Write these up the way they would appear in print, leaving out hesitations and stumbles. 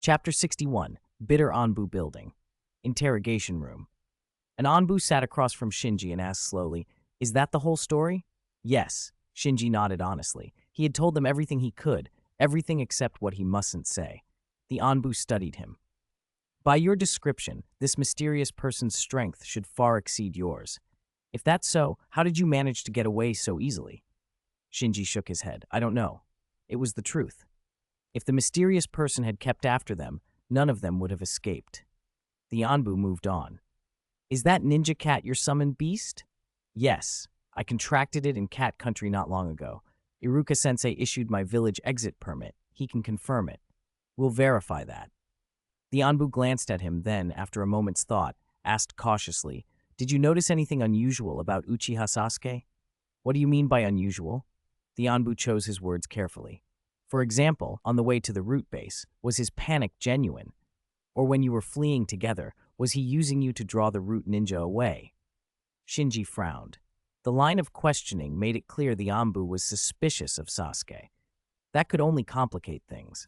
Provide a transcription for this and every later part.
Chapter 61, Bitter Anbu Building. Interrogation Room. An Anbu sat across from Shinji and asked slowly, "Is that the whole story?" "Yes." Shinji nodded honestly. He had told them everything he could, everything except what he mustn't say. The Anbu studied him. "By your description, this mysterious person's strength should far exceed yours. If that's so, how did you manage to get away so easily?" Shinji shook his head. "I don't know. It was the truth. If the mysterious person had kept after them, none of them would have escaped." The Anbu moved on. "Is that ninja cat your summoned beast?" "Yes. I contracted it in cat country not long ago. Iruka-sensei issued my village exit permit. He can confirm it. We'll verify that." The Anbu glanced at him, then, after a moment's thought, asked cautiously, "Did you notice anything unusual about Uchiha Sasuke?" "What do you mean by unusual?" The Anbu chose his words carefully. "For example, on the way to the root base, was his panic genuine? Or when you were fleeing together, was he using you to draw the root ninja away?" Shinji frowned. The line of questioning made it clear the Anbu was suspicious of Sasuke. That could only complicate things.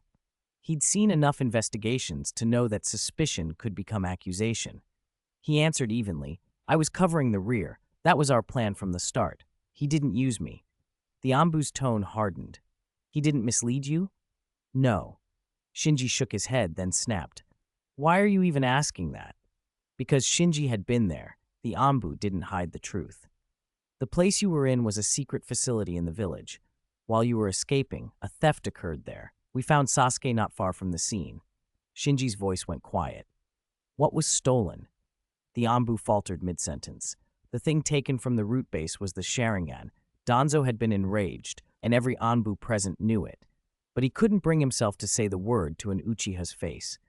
He'd seen enough investigations to know that suspicion could become accusation. He answered evenly, "I was covering the rear. That was our plan from the start. He didn't use me." The Anbu's tone hardened. "He didn't mislead you?" "No." Shinji shook his head, then snapped, "Why are you even asking that?" Because Shinji had been there, the Anbu didn't hide the truth. "The place you were in was a secret facility in the village. While you were escaping, a theft occurred there. We found Sasuke not far from the scene." Shinji's voice went quiet. "What was stolen?" The Anbu faltered mid-sentence. "The thing taken from the root base was the Sharingan. Danzo had been enraged, and every Anbu present knew it. But he couldn't bring himself to say the word to an Uchiha's face."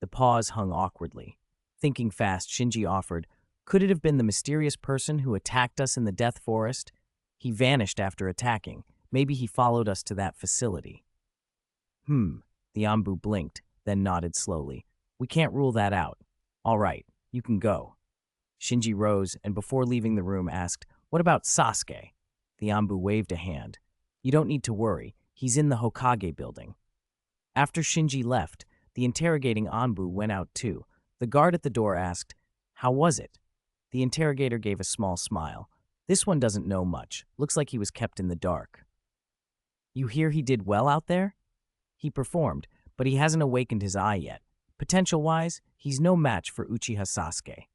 The pause hung awkwardly. Thinking fast, Shinji offered, "Could it have been the mysterious person who attacked us in the Death Forest? He vanished after attacking. Maybe he followed us to that facility." The Anbu blinked, then nodded slowly. "We can't rule that out. All right, you can go." Shinji rose and before leaving the room asked, "What about Sasuke?" The Anbu waved a hand. "You don't need to worry. He's in the Hokage building." After Shinji left, the interrogating Anbu went out too. The guard at the door asked, "How was it?" The interrogator gave a small smile. "This one doesn't know much. Looks like he was kept in the dark." "You hear he did well out there?" "He performed, but he hasn't awakened his eye yet. Potential-wise, he's no match for Uchiha Sasuke."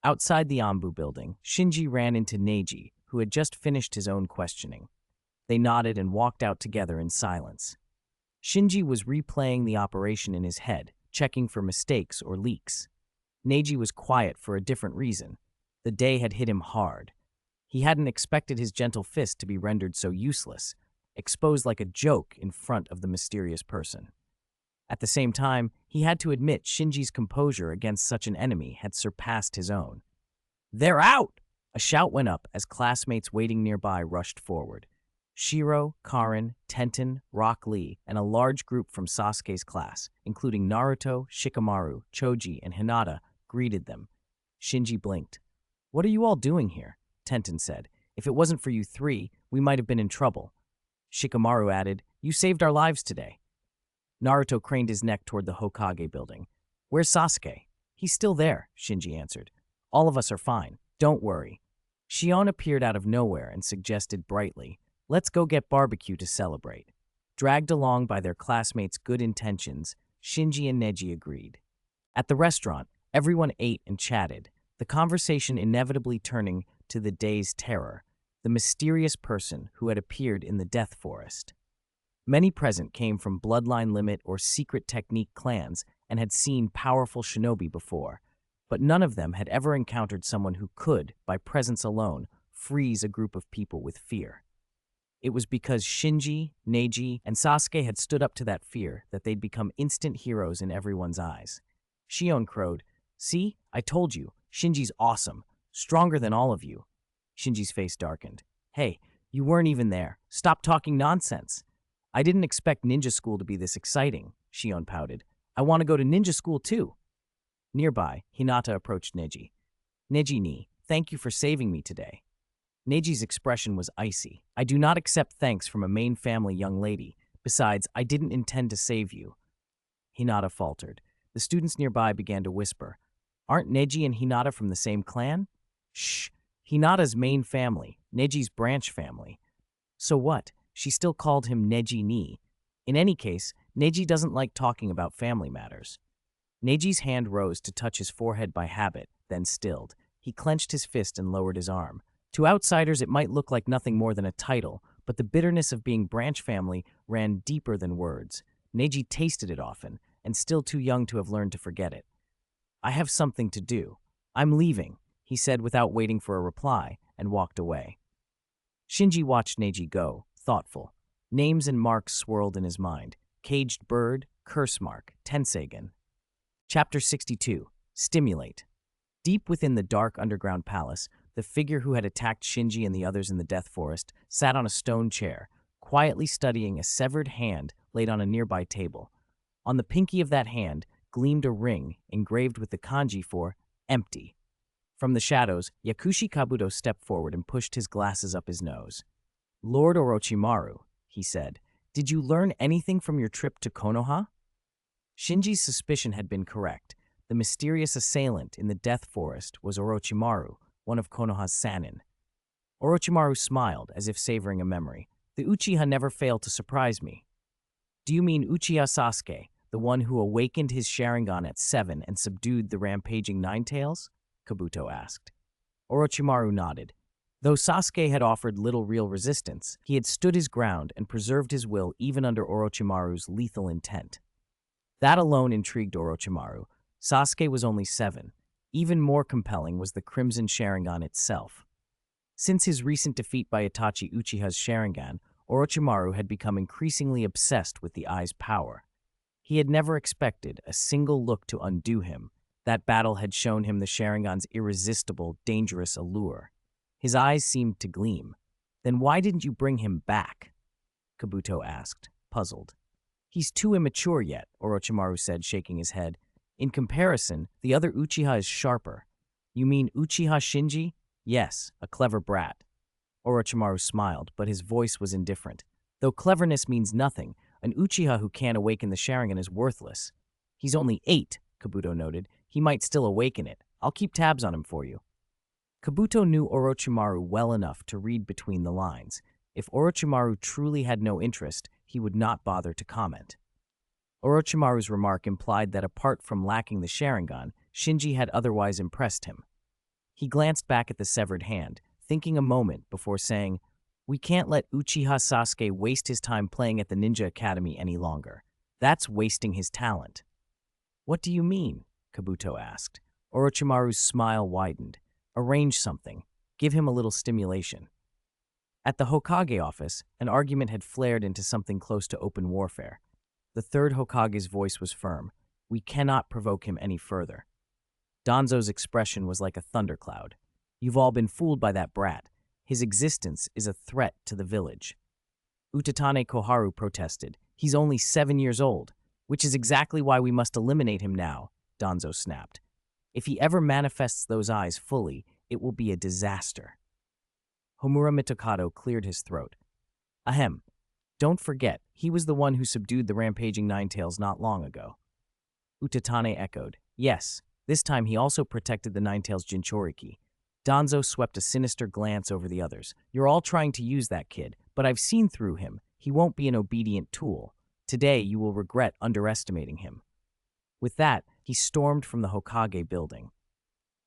Outside the Anbu building, Shinji ran into Neji, who had just finished his own questioning. They nodded and walked out together in silence. Shinji was replaying the operation in his head, checking for mistakes or leaks. Neji was quiet for a different reason. The day had hit him hard. He hadn't expected his gentle fist to be rendered so useless, exposed like a joke in front of the mysterious person. At the same time, he had to admit Shinji's composure against such an enemy had surpassed his own. "They're out!" A shout went up as classmates waiting nearby rushed forward. Shiro, Karin, Tenten, Rock Lee, and a large group from Sasuke's class, including Naruto, Shikamaru, Choji, and Hinata, greeted them. Shinji blinked. "What are you all doing here?" Tenten said. "If it wasn't for you three, we might have been in trouble." Shikamaru added, "You saved our lives today." Naruto craned his neck toward the Hokage building. "Where's Sasuke?" "He's still there," Shinji answered. "All of us are fine. Don't worry." Shion appeared out of nowhere and suggested brightly, "Let's go get barbecue to celebrate." Dragged along by their classmates' good intentions, Shinji and Neji agreed. At the restaurant, everyone ate and chatted, the conversation inevitably turning to the day's terror, the mysterious person who had appeared in the Death Forest. Many present came from bloodline limit or secret technique clans and had seen powerful shinobi before, but none of them had ever encountered someone who could, by presence alone, freeze a group of people with fear. It was because Shinji, Neji, and Sasuke had stood up to that fear that they'd become instant heroes in everyone's eyes. Shion crowed, "See, I told you, Shinji's awesome, stronger than all of you." Shinji's face darkened. "Hey, you weren't even there. Stop talking nonsense." "I didn't expect ninja school to be this exciting," Shion pouted. "I want to go to ninja school too." Nearby, Hinata approached Neji. "Neji-ni, thank you for saving me today." Neji's expression was icy. "I do not accept thanks from a main family young lady. Besides, I didn't intend to save you." Hinata faltered. The students nearby began to whisper. Aren't Neji and Hinata from the same clan? Shh. Hinata's main family, Neji's branch family. So what? She still called him Neji ni. In any case, Neji doesn't like talking about family matters. Neji's hand rose to touch his forehead by habit, then stilled. He clenched his fist and lowered his arm. To outsiders, it might look like nothing more than a title, but the bitterness of being branch family ran deeper than words. Neji tasted it often, and still too young to have learned to forget it. I have something to do. I'm leaving, he said without waiting for a reply, and walked away. Shinji watched Neji go, thoughtful. Names and marks swirled in his mind. Caged bird, curse mark, Tenseigen. Chapter 62. Stimulate. Deep within the dark underground palace, the figure who had attacked Shinji and the others in the Death Forest sat on a stone chair, quietly studying a severed hand laid on a nearby table. On the pinky of that hand gleamed a ring engraved with the kanji for empty. From the shadows, Yakushi Kabuto stepped forward and pushed his glasses up his nose. Lord Orochimaru, he said, did you learn anything from your trip to Konoha? Shinji's suspicion had been correct. The mysterious assailant in the Death Forest was Orochimaru, one of Konoha's Sannin. Orochimaru smiled, as if savoring a memory. The Uchiha never failed to surprise me. Do you mean Uchiha Sasuke, the one who awakened his Sharingan at 7 and subdued the rampaging Ninetales? Kabuto asked. Orochimaru nodded. Though Sasuke had offered little real resistance, he had stood his ground and preserved his will even under Orochimaru's lethal intent. That alone intrigued Orochimaru. Sasuke was only 7. Even more compelling was the Crimson Sharingan itself. Since his recent defeat by Itachi Uchiha's Sharingan, Orochimaru had become increasingly obsessed with the eye's power. He had never expected a single look to undo him. That battle had shown him the Sharingan's irresistible, dangerous allure. His eyes seemed to gleam. Then why didn't you bring him back? Kabuto asked, puzzled. He's too immature yet, Orochimaru said, shaking his head. In comparison, the other Uchiha is sharper. You mean Uchiha Shinji? Yes, a clever brat. Orochimaru smiled, but his voice was indifferent. Though cleverness means nothing, an Uchiha who can't awaken the Sharingan is worthless. He's only 8, Kabuto noted. He might still awaken it. I'll keep tabs on him for you. Kabuto knew Orochimaru well enough to read between the lines. If Orochimaru truly had no interest, he would not bother to comment. Orochimaru's remark implied that apart from lacking the Sharingan, Shinji had otherwise impressed him. He glanced back at the severed hand, thinking a moment before saying, We can't let Uchiha Sasuke waste his time playing at the Ninja Academy any longer. That's wasting his talent. What do you mean? Kabuto asked. Orochimaru's smile widened. Arrange something. Give him a little stimulation. At the Hokage office, an argument had flared into something close to open warfare. The third Hokage's voice was firm. We cannot provoke him any further. Danzo's expression was like a thundercloud. You've all been fooled by that brat. His existence is a threat to the village. Utatane Koharu protested. He's only 7 years old, which is exactly why we must eliminate him now, Danzo snapped. If he ever manifests those eyes fully, it will be a disaster. Homura Mitokado cleared his throat. Ahem. Don't forget, he was the one who subdued the rampaging Ninetales not long ago. Utatane echoed. Yes, this time he also protected the Ninetales Jinchuriki. Danzo swept a sinister glance over the others. You're all trying to use that kid, but I've seen through him. He won't be an obedient tool. Today you will regret underestimating him. With that, he stormed from the Hokage building.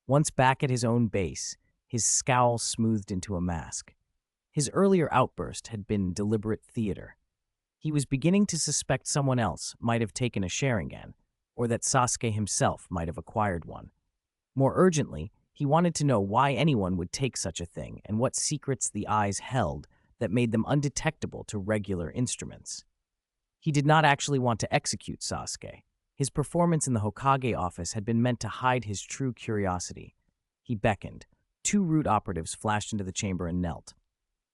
Once back at his own base, his scowl smoothed into a mask. His earlier outburst had been deliberate theater. He was beginning to suspect someone else might have taken a Sharingan, or that Sasuke himself might have acquired one. More urgently, he wanted to know why anyone would take such a thing and what secrets the eyes held that made them undetectable to regular instruments. He did not actually want to execute Sasuke. His performance in the Hokage office had been meant to hide his true curiosity. He beckoned. 2 root operatives flashed into the chamber and knelt.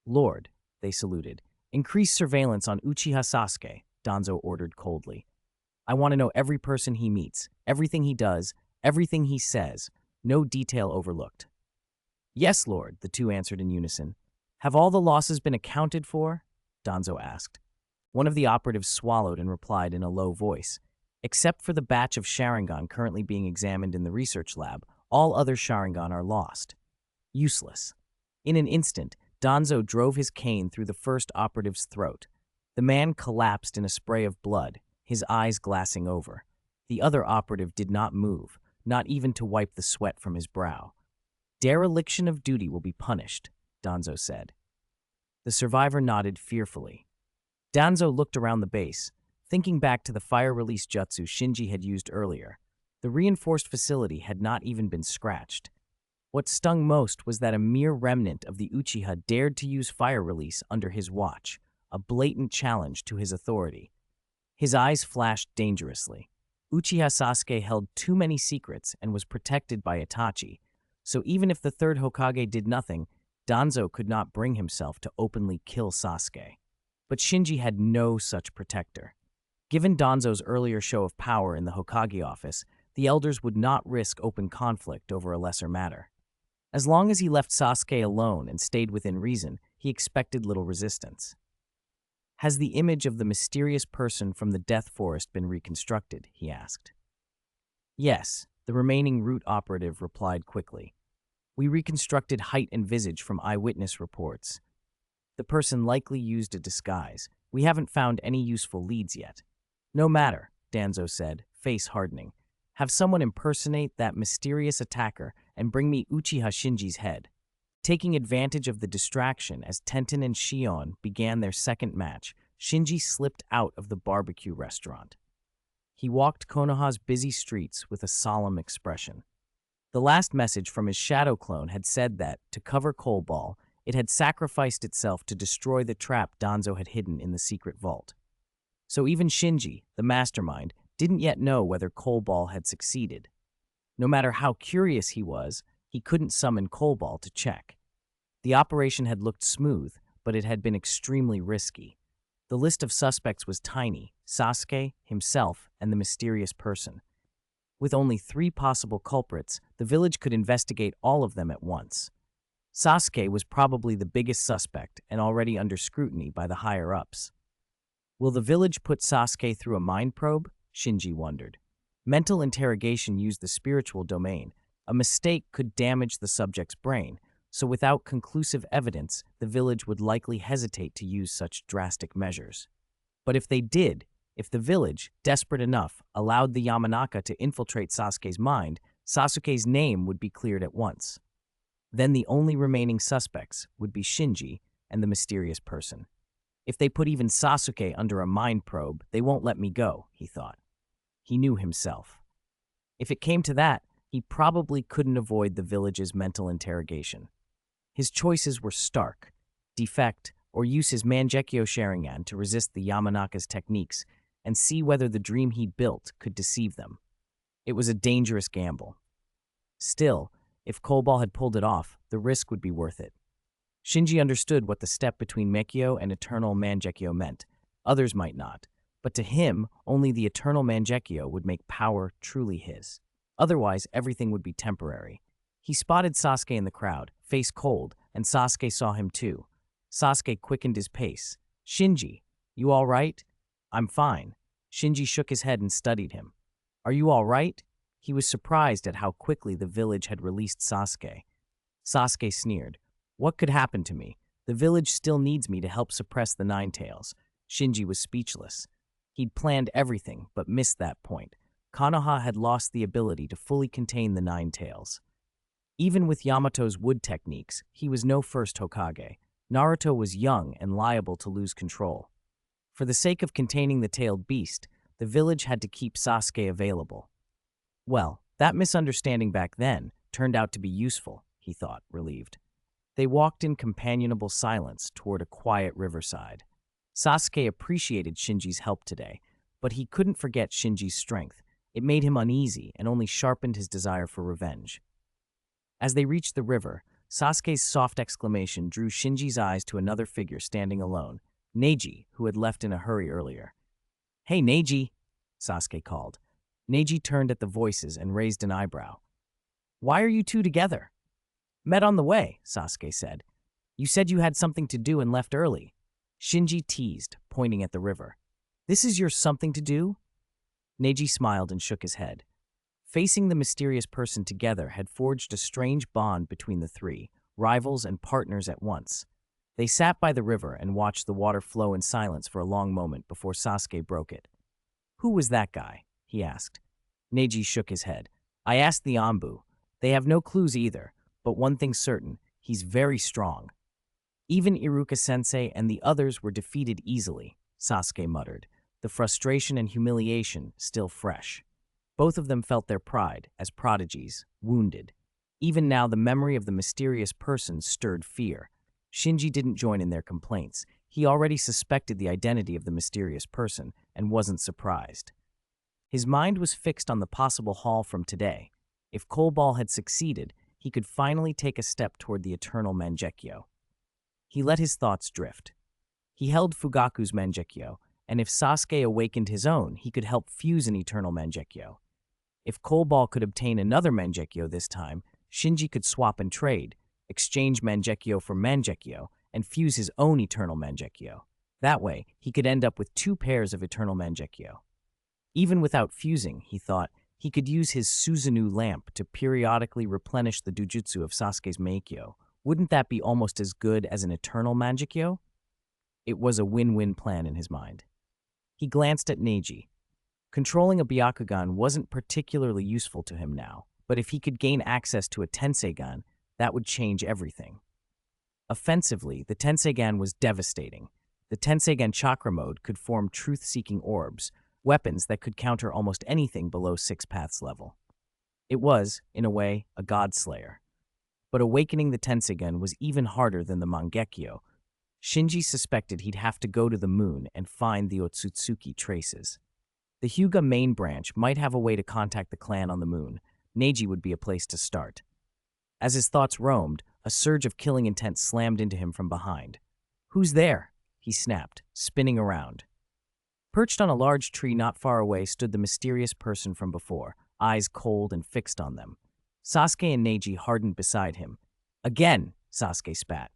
Lord, they saluted. Increase surveillance on Uchiha Sasuke, Danzo ordered coldly. I want to know every person he meets, everything he does, everything he says, no detail overlooked. Yes, Lord, the 2 answered in unison. Have all the losses been accounted for? Danzo asked. One of the operatives swallowed and replied in a low voice. Except for the batch of Sharingan currently being examined in the research lab, all other Sharingan are lost. Useless. In an instant, Danzo drove his cane through the first operative's throat. The man collapsed in a spray of blood, his eyes glassing over. The other operative did not move, not even to wipe the sweat from his brow. Dereliction of duty will be punished, Danzo said. The survivor nodded fearfully. Danzo looked around the base, thinking back to the fire-release jutsu Shinji had used earlier. The reinforced facility had not even been scratched. What stung most was that a mere remnant of the Uchiha dared to use fire release under his watch, a blatant challenge to his authority. His eyes flashed dangerously. Uchiha Sasuke held too many secrets and was protected by Itachi, so even if the third Hokage did nothing, Danzo could not bring himself to openly kill Sasuke. But Shinji had no such protector. Given Danzo's earlier show of power in the Hokage office, the elders would not risk open conflict over a lesser matter. As long as he left Sasuke alone and stayed within reason, he expected little resistance. Has the image of the mysterious person from the Death Forest been reconstructed? He asked. Yes, the remaining root operative replied quickly. We reconstructed height and visage from eyewitness reports. The person likely used a disguise. We haven't found any useful leads yet. No matter, Danzo said, face hardening. Have someone impersonate that mysterious attacker and bring me Uchiha Shinji's head. Taking advantage of the distraction as Tenten and Shion began their second match, Shinji slipped out of the barbecue restaurant. He walked Konoha's busy streets with a solemn expression. The last message from his shadow clone had said that, to cover Coalball, it had sacrificed itself to destroy the trap Danzo had hidden in the secret vault. So even Shinji, the mastermind, didn't yet know whether Coalball had succeeded. No matter how curious he was, he couldn't summon Coalball to check. The operation had looked smooth, but it had been extremely risky. The list of suspects was tiny: Sasuke, himself, and the mysterious person. With only 3 possible culprits, the village could investigate all of them at once. Sasuke was probably the biggest suspect and already under scrutiny by the higher-ups. Will the village put Sasuke through a mind probe? Shinji wondered. Mental interrogation used the spiritual domain. A mistake could damage the subject's brain, so without conclusive evidence, the village would likely hesitate to use such drastic measures. But if they did, if the village, desperate enough, allowed the Yamanaka to infiltrate Sasuke's mind, Sasuke's name would be cleared at once. Then the only remaining suspects would be Shinji and the mysterious person. If they put even Sasuke under a mind probe, they won't let me go, he thought. He knew himself. If it came to that, he probably couldn't avoid the village's mental interrogation. His choices were stark: defect or use his Mangekyo Sharingan to resist the Yamanaka's techniques and see whether the dream he'd built could deceive them. It was a dangerous gamble. Still, if Coalball had pulled it off, the risk would be worth it. Shinji understood what the step between Mekyo and Eternal Mangekyo meant. Others might not, but to him, only the Eternal Mangekyo would make power truly his. Otherwise, everything would be temporary. He spotted Sasuke in the crowd, face cold, and Sasuke saw him too. Sasuke quickened his pace. Shinji, you all right? I'm fine. Shinji shook his head and studied him. Are you all right? He was surprised at how quickly the village had released Sasuke. Sasuke sneered. What could happen to me? The village still needs me to help suppress the Nine Tails. Shinji was speechless. He'd planned everything, but missed that point. Konoha had lost the ability to fully contain the Nine Tails. Even with Yamato's wood techniques, he was no first Hokage. Naruto was young and liable to lose control. For the sake of containing the tailed beast, the village had to keep Sasuke available. Well, that misunderstanding back then turned out to be useful, he thought, relieved. They walked in companionable silence toward a quiet riverside. Sasuke appreciated Shinji's help today, but he couldn't forget Shinji's strength. It made him uneasy and only sharpened his desire for revenge. As they reached the river, Sasuke's soft exclamation drew Shinji's eyes to another figure standing alone, Neji, who had left in a hurry earlier. Hey, Neji, Sasuke called. Neji turned at the voices and raised an eyebrow. Why are you two together? Met on the way, Sasuke said. You said you had something to do and left early. Shinji teased, pointing at the river. This is your something to do? Neji smiled and shook his head. Facing the mysterious person together had forged a strange bond between the three, rivals and partners at once. They sat by the river and watched the water flow in silence for a long moment before Sasuke broke it. "Who was that guy?" he asked. Neji shook his head. "I asked the Anbu. They have no clues either, but one thing's certain, he's very strong." "Even Iruka-sensei and the others were defeated easily," Sasuke muttered, the frustration and humiliation still fresh. Both of them felt their pride, as prodigies, wounded. Even now, the memory of the mysterious person stirred fear. Shinji didn't join in their complaints. He already suspected the identity of the mysterious person and wasn't surprised. His mind was fixed on the possible haul from today. If Coalball had succeeded, he could finally take a step toward the eternal Mangekyo. He let his thoughts drift. He held Fugaku's Mangekyo, and if Sasuke awakened his own, he could help fuse an eternal Mangekyo. If Coalball could obtain another Mangekyo this time, Shinji could swap and trade, exchange Mangekyo for Mangekyo, and fuse his own eternal Mangekyo. That way, he could end up with 2 pairs of eternal Mangekyo. Even without fusing, he thought, he could use his Susanoo lamp to periodically replenish the dojutsu of Sasuke's Meikyo. Wouldn't that be almost as good as an eternal Mangekyo? It was a win-win plan in his mind. He glanced at Neji. Controlling a Byakugan wasn't particularly useful to him now, but if he could gain access to a Tenseigan, that would change everything. Offensively, the Tenseigan was devastating. The Tenseigan chakra mode could form truth-seeking orbs, weapons that could counter almost anything below 6 paths level. It was, in a way, a godslayer. But awakening the Tenseigan was even harder than the Mangekyo. Shinji suspected he'd have to go to the moon and find the Otsutsuki traces. The Hyuga main branch might have a way to contact the clan on the moon. Neji would be a place to start. As his thoughts roamed, a surge of killing intent slammed into him from behind. "Who's there?" he snapped, spinning around. Perched on a large tree not far away stood the mysterious person from before, eyes cold and fixed on them. Sasuke and Neji hardened beside him. "Again," Sasuke spat.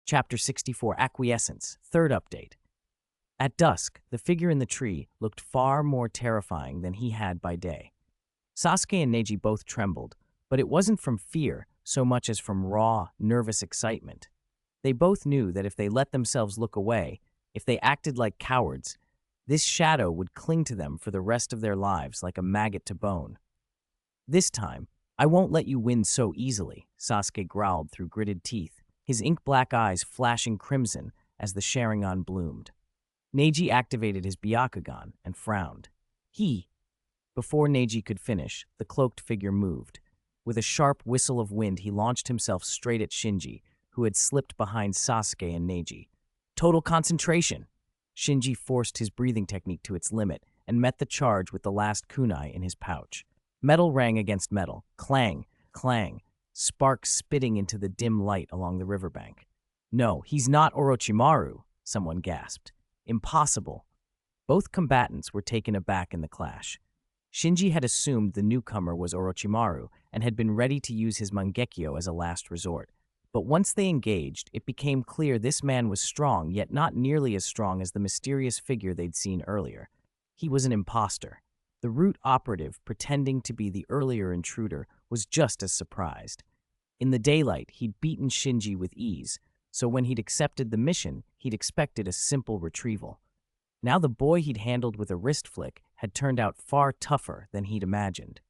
Chapter 64, Acquiescence, 3rd update. At dusk, the figure in the tree looked far more terrifying than he had by day. Sasuke and Neji both trembled, but it wasn't from fear so much as from raw, nervous excitement. They both knew that if they let themselves look away, if they acted like cowards, this shadow would cling to them for the rest of their lives like a maggot to bone. "This time, I won't let you win so easily," Sasuke growled through gritted teeth, his ink-black eyes flashing crimson as the Sharingan bloomed. Neji activated his Byakugan and frowned. Before Neji could finish, the cloaked figure moved. With a sharp whistle of wind, he launched himself straight at Shinji, who had slipped behind Sasuke and Neji. Total concentration! Shinji forced his breathing technique to its limit and met the charge with the last kunai in his pouch. Metal rang against metal, clang, clang, sparks spitting into the dim light along the riverbank. "No, he's not Orochimaru," someone gasped. "Impossible." Both combatants were taken aback in the clash. Shinji had assumed the newcomer was Orochimaru and had been ready to use his Mangekyo as a last resort. But once they engaged, it became clear this man was strong, yet not nearly as strong as the mysterious figure they'd seen earlier. He was an imposter. The root operative, pretending to be the earlier intruder, was just as surprised. In the daylight, he'd beaten Shinji with ease, so when he'd accepted the mission, he'd expected a simple retrieval. Now the boy he'd handled with a wrist flick had turned out far tougher than he'd imagined.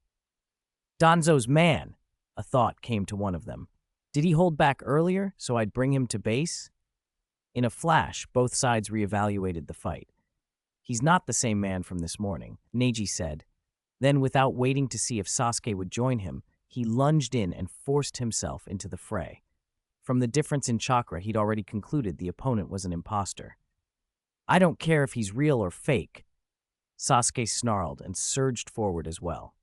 "Danzo's man," a thought came to one of them. "Did he hold back earlier, so I'd bring him to base?" In a flash, both sides reevaluated the fight. "He's not the same man from this morning," Neji said. Then, without waiting to see if Sasuke would join him, he lunged in and forced himself into the fray. From the difference in chakra, he'd already concluded the opponent was an imposter. "I don't care if he's real or fake," Sasuke snarled and surged forward as well.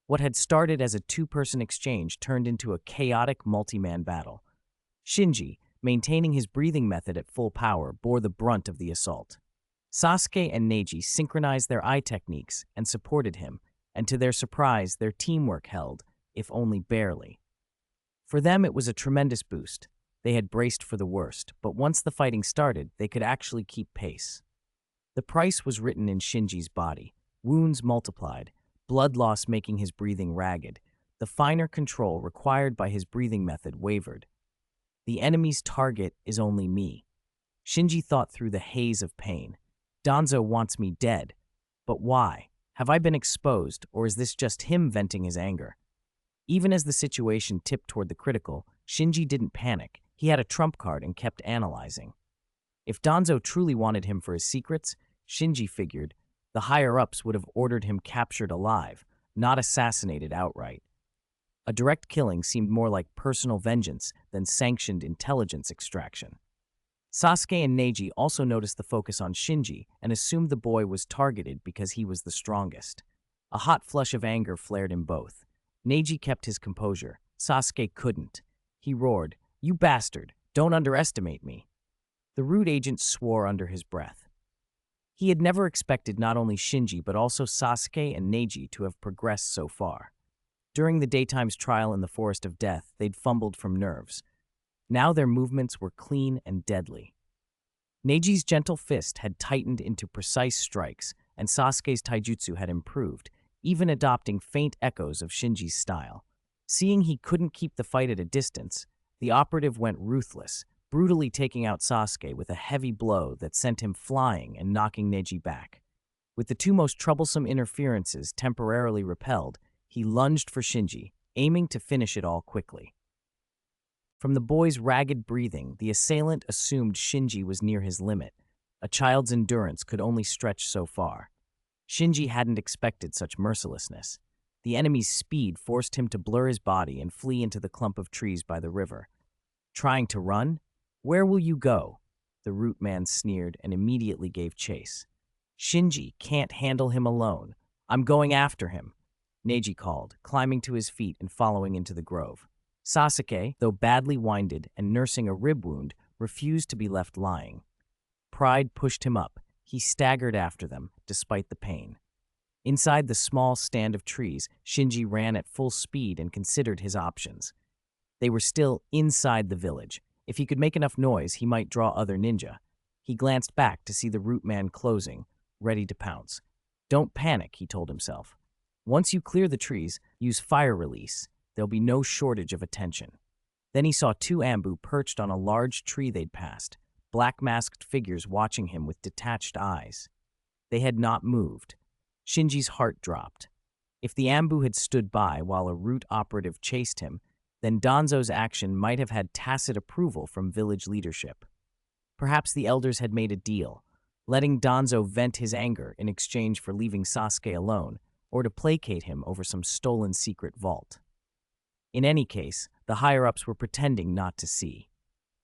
What had started as a 2-person exchange turned into a chaotic multi-man battle. Shinji, maintaining his breathing method at full power, bore the brunt of the assault. Sasuke and Neji synchronized their eye techniques and supported him, and to their surprise, their teamwork held, if only barely. For them, it was a tremendous boost. They had braced for the worst, but once the fighting started, they could actually keep pace. The price was written in Shinji's body. Wounds multiplied, blood loss making his breathing ragged. The finer control required by his breathing method wavered. The enemy's target is only me. Shinji thought through the haze of pain. Danzo wants me dead. But why? Have I been exposed, or is this just him venting his anger? Even as the situation tipped toward the critical, Shinji didn't panic. He had a trump card and kept analyzing. If Danzo truly wanted him for his secrets, Shinji figured, the higher-ups would have ordered him captured alive, not assassinated outright. A direct killing seemed more like personal vengeance than sanctioned intelligence extraction. Sasuke and Neji also noticed the focus on Shinji and assumed the boy was targeted because he was the strongest. A hot flush of anger flared in both. Neji kept his composure. Sasuke couldn't. He roared, "You bastard, don't underestimate me." The rude agent swore under his breath. He had never expected not only Shinji but also Sasuke and Neji to have progressed so far. During the daytime's trial in the Forest of Death, they'd fumbled from nerves. Now their movements were clean and deadly. Neji's gentle fist had tightened into precise strikes, and Sasuke's taijutsu had improved, even adopting faint echoes of Shinji's style. Seeing he couldn't keep the fight at a distance, the operative went ruthless, brutally taking out Sasuke with a heavy blow that sent him flying and knocking Neji back. With the two most troublesome interferences temporarily repelled, he lunged for Shinji, aiming to finish it all quickly. From the boy's ragged breathing, the assailant assumed Shinji was near his limit. A child's endurance could only stretch so far. Shinji hadn't expected such mercilessness. The enemy's speed forced him to blur his body and flee into the clump of trees by the river. Trying to run? Where will you go? The root man sneered and immediately gave chase. Shinji can't handle him alone. I'm going after him, Neji called, climbing to his feet and following into the grove. Sasuke, though badly winded and nursing a rib wound, refused to be left lying. Pride pushed him up. He staggered after them, despite the pain. Inside the small stand of trees, Shinji ran at full speed and considered his options. They were still inside the village. If he could make enough noise, he might draw other ninja. He glanced back to see the root man closing, ready to pounce. Don't panic, he told himself. Once you clear the trees, use fire release. There'll be no shortage of attention. Then he saw two Ambu perched on a large tree they'd passed, black-masked figures watching him with detached eyes. They had not moved. Shinji's heart dropped. If the Ambu had stood by while a root operative chased him, then Danzo's action might have had tacit approval from village leadership. Perhaps the elders had made a deal, letting Danzo vent his anger in exchange for leaving Sasuke alone, or to placate him over some stolen secret vault. In any case, the higher-ups were pretending not to see.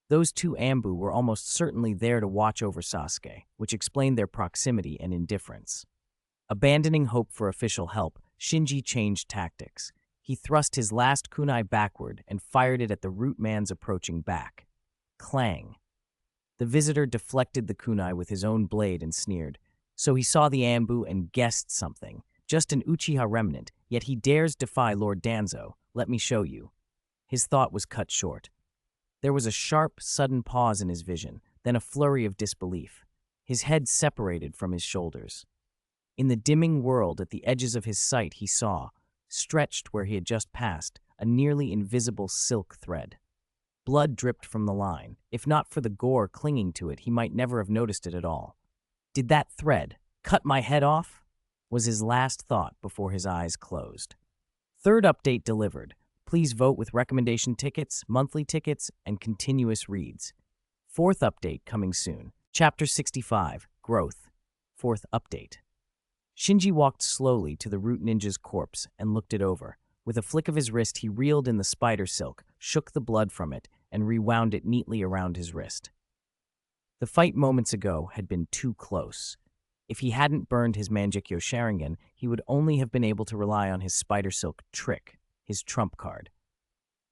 Those two Ambu were almost certainly there to watch over Sasuke, which explained their proximity and indifference. Abandoning hope for official help, Shinji changed tactics. He thrust his last kunai backward and fired it at the root man's approaching back. Clang. The visitor deflected the kunai with his own blade and sneered. So he saw the Ambu and guessed something. Just an Uchiha remnant, yet he dares defy Lord Danzo. Let me show you. His thought was cut short. There was a sharp, sudden pause in his vision, then a flurry of disbelief. His head separated from his shoulders. In the dimming world at the edges of his sight he saw, stretched where he had just passed, a nearly invisible silk thread. Blood dripped from the line. If not for the gore clinging to it, he might never have noticed it at all. Did that thread cut my head off? Was his last thought before his eyes closed. Third update delivered. Please vote with recommendation tickets, monthly tickets, and continuous reads. Fourth update coming soon. Chapter 65, Growth. Fourth update. Shinji walked slowly to the root ninja's corpse and looked it over. With a flick of his wrist, he reeled in the spider silk, shook the blood from it, and rewound it neatly around his wrist. The fight moments ago had been too close. If he hadn't burned his Mangekyo Sharingan, he would only have been able to rely on his spider silk trick, his trump card.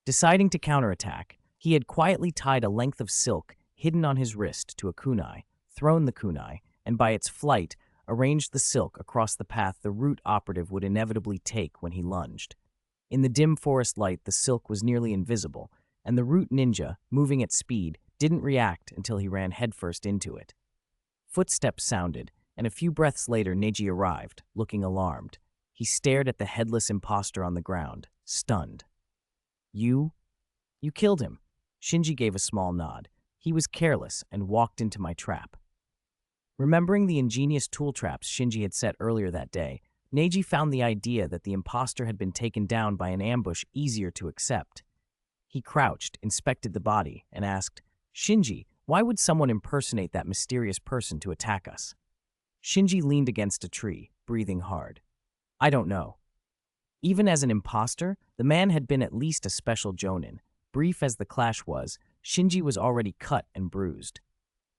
Deciding to counterattack, he had quietly tied a length of silk hidden on his wrist to a kunai, thrown the kunai, and by its flight, arranged the silk across the path the root operative would inevitably take when he lunged. In the dim forest light, the silk was nearly invisible, and the root ninja, moving at speed, didn't react until he ran headfirst into it. Footsteps sounded, and a few breaths later Neji arrived, looking alarmed. He stared at the headless imposter on the ground, stunned. You? You killed him. Shinji gave a small nod. He was careless and walked into my trap. Remembering the ingenious tool traps Shinji had set earlier that day, Neji found the idea that the imposter had been taken down by an ambush easier to accept. He crouched, inspected the body, and asked, Shinji, why would someone impersonate that mysterious person to attack us? Shinji leaned against a tree, breathing hard. I don't know. Even as an imposter, the man had been at least a special jonin. Brief as the clash was, Shinji was already cut and bruised.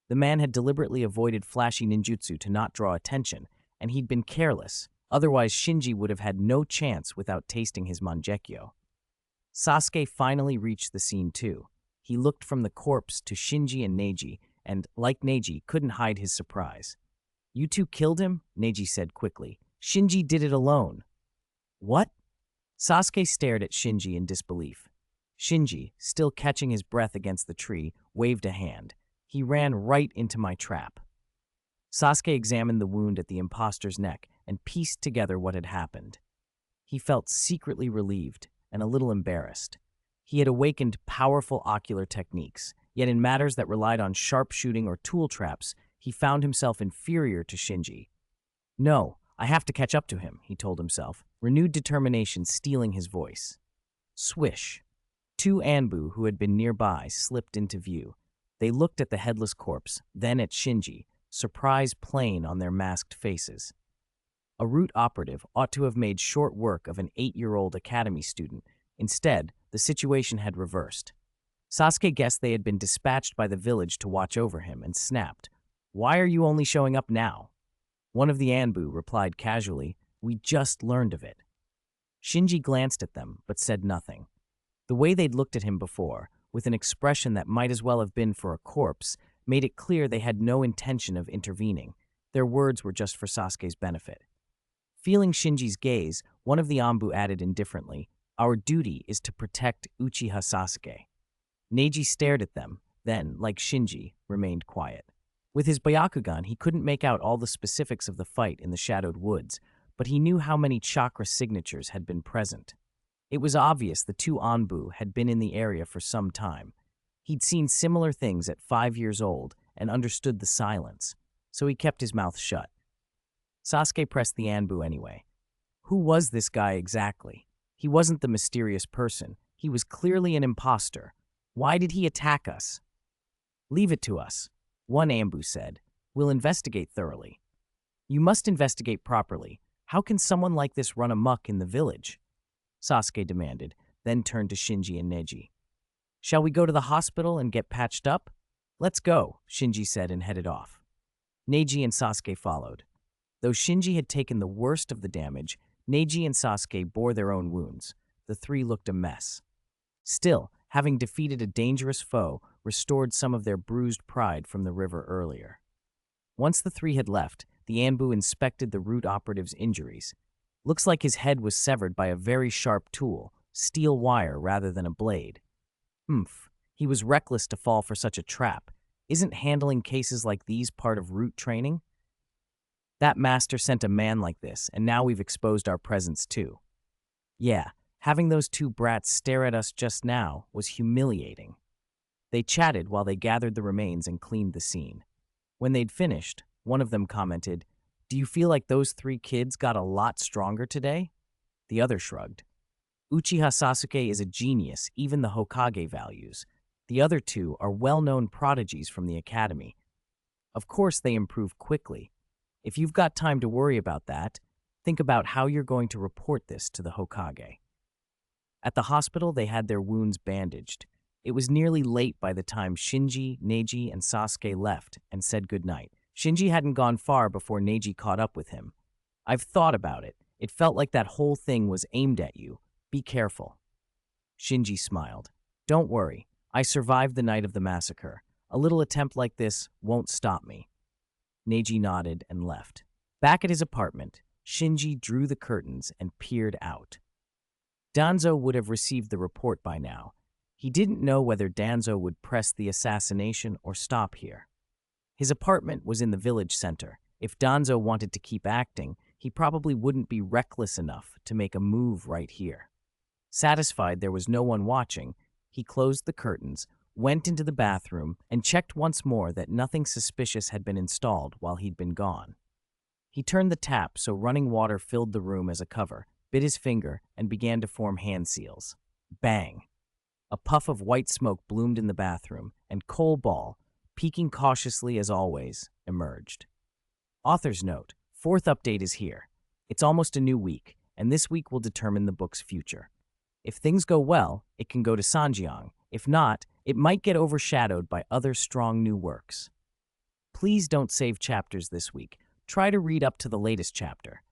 The man had deliberately avoided flashy ninjutsu to not draw attention, and he'd been careless. Otherwise, Shinji would have had no chance without tasting his mangekyou. Sasuke finally reached the scene too. He looked from the corpse to Shinji and Neji, and, like Neji, couldn't hide his surprise. You two killed him? Neji said quickly. Shinji did it alone. What? Sasuke stared at Shinji in disbelief. Shinji, still catching his breath against the tree, waved a hand. He ran right into my trap. Sasuke examined the wound at the imposter's neck and pieced together what had happened. He felt secretly relieved and a little embarrassed. He had awakened powerful ocular techniques, yet in matters that relied on sharpshooting or tool traps, he found himself inferior to Shinji. No, I have to catch up to him, he told himself, renewed determination stealing his voice. Swish. Two Anbu who had been nearby slipped into view. They looked at the headless corpse, then at Shinji, surprise plain on their masked faces. A root operative ought to have made short work of an 8-year-old academy student. Instead, the situation had reversed. Sasuke guessed they had been dispatched by the village to watch over him and snapped, Why are you only showing up now? One of the Anbu replied casually, We just learned of it. Shinji glanced at them, but said nothing. The way they'd looked at him before, with an expression that might as well have been for a corpse, made it clear they had no intention of intervening. Their words were just for Sasuke's benefit. Feeling Shinji's gaze, one of the Anbu added indifferently, Our duty is to protect Uchiha Sasuke. Neji stared at them, then, like Shinji, remained quiet. With his Byakugan, he couldn't make out all the specifics of the fight in the shadowed woods, but he knew how many chakra signatures had been present. It was obvious the two Anbu had been in the area for some time. He'd seen similar things at 5 years old and understood the silence, so he kept his mouth shut. Sasuke pressed the Anbu anyway. Who was this guy exactly? He wasn't the mysterious person. He was clearly an imposter. Why did he attack us? Leave it to us, one Anbu said. We'll investigate thoroughly. You must investigate properly. How can someone like this run amok in the village? Sasuke demanded, then turned to Shinji and Neji. Shall we go to the hospital and get patched up? Let's go, Shinji said and headed off. Neji and Sasuke followed. Though Shinji had taken the worst of the damage, Neji and Sasuke bore their own wounds. The three looked a mess. Still, having defeated a dangerous foe, restored some of their bruised pride from the river earlier. Once the three had left, the Anbu inspected the root operative's injuries. Looks like his head was severed by a very sharp tool, steel wire rather than a blade. He was reckless to fall for such a trap. Isn't handling cases like these part of root training? That master sent a man like this, and now we've exposed our presence too. Yeah, having those two brats stare at us just now was humiliating. They chatted while they gathered the remains and cleaned the scene. When they'd finished, one of them commented, Do you feel like those 3 kids got a lot stronger today? The other shrugged. Uchiha Sasuke is a genius, even the Hokage values. The other 2 are well-known prodigies from the academy. Of course they improve quickly. If you've got time to worry about that, think about how you're going to report this to the Hokage. At the hospital, they had their wounds bandaged. It was nearly late by the time Shinji, Neji, and Sasuke left and said goodnight. Shinji hadn't gone far before Neji caught up with him. I've thought about it. It felt like that whole thing was aimed at you. Be careful. Shinji smiled. Don't worry. I survived the night of the massacre. A little attempt like this won't stop me. Neji nodded and left. Back at his apartment, Shinji drew the curtains and peered out. Danzo would have received the report by now. He didn't know whether Danzo would press the assassination or stop here. His apartment was in the village center. If Danzo wanted to keep acting, he probably wouldn't be reckless enough to make a move right here. Satisfied there was no one watching, he closed the curtains, went into the bathroom, and checked once more that nothing suspicious had been installed while he'd been gone. He turned the tap so running water filled the room as a cover, bit his finger, and began to form hand seals. Bang! A puff of white smoke bloomed in the bathroom, and Cole Ball, peeking cautiously as always, emerged. Author's note: fourth update is here. It's almost a new week, and this week will determine the book's future. If things go well, it can go to Sanjiang. If not, it might get overshadowed by other strong new works. Please don't save chapters this week. Try to read up to the latest chapter.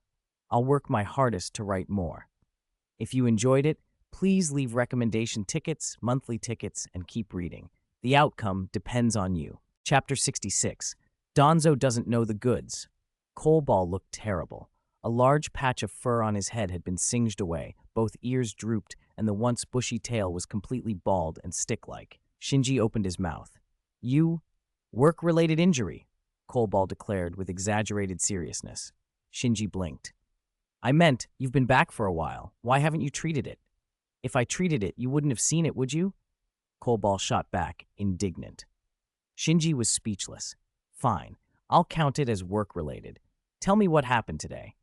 I'll work my hardest to write more. If you enjoyed it, please leave recommendation tickets, monthly tickets, and keep reading. The outcome depends on you. Chapter 66. Danzo doesn't know the goods. Cole Ball looked terrible. A large patch of fur on his head had been singed away, both ears drooped, and the once bushy tail was completely bald and stick-like. Shinji opened his mouth. "You? Work-related injury," Cole Ball declared with exaggerated seriousness. Shinji blinked. "I meant, you've been back for a while. Why haven't you treated it?" "If I treated it, you wouldn't have seen it, would you?" Cole Ball shot back, indignant. Shinji was speechless. "Fine, I'll count it as work-related. Tell me what happened today."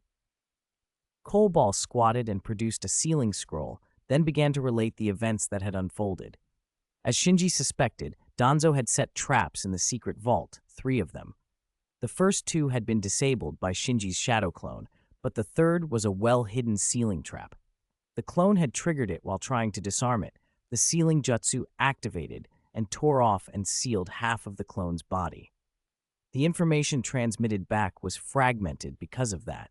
Cole Ball squatted and produced a ceiling scroll, then began to relate the events that had unfolded. As Shinji suspected, Danzo had set traps in the secret vault, 3 of them. The first 2 had been disabled by Shinji's shadow clone, but the third was a well-hidden ceiling trap. The clone had triggered it while trying to disarm it. The sealing jutsu activated and tore off and sealed half of the clone's body. The information transmitted back was fragmented because of that.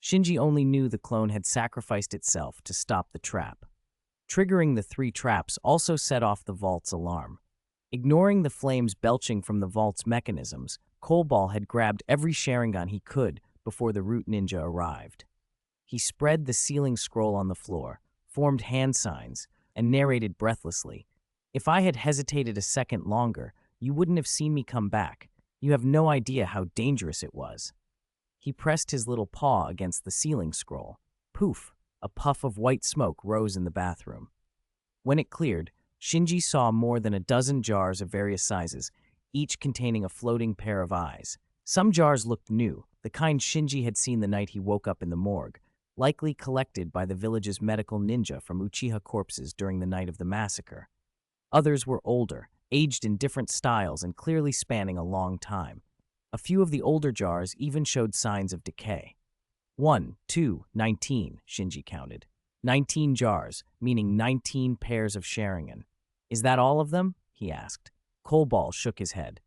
Shinji only knew the clone had sacrificed itself to stop the trap. Triggering the 3 traps also set off the vault's alarm. Ignoring the flames belching from the vault's mechanisms, Cole Ball had grabbed every Sharingan he could before the root ninja arrived. He spread the sealing scroll on the floor, formed hand signs, and narrated breathlessly. "If I had hesitated a second longer, you wouldn't have seen me come back. You have no idea how dangerous it was." He pressed his little paw against the sealing scroll. Poof! A puff of white smoke rose in the bathroom. When it cleared, Shinji saw more than a dozen jars of various sizes, each containing a floating pair of eyes. Some jars looked new, the kind Shinji had seen the night he woke up in the morgue, likely collected by the village's medical ninja from Uchiha corpses during the night of the massacre. Others were older, aged in different styles and clearly spanning a long time. A few of the older jars even showed signs of decay. 1, 2, 19, Shinji counted. 19 jars, meaning 19 pairs of Sharingan. "Is that all of them?" he asked. Cole Ball shook his head.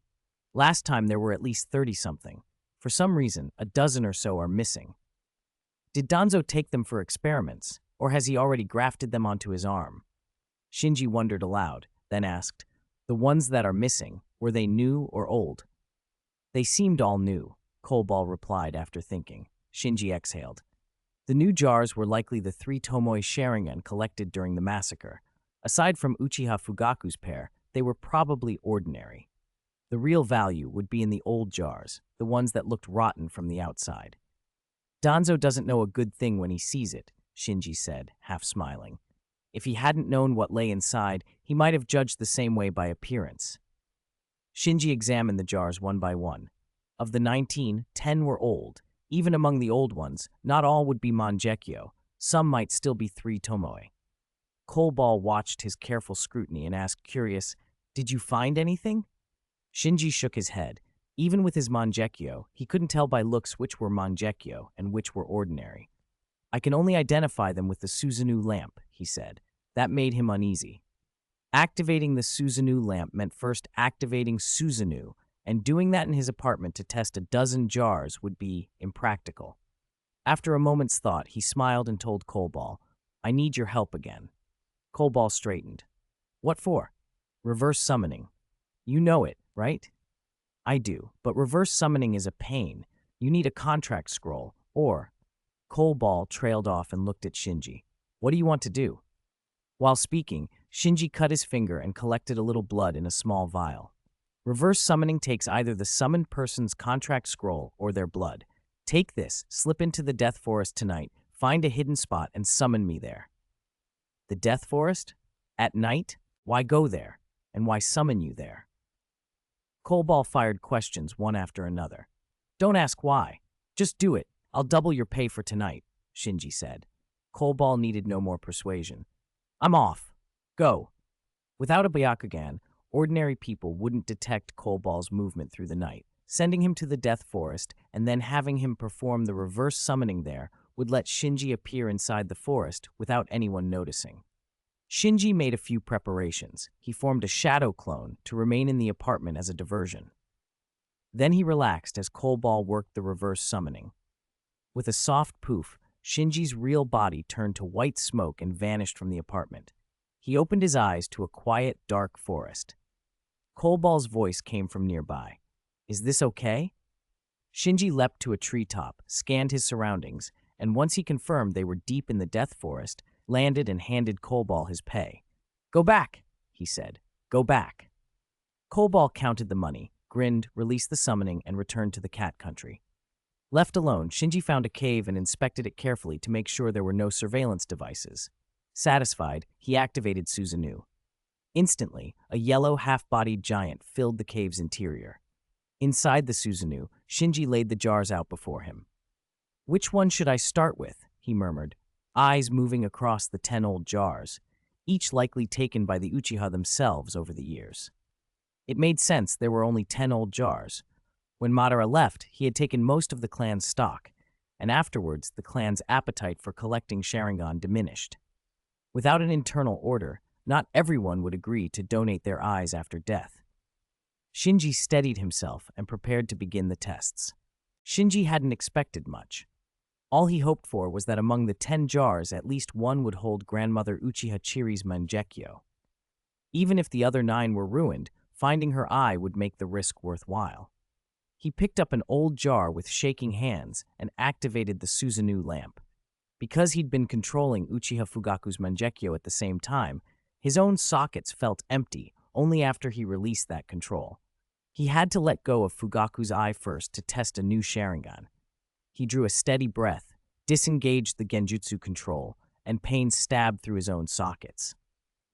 "Last time there were at least 30-something. For some reason, a dozen or so are missing." "Did Danzo take them for experiments, or has he already grafted them onto his arm?" Shinji wondered aloud, then asked, "The ones that are missing, were they new or old?" "They seemed all new," Cole Ball replied after thinking. Shinji exhaled. The new jars were likely the 3 Tomoe Sharingan collected during the massacre. Aside from Uchiha Fugaku's pair, they were probably ordinary. The real value would be in the old jars, the ones that looked rotten from the outside. "Danzo doesn't know a good thing when he sees it," Shinji said, half smiling. If he hadn't known what lay inside, he might have judged the same way by appearance. Shinji examined the jars one by one. Of the 19, 10 were old. Even among the old ones, not all would be Mangekyo. Some might still be 3 Tomoe. Cole Ball watched his careful scrutiny and asked, curious, "Did you find anything?" Shinji shook his head. Even with his Mangekyo, he couldn't tell by looks which were Mangekyo and which were ordinary. "I can only identify them with the Susanoo lamp," he said. That made him uneasy. Activating the Susanoo lamp meant first activating Susanoo, and doing that in his apartment to test a dozen jars would be impractical. After a moment's thought, he smiled and told Cole Ball, "I need your help again." Cole Ball straightened. "What for?" "Reverse summoning. You know it, right?" "I do, but reverse summoning is a pain. You need a contract scroll, or—" Cole Ball trailed off and looked at Shinji. "What do you want to do?" While speaking, Shinji cut his finger and collected a little blood in a small vial. Reverse summoning takes either the summoned person's contract scroll or their blood. Take this, slip into the Death Forest tonight, find a hidden spot, and summon me there. The Death Forest? At night? Why go there? And why summon you there? Kohlball fired questions one after another. Don't ask why. Just do it. I'll double your pay for tonight, Shinji said. Kohlball needed no more persuasion. I'm off. Go. Without a Byakugan, ordinary people wouldn't detect Kohlball's movement through the night. Sending him to the Death Forest and then having him perform the reverse summoning there would let Shinji appear inside the forest without anyone noticing. Shinji made a few preparations. He formed a shadow clone to remain in the apartment as a diversion. Then he relaxed as Kohlball worked the reverse summoning. With a soft poof, Shinji's real body turned to white smoke and vanished from the apartment. He opened his eyes to a quiet, dark forest. Kohlball's voice came from nearby. Is this okay? Shinji leapt to a treetop, scanned his surroundings, and once he confirmed they were deep in the Death Forest, landed and handed Kohlball his pay. Go back, he said. Go back. Kohlball counted the money, grinned, released the summoning, and returned to the cat country. Left alone, Shinji found a cave and inspected it carefully to make sure there were no surveillance devices. Satisfied, he activated Susanoo. Instantly, a yellow, half-bodied giant filled the cave's interior. Inside the Susanoo, Shinji laid the jars out before him. Which one should I start with? He murmured, eyes moving across the 10 old jars, each likely taken by the Uchiha themselves over the years. It made sense there were only 10 old jars. When Madara left, he had taken most of the clan's stock, and afterwards the clan's appetite for collecting Sharingan diminished. Without an internal order, not everyone would agree to donate their eyes after death. Shinji steadied himself and prepared to begin the tests. Shinji hadn't expected much. All he hoped for was that among the 10 jars, at least one would hold Grandmother Uchiha Chiri's Mangekyo. Even if the other 9 were ruined, finding her eye would make the risk worthwhile. He picked up an old jar with shaking hands and activated the Susanoo lamp. Because he'd been controlling Uchiha Fugaku's Mangekyo at the same time, his own sockets felt empty only after he released that control. He had to let go of Fugaku's eye first to test a new Sharingan. He drew a steady breath, disengaged the Genjutsu control, and pain stabbed through his own sockets.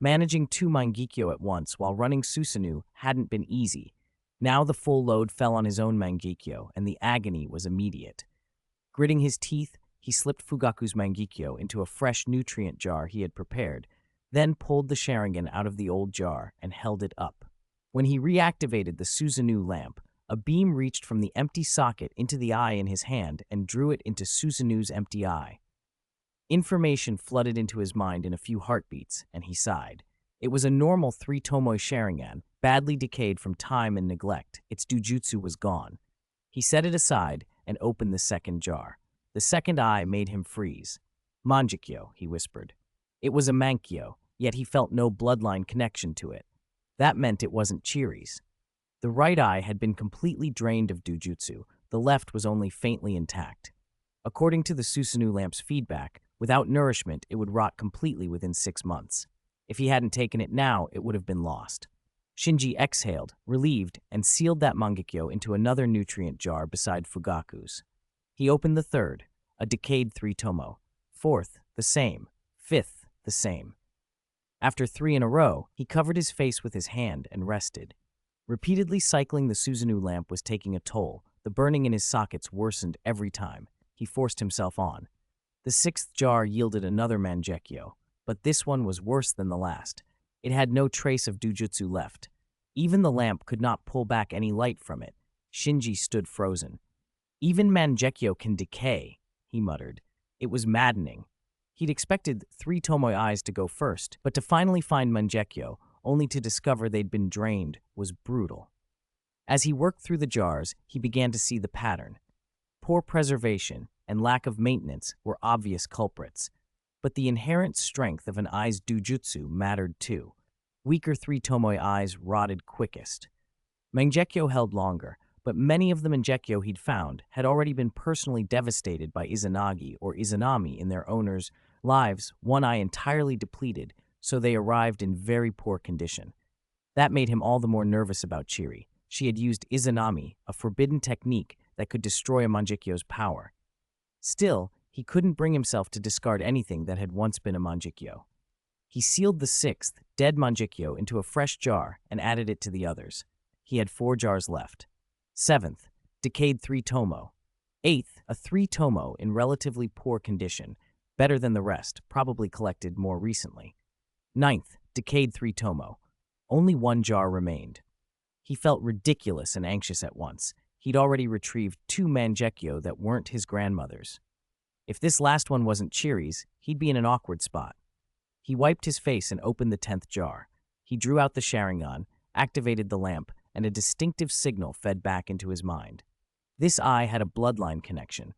Managing 2 Mangekyo at once while running Susanoo hadn't been easy. Now the full load fell on his own Mangekyo, and the agony was immediate. Gritting his teeth, he slipped Fugaku's Mangekyo into a fresh nutrient jar he had prepared, then pulled the Sharingan out of the old jar and held it up. When he reactivated the Susanoo lamp, a beam reached from the empty socket into the eye in his hand and drew it into Susanoo's empty eye. Information flooded into his mind in a few heartbeats, and he sighed. It was a normal 3 Tomoe Sharingan, badly decayed from time and neglect. Its Dujutsu was gone. He set it aside and opened the second jar. The second eye made him freeze. Mangekyo, he whispered. It was a Mankyo, yet he felt no bloodline connection to it. That meant it wasn't Chiri's. The right eye had been completely drained of Dujutsu. The left was only faintly intact. According to the Susanoo lamp's feedback, without nourishment, it would rot completely within 6 months. If he hadn't taken it now, it would have been lost. Shinji exhaled, relieved, and sealed that Mangekyo into another nutrient jar beside Fugaku's. He opened the third, a decayed 3 Tomo. Fourth, the same. Fifth, the same. After 3 in a row, he covered his face with his hand and rested. Repeatedly cycling the Susanoo lamp was taking a toll. The burning in his sockets worsened every time. He forced himself on. The 6th jar yielded another Mangekyo, but this one was worse than the last. It had no trace of Dujutsu left. Even the lamp could not pull back any light from it. Shinji stood frozen. Even Mangekyo can decay, he muttered. It was maddening. He'd expected 3 Tomoe eyes to go first, but to finally find Mangekyo, only to discover they'd been drained, was brutal. As he worked through the jars, he began to see the pattern. Poor preservation and lack of maintenance were obvious culprits, but the inherent strength of an eye's Dujutsu mattered too. Weaker 3 Tomoe eyes rotted quickest. Mangekyo held longer, but many of the Mangekyo he'd found had already been personally devastated by Izanagi or Izanami in their owners' lives, one eye entirely depleted, so they arrived in very poor condition. That made him all the more nervous about Chiri. she had used Izanami, a forbidden technique that could destroy a Mangekyo's power. Still, he couldn't bring himself to discard anything that had once been a Mangekyo. He sealed the sixth, dead Mangekyo into a fresh jar and added it to the others. He had 4 jars left. Seventh, decayed 3 tomo. Eighth, a 3 tomo in relatively poor condition, better than the rest, probably collected more recently. Ninth, decayed 3 tomo. Only 1 jar remained. He felt ridiculous and anxious at once. He'd already retrieved 2 Mangekyo that weren't his grandmother's. If this last one wasn't Chiri's, he'd be in an awkward spot. He wiped his face and opened the 10th jar. He drew out the Sharingan, activated the lamp, and a distinctive signal fed back into his mind. This eye had a bloodline connection.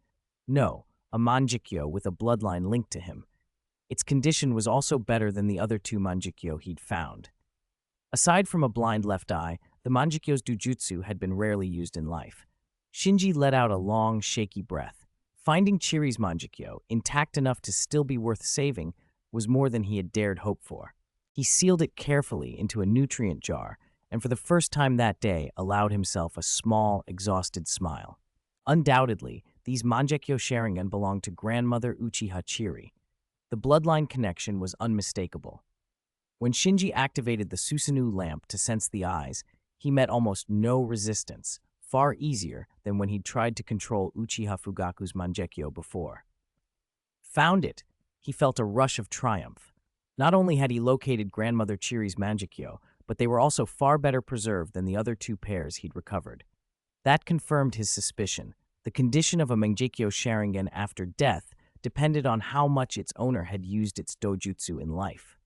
No, a Mangekyo with a bloodline linked to him. Its condition was also better than the other 2 Mangekyo he'd found. Aside from a blind left eye, the Mangekyo's dojutsu had been rarely used in life. Shinji let out a long, shaky breath. Finding Chiri's Mangekyo, intact enough to still be worth saving, was more than he had dared hope for. He sealed it carefully into a nutrient jar, and for the first time that day allowed himself a small, exhausted smile. Undoubtedly, these Mangekyo Sharingan belonged to grandmother Uchiha Chiri. The bloodline connection was unmistakable. When Shinji activated the Susanoo lamp to sense the eyes, he met almost no resistance, far easier than when he'd tried to control Uchiha Fugaku's Mangekyo before. Found it! He felt a rush of triumph. Not only had he located grandmother Chiri's Mangekyo, but they were also far better preserved than the other 2 pairs he'd recovered. That confirmed his suspicion. The condition of a Mangekyo Sharingan after death depended on how much its owner had used its dojutsu in life.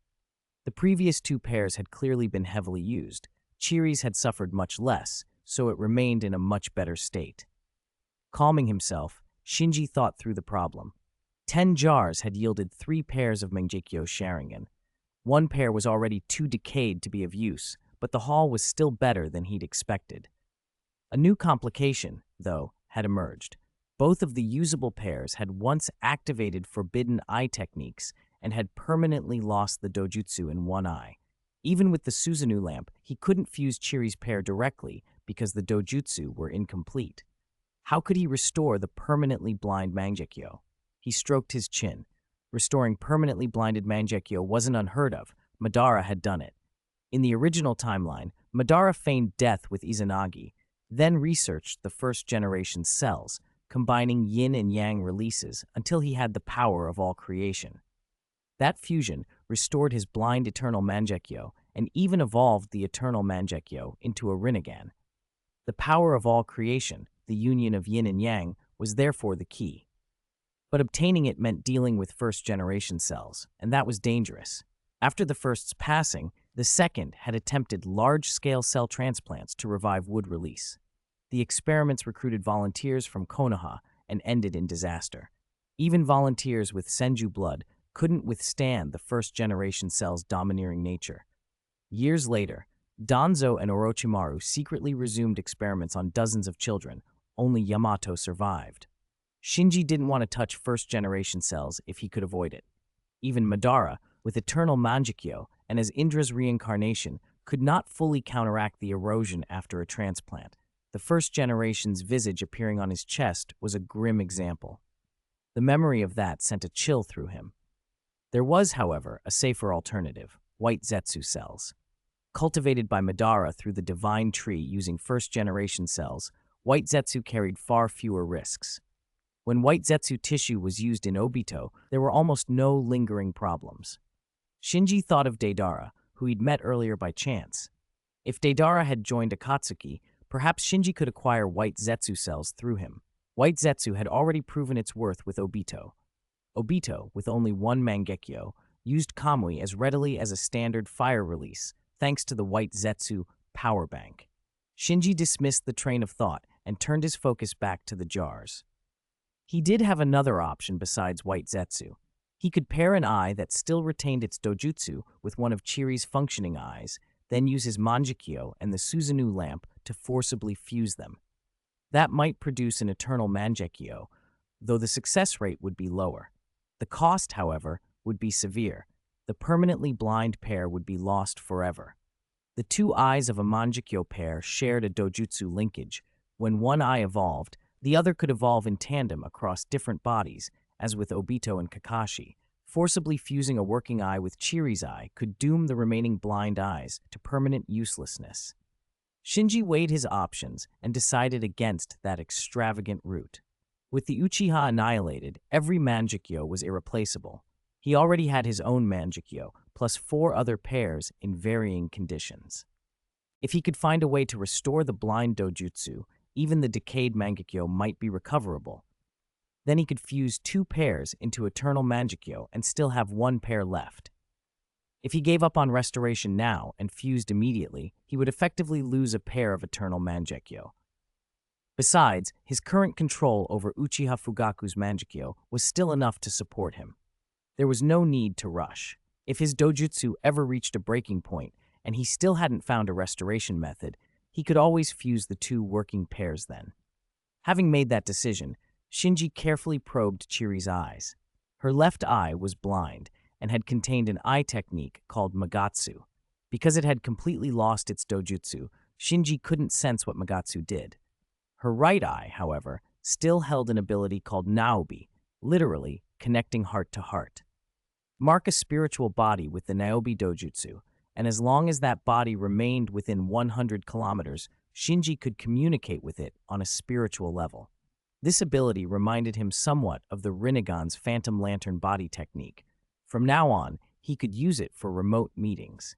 The previous 2 pairs had clearly been heavily used. Chiri's had suffered much less, so it remained in a much better state. Calming himself, Shinji thought through the problem. 10 jars had yielded 3 pairs of Mangekyo Sharingan. 1 pair was already too decayed to be of use, but the haul was still better than he'd expected. A new complication, though, had emerged. Both of the usable pairs had once activated forbidden eye techniques and had permanently lost the dojutsu in one eye. Even with the Susanoo lamp, he couldn't fuse Chiri's pair directly because the dojutsu were incomplete. How could he restore the permanently blind Mangekyo? He stroked his chin. Restoring permanently blinded Mangekyo wasn't unheard of. Madara had done it. In the original timeline, Madara feigned death with Izanagi, then researched the first-generation cells, combining yin and yang releases until he had the power of all creation. That fusion restored his blind eternal Mangekyo and even evolved the eternal Mangekyo into a Rinnegan. The power of all creation, the union of yin and yang, was therefore the key. But obtaining it meant dealing with first-generation cells, and that was dangerous. After the first's passing, the second had attempted large-scale cell transplants to revive wood release. The experiments recruited volunteers from Konoha and ended in disaster. Even volunteers with Senju blood couldn't withstand the first-generation cell's domineering nature. Years later, Danzo and Orochimaru secretly resumed experiments on dozens of children. Only Yamato survived. Shinji didn't want to touch first-generation cells if he could avoid it. Even Madara, with eternal Mangekyo and as Indra's reincarnation, could not fully counteract the erosion after a transplant. The first generation's visage appearing on his chest was a grim example. The memory of that sent a chill through him. There was, however, a safer alternative: white Zetsu cells. Cultivated by Madara through the divine tree using first-generation cells, white Zetsu carried far fewer risks. When white Zetsu tissue was used in Obito, there were almost no lingering problems. Shinji thought of Deidara, who he'd met earlier by chance. If Deidara had joined Akatsuki, perhaps Shinji could acquire white Zetsu cells through him. White Zetsu had already proven its worth with Obito. Obito, with only 1 Mangekyo, used Kamui as readily as a standard fire release, thanks to the white Zetsu power bank. Shinji dismissed the train of thought and turned his focus back to the jars. He did have another option besides white Zetsu. He could pair an eye that still retained its dojutsu with one of Chiri's functioning eyes, then use his Mangekyo and the Susanoo lamp to forcibly fuse them. That might produce an eternal Mangekyo, though the success rate would be lower. The cost, however, would be severe. The permanently blind pair would be lost forever. The two eyes of a Manjikyo pair shared a dojutsu linkage. When one eye evolved, the other could evolve in tandem across different bodies, as with Obito and Kakashi. Forcibly fusing a working eye with Chiri's eye could doom the remaining blind eyes to permanent uselessness. Shinji weighed his options and decided against that extravagant route. With the Uchiha annihilated, every Manjikyo was irreplaceable. He already had his own Manjikyo, plus 4 other pairs in varying conditions. If he could find a way to restore the blind dojutsu, even the decayed Mangekyo might be recoverable. Then he could fuse 2 pairs into Eternal Manjikyo and still have 1 pair left. If he gave up on restoration now and fused immediately, he would effectively lose a pair of Eternal Manjekyo. Besides, his current control over Uchiha Fugaku's Manjikyo was still enough to support him. There was no need to rush. If his dojutsu ever reached a breaking point and he still hadn't found a restoration method, he could always fuse the 2 working pairs then. Having made that decision, Shinji carefully probed Chiri's eyes. Her left eye was blind and had contained an eye technique called Magatsu. Because it had completely lost its dojutsu, Shinji couldn't sense what Magatsu did. Her right eye, however, still held an ability called Naobi, literally connecting heart to heart. Mark a spiritual body with the Naobi dojutsu, and as long as that body remained within 100 kilometers, Shinji could communicate with it on a spiritual level. This ability reminded him somewhat of the Rinnegan's Phantom Lantern body technique. From now on, he could use it for remote meetings.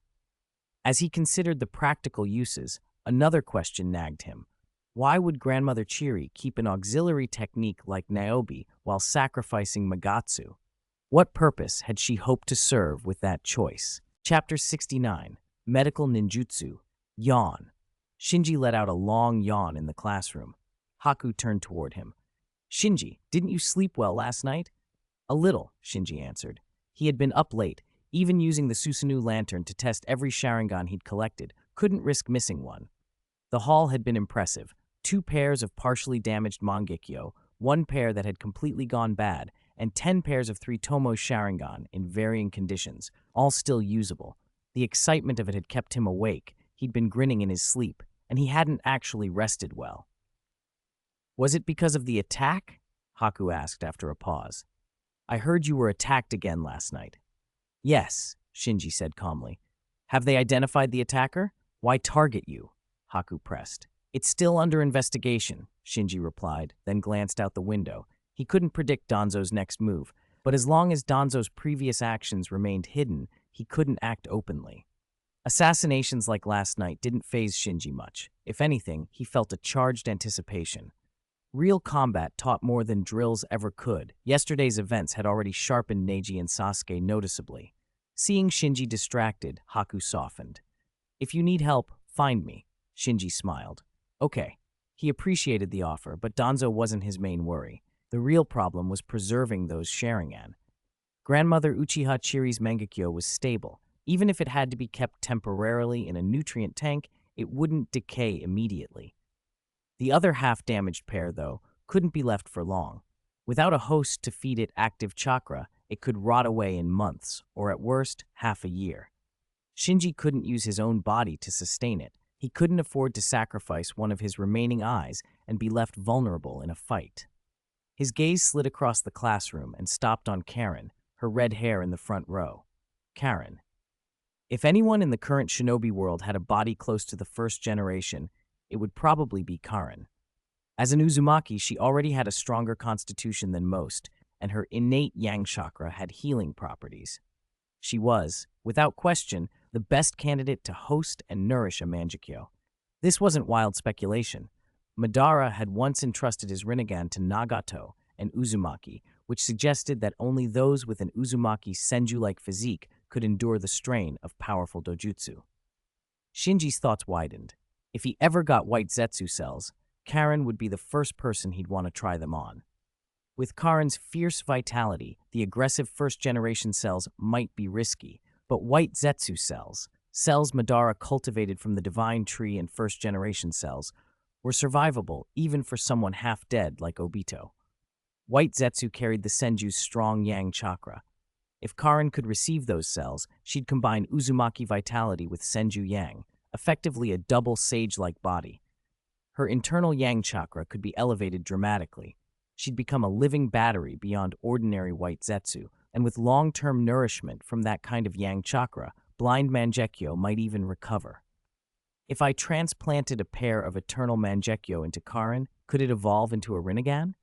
As he considered the practical uses, another question nagged him. Why would Grandmother Chiri keep an auxiliary technique like Naobi while sacrificing Magatsu? What purpose had she hoped to serve with that choice? Chapter 69, Medical Ninjutsu, Yawn. Shinji let out a long yawn in the classroom. Haku turned toward him. Shinji, didn't you sleep well last night? A little, Shinji answered. He had been up late, even using the Susanoo lantern to test every Sharingan he'd collected, couldn't risk missing one. The haul had been impressive. 2 pairs of partially damaged Mangekyo, 1 pair that had completely gone bad, and 10 pairs of 3 Tomo Sharingan in varying conditions, all still usable. The excitement of it had kept him awake. He'd been grinning in his sleep, and he hadn't actually rested well. Was it because of the attack? Haku asked after a pause. I heard you were attacked again last night. Yes, Shinji said calmly. Have they identified the attacker? Why target you? Haku pressed. It's still under investigation, Shinji replied, then glanced out the window. He couldn't predict Danzo's next move, but as long as Danzo's previous actions remained hidden, he couldn't act openly. Assassinations like last night didn't faze Shinji much. If anything, he felt a charged anticipation. Real combat taught more than drills ever could. Yesterday's events had already sharpened Neji and Sasuke noticeably. Seeing Shinji distracted, Haku softened. If you need help, find me, Shinji smiled. Okay. He appreciated the offer, but Danzo wasn't his main worry. The real problem was preserving those Sharingan. Grandmother Uchiha Chiri's Mangekyo was stable. Even if it had to be kept temporarily in a nutrient tank, it wouldn't decay immediately. The other half-damaged pair, though, couldn't be left for long. Without a host to feed it active chakra, it could rot away in months, or at worst, half a year. Shinji couldn't use his own body to sustain it. He couldn't afford to sacrifice one of his remaining eyes and be left vulnerable in a fight. His gaze slid across the classroom and stopped on Karen, her red hair in the front row. Karen. If anyone in the current shinobi world had a body close to the first generation, it would probably be Karen. As an Uzumaki, she already had a stronger constitution than most, and her innate yang chakra had healing properties. She was, without question, the best candidate to host and nourish a Mangekyo. This wasn't wild speculation. Madara had once entrusted his Rinnegan to Nagato, an Uzumaki, which suggested that only those with an Uzumaki Senju-like physique could endure the strain of powerful dojutsu. Shinji's thoughts widened. If he ever got white Zetsu cells, Karen would be the first person he'd want to try them on. With Karen's fierce vitality, the aggressive first-generation cells might be risky, but white Zetsu cells, cells Madara cultivated from the divine tree and first-generation cells, were survivable even for someone half-dead like Obito. White Zetsu carried the Senju's strong yang chakra. If Karen could receive those cells, she'd combine Uzumaki vitality with Senju yang, effectively a double sage-like body. Her internal yang chakra could be elevated dramatically. She'd become a living battery beyond ordinary white zetsu, and with long-term nourishment from that kind of yang chakra, blind Mangekyo might even recover. If I transplanted a pair of eternal Mangekyo into Karin, could it evolve into a Rinnegan?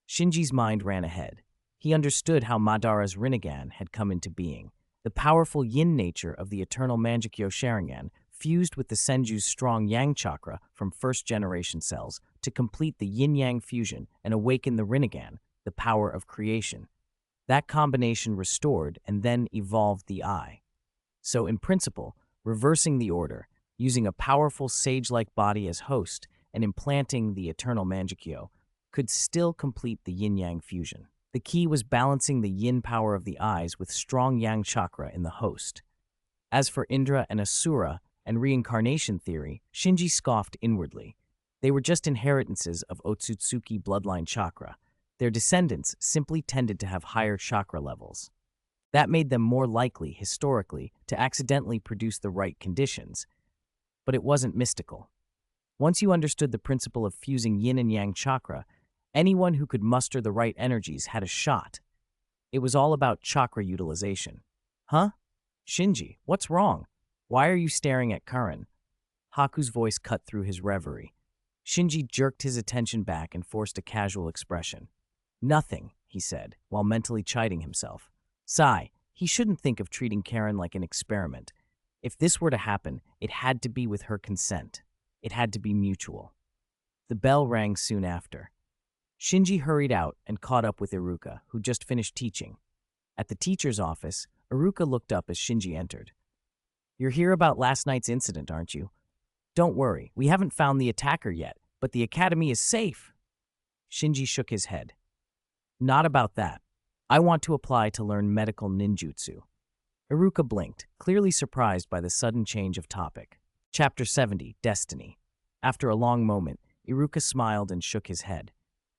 Shinji's mind ran ahead. He understood how Madara's Rinnegan had come into being. The powerful yin nature of the eternal Mangekyo Sharingan fused with the Senju's strong yang chakra from first-generation cells to complete the yin-yang fusion and awaken the Rinnegan, the power of creation. That combination restored and then evolved the eye. So, in principle, reversing the order, using a powerful sage-like body as host, and implanting the eternal Mangekyo, could still complete the yin-yang fusion. The key was balancing the yin power of the eyes with strong yang chakra in the host. As for Indra and Asura and reincarnation theory, Shinji scoffed inwardly. They were just inheritances of Otsutsuki bloodline chakra. Their descendants simply tended to have higher chakra levels. That made them more likely, historically, to accidentally produce the right conditions. But it wasn't mystical. Once you understood the principle of fusing yin and yang chakra, anyone who could muster the right energies had a shot. It was all about chakra utilization. Huh? Shinji, what's wrong? Why are you staring at Karin? Haku's voice cut through his reverie. Shinji jerked his attention back and forced a casual expression. Nothing, he said, while mentally chiding himself. Sigh, he shouldn't think of treating Karin like an experiment. If this were to happen, it had to be with her consent. It had to be mutual. The bell rang soon after. Shinji hurried out and caught up with Iruka, who just finished teaching. At the teacher's office, Iruka looked up as Shinji entered. You're here about last night's incident, aren't you? Don't worry, we haven't found the attacker yet, but the academy is safe. Shinji shook his head. Not about that. I want to apply to learn medical ninjutsu. Iruka blinked, clearly surprised by the sudden change of topic. Chapter 70, Destiny. After a long moment, Iruka smiled and shook his head.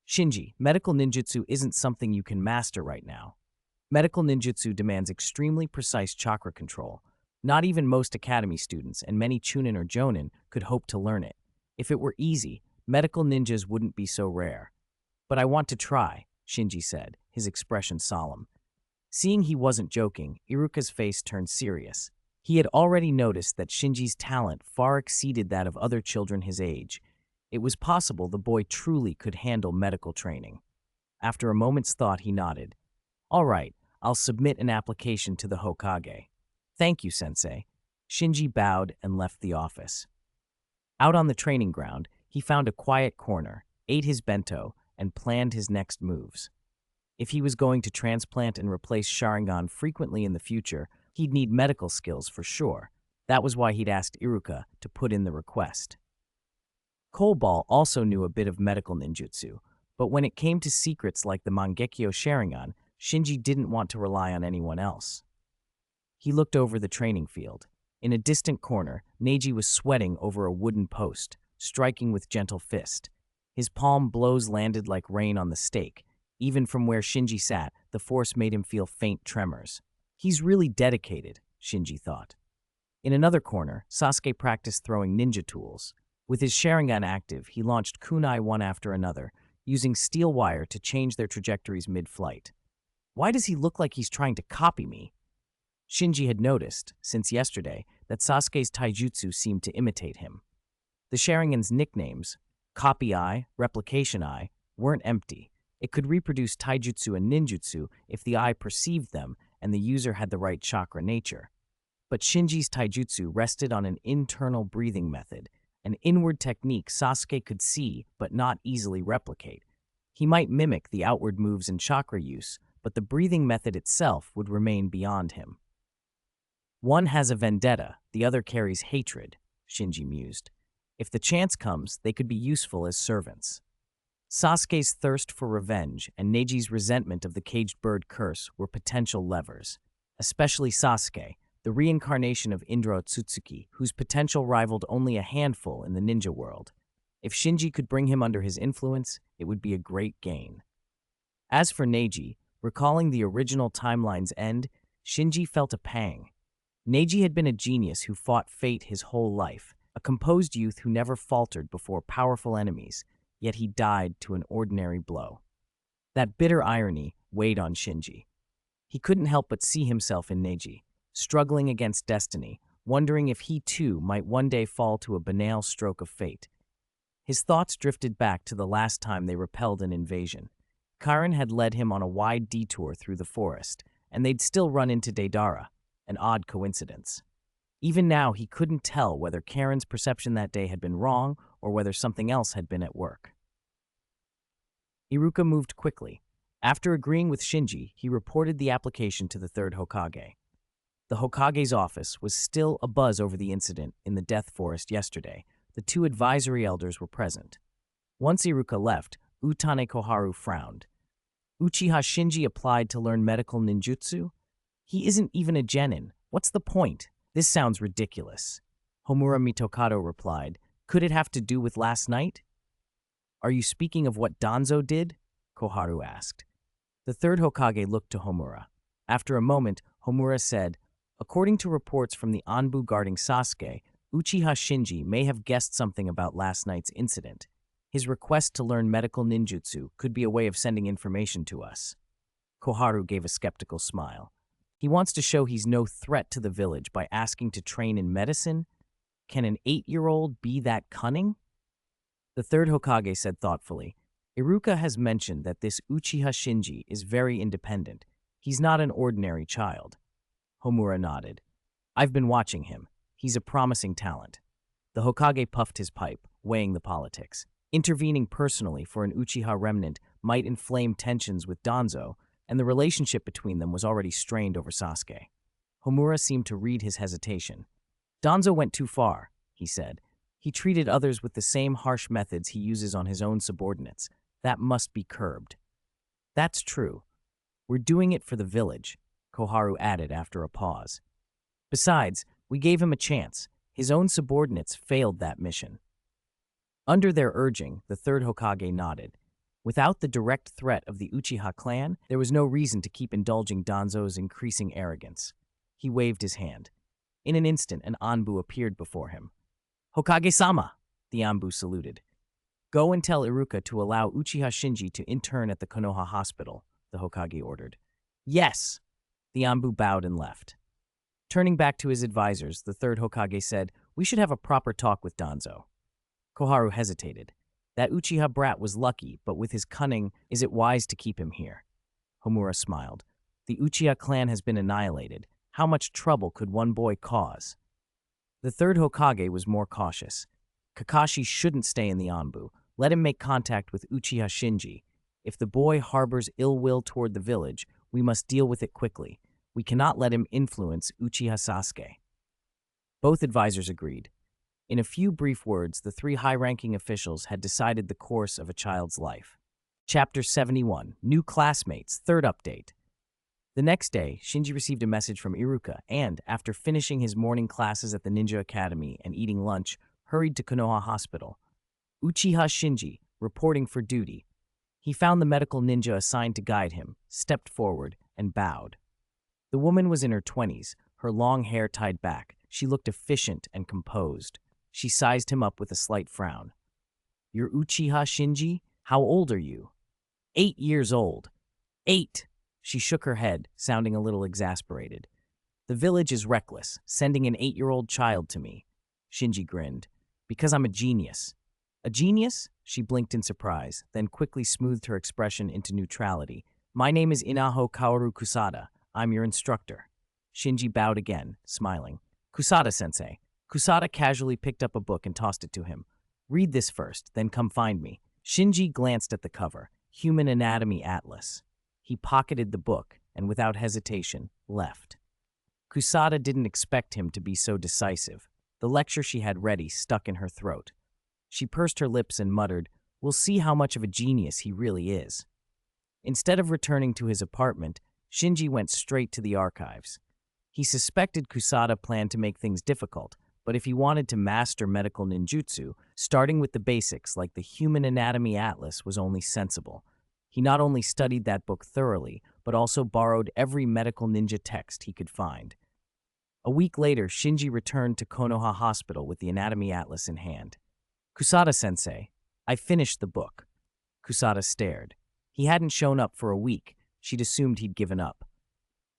Shinji, medical ninjutsu isn't something you can master right now. Medical ninjutsu demands extremely precise chakra control. Not even most academy students and many chunin or jonin could hope to learn it. If it were easy, medical ninjas wouldn't be so rare. But I want to try, Shinji said, his expression solemn. Seeing he wasn't joking, Iruka's face turned serious. He had already noticed that Shinji's talent far exceeded that of other children his age. It was possible the boy truly could handle medical training. After a moment's thought, he nodded. All right, I'll submit an application to the Hokage. Thank you, Sensei. Shinji bowed and left the office. Out on the training ground, he found a quiet corner, ate his bento, and planned his next moves. If he was going to transplant and replace Sharingan frequently in the future, he'd need medical skills for sure. That was why he'd asked Iruka to put in the request. Kohlball also knew a bit of medical ninjutsu, but when it came to secrets like the Mangekyo Sharingan, Shinji didn't want to rely on anyone else. He looked over the training field. In a distant corner, Neji was sweating over a wooden post, striking with gentle fist. His palm blows landed like rain on the stake. Even from where Shinji sat, the force made him feel faint tremors. He's really dedicated, Shinji thought. In another corner, Sasuke practiced throwing ninja tools. With his Sharingan active, he launched kunai one after another, using steel wire to change their trajectories mid-flight. Why does he look like he's trying to copy me? Shinji had noticed, since yesterday, that Sasuke's taijutsu seemed to imitate him. The Sharingan's nicknames, Copy Eye, Replication Eye, weren't empty. It could reproduce taijutsu and ninjutsu if the eye perceived them and the user had the right chakra nature. But Shinji's taijutsu rested on an internal breathing method, an inward technique Sasuke could see but not easily replicate. He might mimic the outward moves and chakra use, but the breathing method itself would remain beyond him. One has a vendetta, the other carries hatred, Shinji mused. If the chance comes, they could be useful as servants. Sasuke's thirst for revenge and Neji's resentment of the caged bird curse were potential levers. Especially Sasuke, the reincarnation of Indra Otsutsuki, whose potential rivaled only a handful in the ninja world. If Shinji could bring him under his influence, it would be a great gain. As for Neji, recalling the original timeline's end, Shinji felt a pang. Neji had been a genius who fought fate his whole life, a composed youth who never faltered before powerful enemies, yet he died to an ordinary blow. That bitter irony weighed on Shinji. He couldn't help but see himself in Neji, struggling against destiny, wondering if he too might one day fall to a banal stroke of fate. His thoughts drifted back to the last time they repelled an invasion. Karen had led him on a wide detour through the forest, and they'd still run into Deidara, an odd coincidence. Even now, he couldn't tell whether Karen's perception that day had been wrong or whether something else had been at work. Iruka moved quickly. After agreeing with Shinji, he reported the application to the third Hokage. The Hokage's office was still abuzz over the incident in the Death Forest yesterday. The two advisory elders were present. Once Iruka left, Utane Koharu frowned. Uchiha Shinji applied to learn medical ninjutsu? He isn't even a genin. What's the point? This sounds ridiculous. Homura Mitokado replied, Could it have to do with last night? Are you speaking of what Danzo did? Koharu asked. The third Hokage looked to Homura. After a moment, Homura said, According to reports from the Anbu guarding Sasuke, Uchiha Shinji may have guessed something about last night's incident. His request to learn medical ninjutsu could be a way of sending information to us. Koharu gave a skeptical smile. He wants to show he's no threat to the village by asking to train in medicine? Can an 8-year-old be that cunning? The third Hokage said thoughtfully, Iruka has mentioned that this Uchiha Shinji is very independent. He's not an ordinary child. Homura nodded. I've been watching him. He's a promising talent. The Hokage puffed his pipe, weighing the politics. Intervening personally for an Uchiha remnant might inflame tensions with Danzo, and the relationship between them was already strained over Sasuke. Homura seemed to read his hesitation. Danzo went too far, he said. He treated others with the same harsh methods he uses on his own subordinates. That must be curbed. That's true. We're doing it for the village, Koharu added after a pause. Besides, we gave him a chance. His own subordinates failed that mission. Under their urging, the third Hokage nodded. Without the direct threat of the Uchiha clan, there was no reason to keep indulging Danzo's increasing arrogance. He waved his hand. In an instant, an Anbu appeared before him. Hokage-sama, the Anbu saluted. Go and tell Iruka to allow Uchiha Shinji to intern at the Konoha hospital, the Hokage ordered. Yes! The Anbu bowed and left. Turning back to his advisors, the third Hokage said, We should have a proper talk with Danzo. Koharu hesitated. That Uchiha brat was lucky, but with his cunning, is it wise to keep him here? Homura smiled. The Uchiha clan has been annihilated. How much trouble could one boy cause? The third Hokage was more cautious. Kakashi shouldn't stay in the Anbu. Let him make contact with Uchiha Shinji. If the boy harbors ill will toward the village, we must deal with it quickly. We cannot let him influence Uchiha Sasuke. Both advisors agreed. In a few brief words, the three high-ranking officials had decided the course of a child's life. Chapter 71, New Classmates, Third Update. The next day, Shinji received a message from Iruka and, after finishing his morning classes at the Ninja Academy and eating lunch, hurried to Konoha Hospital. Uchiha Shinji, reporting for duty. He found the medical ninja assigned to guide him, stepped forward, and bowed. The woman was in her 20s, her long hair tied back. She looked efficient and composed. She sized him up with a slight frown. You're Uchiha Shinji? How old are you? 8 years old. 8! She shook her head, sounding a little exasperated. The village is reckless, sending an 8-year-old child to me. Shinji grinned. Because I'm a genius. A genius? She blinked in surprise, then quickly smoothed her expression into neutrality. My name is Inaho Kaoru Kusada. I'm your instructor. Shinji bowed again, smiling. Kusada-sensei. Kusada casually picked up a book and tossed it to him. Read this first, then come find me. Shinji glanced at the cover. Human Anatomy Atlas. He pocketed the book and, without hesitation, left. Kusada didn't expect him to be so decisive. The lecture she had ready stuck in her throat. She pursed her lips and muttered, We'll see how much of a genius he really is. Instead of returning to his apartment, Shinji went straight to the archives. He suspected Kusada planned to make things difficult, but if he wanted to master medical ninjutsu, starting with the basics like the Human Anatomy Atlas was only sensible. He not only studied that book thoroughly, but also borrowed every medical ninja text he could find. A week later, Shinji returned to Konoha Hospital with the anatomy atlas in hand. Kusada-sensei, I finished the book. Kusada stared. He hadn't shown up for a week. She'd assumed he'd given up.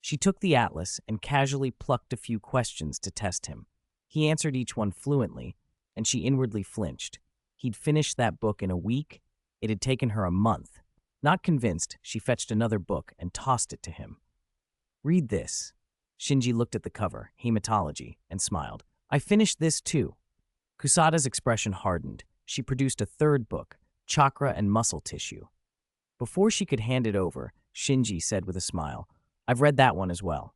She took the atlas and casually plucked a few questions to test him. He answered each one fluently, and she inwardly flinched. He'd finished that book in a week. It had taken her a month. Not convinced, she fetched another book and tossed it to him. Read this. Shinji looked at the cover, Hematology, and smiled. I finished this too. Kusada's expression hardened. She produced a third book, Chakra and Muscle Tissue. Before she could hand it over, Shinji said with a smile, I've read that one as well.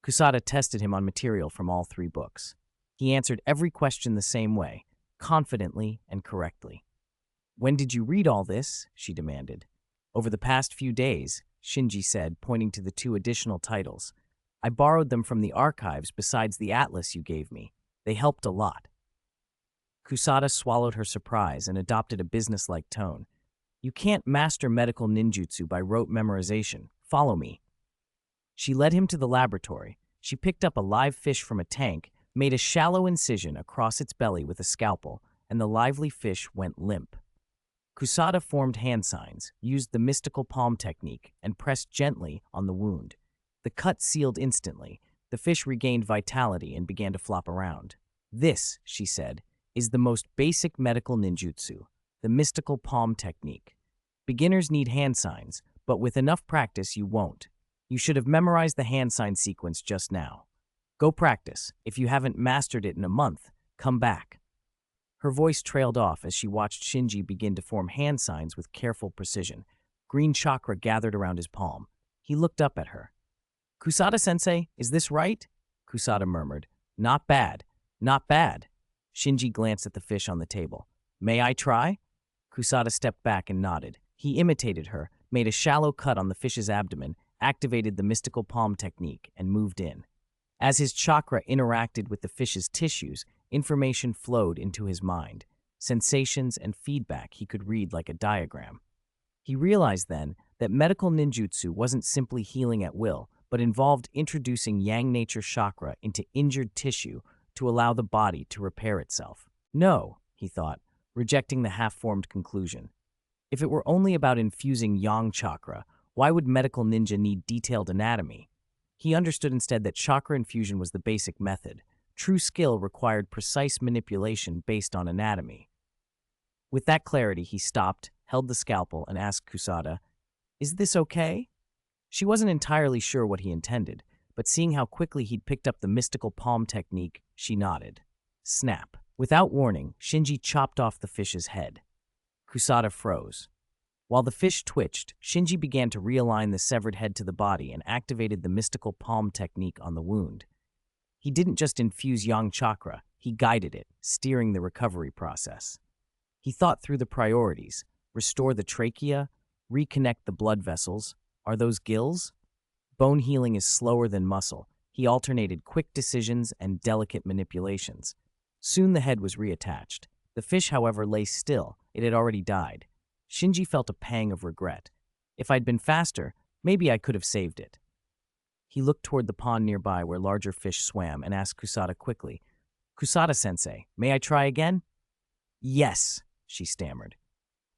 Kusada tested him on material from all three books. He answered every question the same way, confidently and correctly. When did you read all this? She demanded. Over the past few days, Shinji said, pointing to the two additional titles. I borrowed them from the archives besides the atlas you gave me. They helped a lot. Kusada swallowed her surprise and adopted a businesslike tone. You can't master medical ninjutsu by rote memorization. Follow me. She led him to the laboratory. She picked up a live fish from a tank, made a shallow incision across its belly with a scalpel, and the lively fish went limp. Kusada formed hand signs, used the mystical palm technique, and pressed gently on the wound. The cut sealed instantly. The fish regained vitality and began to flop around. This, she said, is the most basic medical ninjutsu, the mystical palm technique. Beginners need hand signs, but with enough practice you won't. You should have memorized the hand sign sequence just now. Go practice. If you haven't mastered it in a month, come back. Her voice trailed off as she watched Shinji begin to form hand signs with careful precision. Green chakra gathered around his palm. He looked up at her. Kusada-sensei, is this right? Kusada murmured. Not bad. Not bad. Shinji glanced at the fish on the table. May I try? Kusada stepped back and nodded. He imitated her, made a shallow cut on the fish's abdomen, activated the mystical palm technique, and moved in. As his chakra interacted with the fish's tissues, information flowed into his mind. Sensations and feedback he could read like a diagram. He realized then that medical ninjutsu wasn't simply healing at will, but involved introducing yang nature chakra into injured tissue to allow the body to repair itself. No, he thought, rejecting the half-formed conclusion. If it were only about infusing yang chakra, why would medical ninja need detailed anatomy? He understood instead that chakra infusion was the basic method. True skill required precise manipulation based on anatomy. With that clarity, he stopped, held the scalpel, and asked Kusada, Is this okay? She wasn't entirely sure what he intended, but seeing how quickly he'd picked up the mystical palm technique, she nodded. Snap. Without warning, Shinji chopped off the fish's head. Kusada froze. While the fish twitched, Shinji began to realign the severed head to the body and activated the mystical palm technique on the wound. He didn't just infuse yang chakra, he guided it, steering the recovery process. He thought through the priorities: restore the trachea, reconnect the blood vessels. Are those gills? Bone healing is slower than muscle. He alternated quick decisions and delicate manipulations. Soon the head was reattached. The fish, however, lay still. It had already died. Shinji felt a pang of regret. If I'd been faster, maybe I could have saved it. He looked toward the pond nearby where larger fish swam and asked Kusada quickly, Kusada-sensei, may I try again? Yes, she stammered.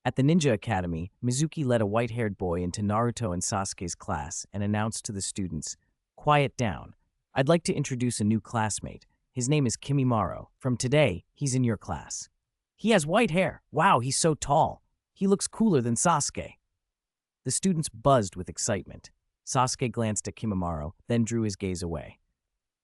At the Ninja Academy, Mizuki led a white-haired boy into Naruto and Sasuke's class and announced to the students, Quiet down. I'd like to introduce a new classmate. His name is Kimimaro. From today, he's in your class. He has white hair. Wow, he's so tall. He looks cooler than Sasuke. The students buzzed with excitement. Sasuke glanced at Kimimaro, then drew his gaze away.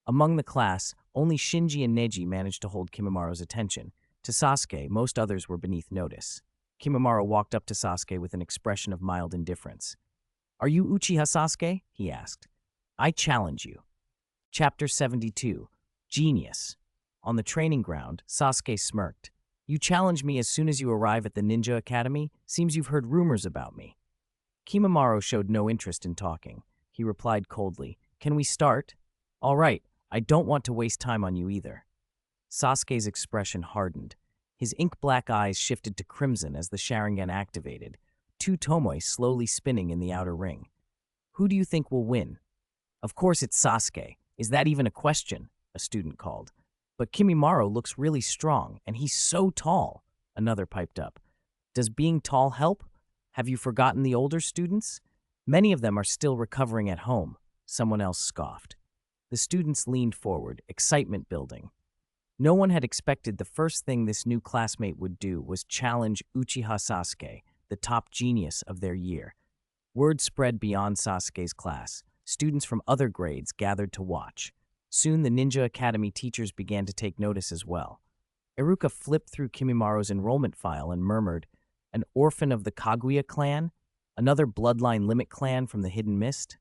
Among the class, only Shinji and Neji managed to hold Kimimaro's attention. To Sasuke, most others were beneath notice. Kimimaro walked up to Sasuke with an expression of mild indifference. Are you Uchiha Sasuke? He asked. I challenge you. Chapter 72. Genius. On the training ground, Sasuke smirked. You challenge me as soon as you arrive at the Ninja Academy? Seems you've heard rumors about me. Kimimaro showed no interest in talking. He replied coldly, Can we start? All right, I don't want to waste time on you either. Sasuke's expression hardened. His ink-black eyes shifted to crimson as the Sharingan activated, two Tomoe slowly spinning in the outer ring. Who do you think will win? Of course it's Sasuke. Is that even a question? a student called. But Kimimaro looks really strong, and he's so tall, another piped up. Does being tall help? Have you forgotten the older students? Many of them are still recovering at home, someone else scoffed. The students leaned forward, excitement building. No one had expected the first thing this new classmate would do was challenge Uchiha Sasuke, the top genius of their year. Word spread beyond Sasuke's class. Students from other grades gathered to watch. Soon the Ninja Academy teachers began to take notice as well. Iruka flipped through Kimimaro's enrollment file and murmured, "An orphan of the Kaguya clan? Another bloodline limit clan from the Hidden Mist?"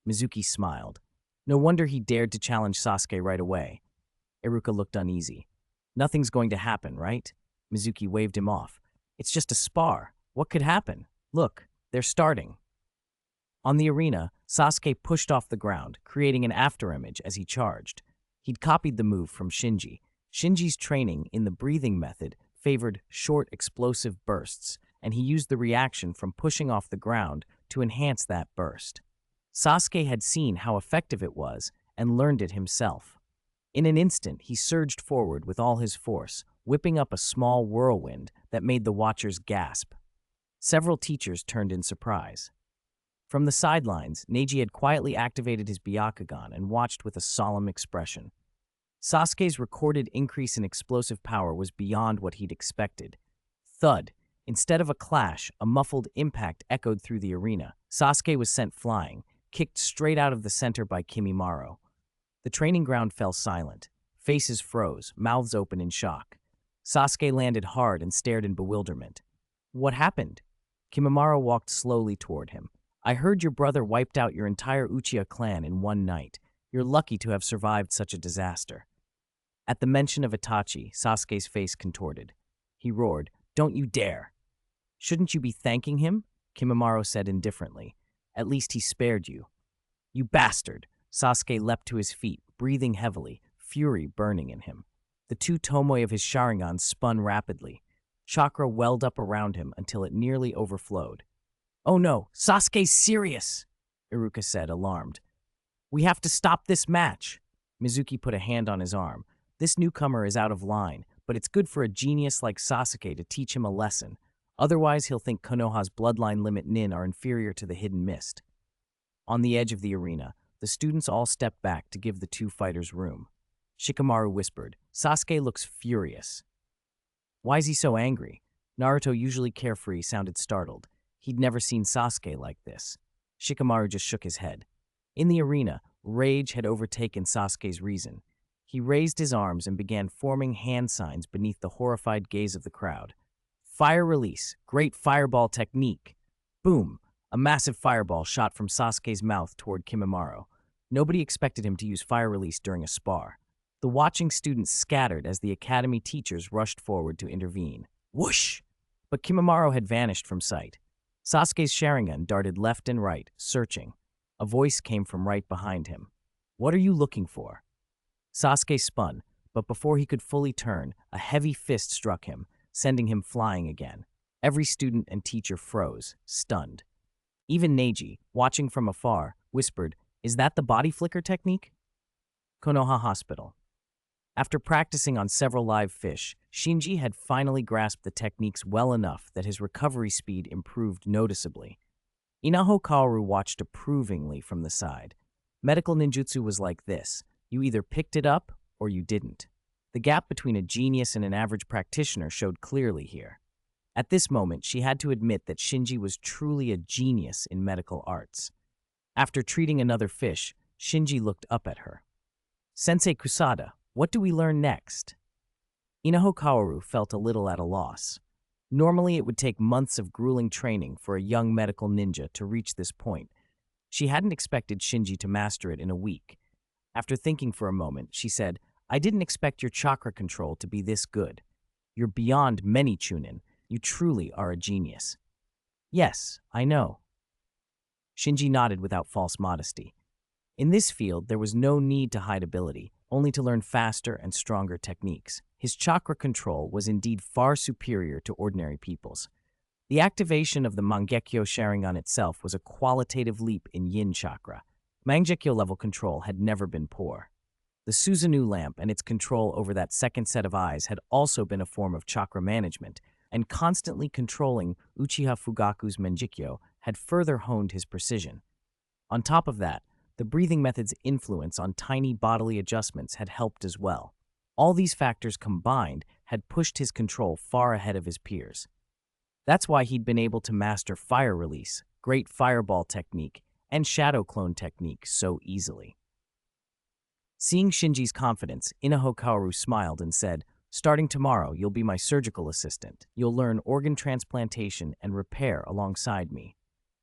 Mizuki smiled. No wonder he dared to challenge Sasuke right away. Iruka looked uneasy. "Nothing's going to happen, right?" Mizuki waved him off. "It's just a spar. What could happen? Look, they're starting." On the arena, Sasuke pushed off the ground, creating an afterimage as he charged. He'd copied the move from Shinji. Shinji's training in the breathing method favored short, explosive bursts, and he used the reaction from pushing off the ground to enhance that burst. Sasuke had seen how effective it was and learned it himself. In an instant, he surged forward with all his force, whipping up a small whirlwind that made the watchers gasp. Several teachers turned in surprise. From the sidelines, Neji had quietly activated his Byakugan and watched with a solemn expression. Sasuke's recorded increase in explosive power was beyond what he'd expected. Thud! Instead of a clash, a muffled impact echoed through the arena. Sasuke was sent flying, kicked straight out of the center by Kimimaro. The training ground fell silent. Faces froze, mouths open in shock. Sasuke landed hard and stared in bewilderment. "What happened?" Kimimaro walked slowly toward him. "I heard your brother wiped out your entire Uchiha clan in one night. You're lucky to have survived such a disaster." At the mention of Itachi, Sasuke's face contorted. He roared, "Don't you dare!" "Shouldn't you be thanking him?" Kimimaro said indifferently. "At least he spared you." "You bastard!" Sasuke leapt to his feet, breathing heavily, fury burning in him. The two tomoe of his Sharingan spun rapidly. Chakra welled up around him until it nearly overflowed. "Oh no, Sasuke's serious!" Iruka said, alarmed. "We have to stop this match." Mizuki put a hand on his arm. "This newcomer is out of line, but it's good for a genius like Sasuke to teach him a lesson. Otherwise, he'll think Konoha's bloodline limit nin are inferior to the Hidden Mist." On the edge of the arena, the students all stepped back to give the two fighters room. Shikamaru whispered, "Sasuke looks furious." "Why's he so angry?" Naruto, usually carefree, sounded startled. He'd never seen Sasuke like this. Shikamaru just shook his head. In the arena, rage had overtaken Sasuke's reason. He raised his arms and began forming hand signs beneath the horrified gaze of the crowd. "Fire release, great fireball technique." Boom! A massive fireball shot from Sasuke's mouth toward Kimimaro. Nobody expected him to use fire release during a spar. The watching students scattered as the academy teachers rushed forward to intervene. Whoosh! But Kimimaro had vanished from sight. Sasuke's Sharingan darted left and right, searching. A voice came from right behind him. "What are you looking for?" Sasuke spun, but before he could fully turn, a heavy fist struck him, sending him flying again. Every student and teacher froze, stunned. Even Neji, watching from afar, whispered, "Is that the body flicker technique?" Konoha Hospital. After practicing on several live fish, Shinji had finally grasped the techniques well enough that his recovery speed improved noticeably. Inaho Kaoru watched approvingly from the side. Medical ninjutsu was like this. You either picked it up or you didn't. The gap between a genius and an average practitioner showed clearly here. At this moment, she had to admit that Shinji was truly a genius in medical arts. After treating another fish, Shinji looked up at her. "Sensei Kusada, what do we learn next?" Inaho Kaoru felt a little at a loss. Normally, it would take months of grueling training for a young medical ninja to reach this point. She hadn't expected Shinji to master it in a week. After thinking for a moment, she said, "I didn't expect your chakra control to be this good. You're beyond many Chunin. You truly are a genius." "Yes, I know." Shinji nodded without false modesty. In this field, there was no need to hide ability, only to learn faster and stronger techniques. His chakra control was indeed far superior to ordinary people's. The activation of the Mangekyo Sharingan itself was a qualitative leap in yin chakra. Mangekyo level control had never been poor. The Susanoo lamp and its control over that second set of eyes had also been a form of chakra management, and constantly controlling Uchiha Fugaku's Mangekyo had further honed his precision. On top of that, the breathing method's influence on tiny bodily adjustments had helped as well. All these factors combined had pushed his control far ahead of his peers. That's why he'd been able to master fire release, great fireball technique, and shadow clone technique so easily. Seeing Shinji's confidence, Inahokaru smiled and said, "Starting tomorrow, you'll be my surgical assistant. You'll learn organ transplantation and repair alongside me."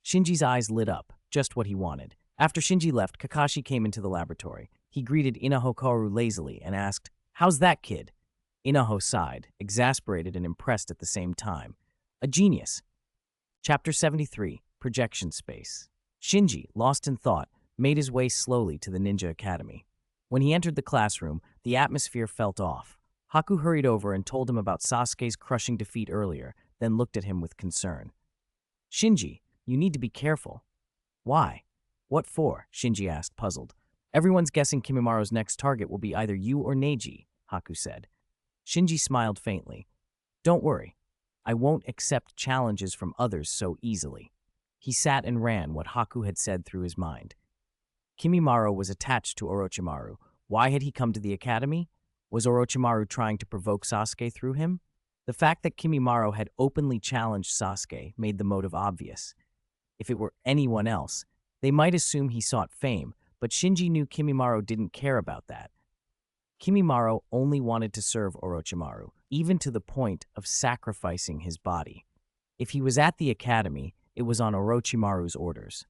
Shinji's eyes lit up, just what he wanted. After Shinji left, Kakashi came into the laboratory. He greeted Inahokaru lazily and asked, "How's that kid?" Inaho sighed, exasperated and impressed at the same time. "A genius." Chapter 73, Projection Space. Shinji, lost in thought, made his way slowly to the Ninja Academy. When he entered the classroom, the atmosphere felt off. Haku hurried over and told him about Sasuke's crushing defeat earlier, then looked at him with concern. "Shinji, you need to be careful." "Why? What for?" Shinji asked, puzzled. "Everyone's guessing Kimimara's next target will be either you or Neji," Haku said. Shinji smiled faintly. "Don't worry. I won't accept challenges from others so easily." He sat and ran what Haku had said through his mind. Kimimaro was attached to Orochimaru. Why had he come to the academy? Was Orochimaru trying to provoke Sasuke through him? The fact that Kimimaro had openly challenged Sasuke made the motive obvious. If it were anyone else, they might assume he sought fame, but Shinji knew Kimimaro didn't care about that. Kimimaro only wanted to serve Orochimaru, even to the point of sacrificing his body. If he was at the academy, it was on Orochimaru's orders.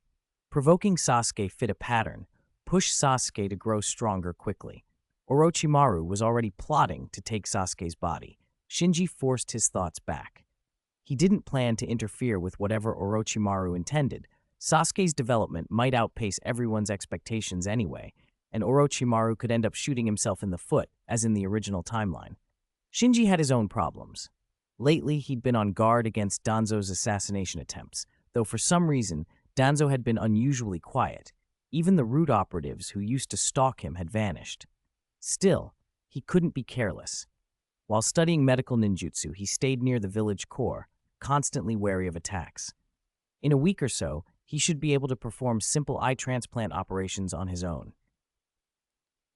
Provoking Sasuke fit a pattern, push Sasuke to grow stronger quickly. Orochimaru was already plotting to take Sasuke's body. Shinji forced his thoughts back. He didn't plan to interfere with whatever Orochimaru intended. Sasuke's development might outpace everyone's expectations anyway, and Orochimaru could end up shooting himself in the foot, as in the original timeline. Shinji had his own problems. Lately, he'd been on guard against Danzo's assassination attempts, though for some reason, Danzo had been unusually quiet. Even the root operatives who used to stalk him had vanished. Still, he couldn't be careless. While studying medical ninjutsu, he stayed near the village core, constantly wary of attacks. In a week or so, he should be able to perform simple eye transplant operations on his own.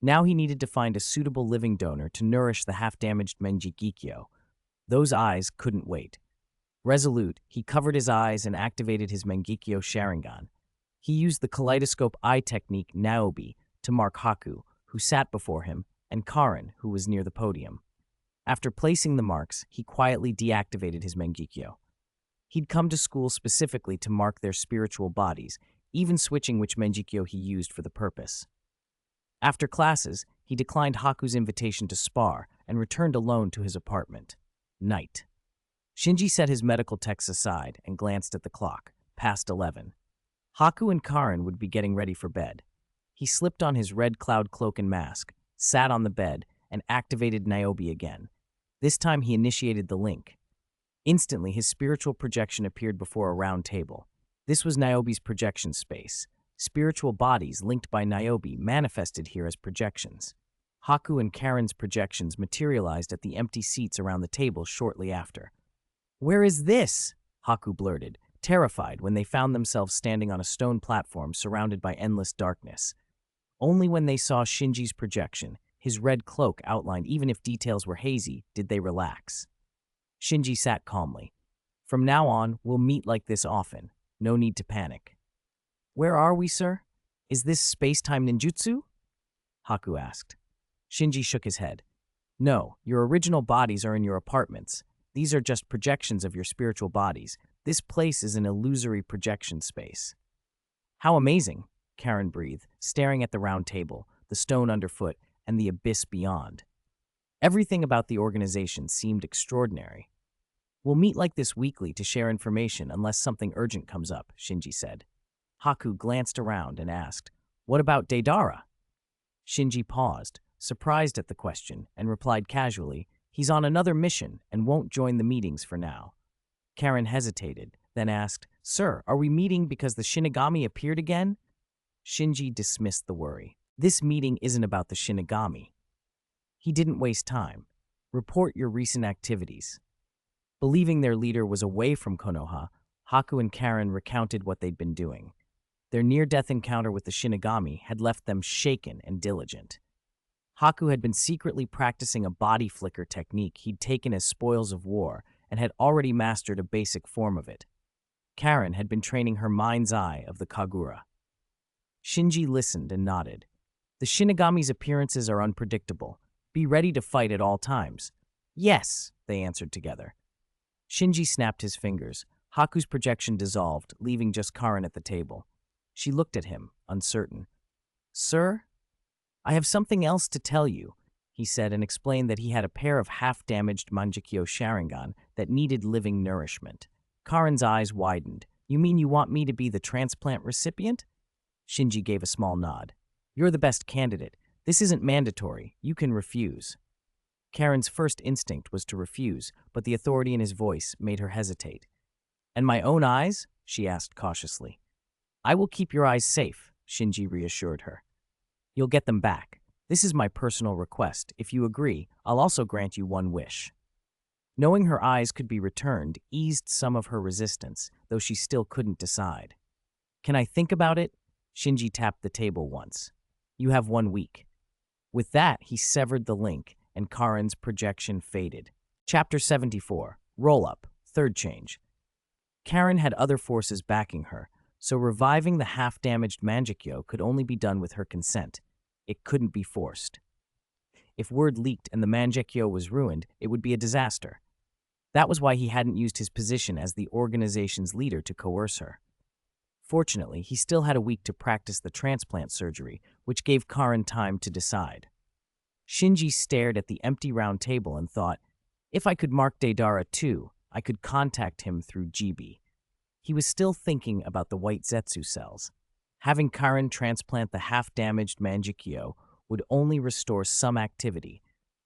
Now he needed to find a suitable living donor to nourish the half-damaged Mangekyo. Those eyes couldn't wait. Resolute, he covered his eyes and activated his Mangekyo Sharingan. He used the kaleidoscope eye technique Naobi to mark Haku, who sat before him, and Karin, who was near the podium. After placing the marks, he quietly deactivated his Mangekyo. He'd come to school specifically to mark their spiritual bodies, even switching which Mangekyo he used for the purpose. After classes, he declined Haku's invitation to spar and returned alone to his apartment. Night. Shinji set his medical texts aside and glanced at the clock, past 11. Haku and Karin would be getting ready for bed. He slipped on his red cloud cloak and mask, sat on the bed, and activated Niobe again. This time he initiated the link. Instantly, his spiritual projection appeared before a round table. This was Niobe's projection space. Spiritual bodies linked by Niobe manifested here as projections. Haku and Karin's projections materialized at the empty seats around the table shortly after. "Where is this?" Haku blurted, terrified when they found themselves standing on a stone platform surrounded by endless darkness. Only when they saw Shinji's projection, his red cloak outlined even if details were hazy, did they relax. Shinji sat calmly. "From now on, we'll meet like this often. No need to panic." "Where are we, sir? Is this space-time ninjutsu?" Haku asked. Shinji shook his head. "No, your original bodies are in your apartments. These are just projections of your spiritual bodies. This place is an illusory projection space." "How amazing," Karin breathed, staring at the round table, the stone underfoot, and the abyss beyond. Everything about the organization seemed extraordinary. "We'll meet like this weekly to share information unless something urgent comes up," Shinji said. Haku glanced around and asked, "What about Deidara?" Shinji paused, surprised at the question, and replied casually, "He's on another mission and won't join the meetings for now." Karin hesitated, then asked, "Sir, are we meeting because the Shinigami appeared again?" Shinji dismissed the worry. This meeting isn't about the Shinigami. He didn't waste time. Report your recent activities. Believing their leader was away from Konoha, Haku and Karen recounted what they'd been doing. Their near-death encounter with the Shinigami had left them shaken and diligent. Haku had been secretly practicing a body flicker technique he'd taken as spoils of war and had already mastered a basic form of it. Karen had been training her mind's eye of the Kagura. Shinji listened and nodded. The Shinigami's appearances are unpredictable. Be ready to fight at all times. Yes, they answered together. Shinji snapped his fingers. Haku's projection dissolved, leaving just Karen at the table. She looked at him, uncertain. Sir? I have something else to tell you, he said, and explained that he had a pair of half-damaged Mangekyou Sharingan that needed living nourishment. Karen's eyes widened. You mean you want me to be the transplant recipient? Shinji gave a small nod. You're the best candidate. This isn't mandatory. You can refuse. Karen's first instinct was to refuse, but the authority in his voice made her hesitate. And my own eyes? She asked cautiously. I will keep your eyes safe, Shinji reassured her. You'll get them back. This is my personal request. If you agree, I'll also grant you one wish. Knowing her eyes could be returned eased some of her resistance, though she still couldn't decide. Can I think about it? Shinji tapped the table once. You have 1 week. With that, he severed the link, and Karen's projection faded. Chapter 74. Roll-up. Third change. Karen had other forces backing her, so reviving the half-damaged Mangekyou could only be done with her consent. It couldn't be forced. If word leaked and the Mangekyou was ruined, it would be a disaster. That was why he hadn't used his position as the organization's leader to coerce her. Fortunately, he still had a week to practice the transplant surgery, which gave Karen time to decide. Shinji stared at the empty round table and thought, if I could mark Deidara too, I could contact him through GB. He was still thinking about the white Zetsu cells. Having Karen transplant the half-damaged Mangekyou would only restore some activity.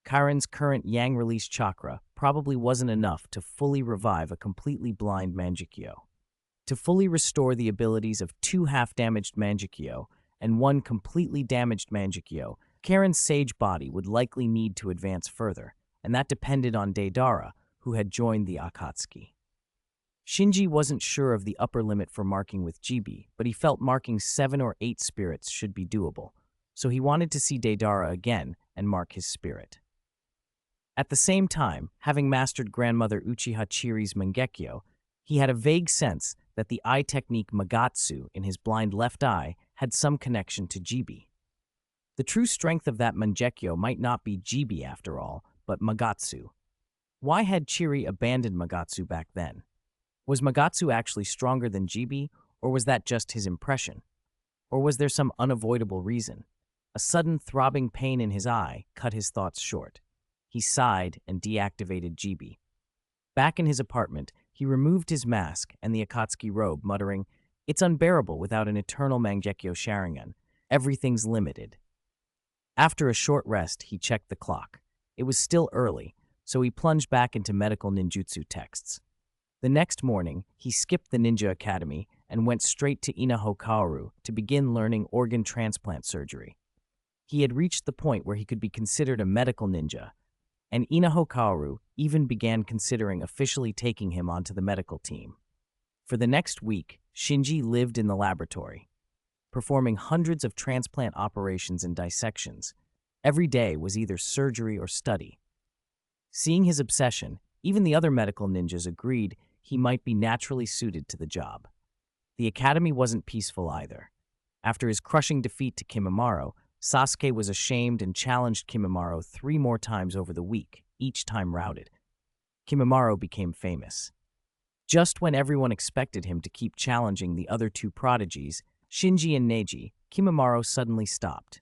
Karen's current yang-release chakra probably wasn't enough to fully revive a completely blind Mangekyou. To fully restore the abilities of 2 half-damaged Mangekyou and 1 completely damaged Mangekyou, Karen's sage body would likely need to advance further, and that depended on Deidara, who had joined the Akatsuki. Shinji wasn't sure of the upper limit for marking with GB, but he felt marking 7 or 8 spirits should be doable, so he wanted to see Deidara again and mark his spirit. At the same time, having mastered Grandmother Uchiha Chiri's Mangekyou, he had a vague sense that the eye technique Magatsu in his blind left eye had some connection to GB. The true strength of that Mangekyou might not be GB after all, but Magatsu. Why had Chiri abandoned Magatsu back then? Was Magatsu actually stronger than GB, or was that just his impression? Or was there some unavoidable reason? A sudden throbbing pain in his eye cut his thoughts short. He sighed and deactivated GB. Back in his apartment, he removed his mask and the Akatsuki robe, muttering, "It's unbearable without an eternal Mangekyou Sharingan. Everything's limited." After a short rest, he checked the clock. It was still early, so he plunged back into medical ninjutsu texts. The next morning, he skipped the ninja academy and went straight to Inahokaoru to begin learning organ transplant surgery. He had reached the point where he could be considered a medical ninja, and Inahokaoru even began considering officially taking him onto the medical team. For the next week, Shinji lived in the laboratory, performing hundreds of transplant operations and dissections. Every day was either surgery or study. Seeing his obsession, even the other medical ninjas agreed he might be naturally suited to the job. The academy wasn't peaceful either. After his crushing defeat to Kimimaro, Sasuke was ashamed and challenged Kimimaro 3 more times over the week, each time routed. Kimimaro became famous. Just when everyone expected him to keep challenging the other 2 prodigies, Shinji and Neji, Kimimaro suddenly stopped.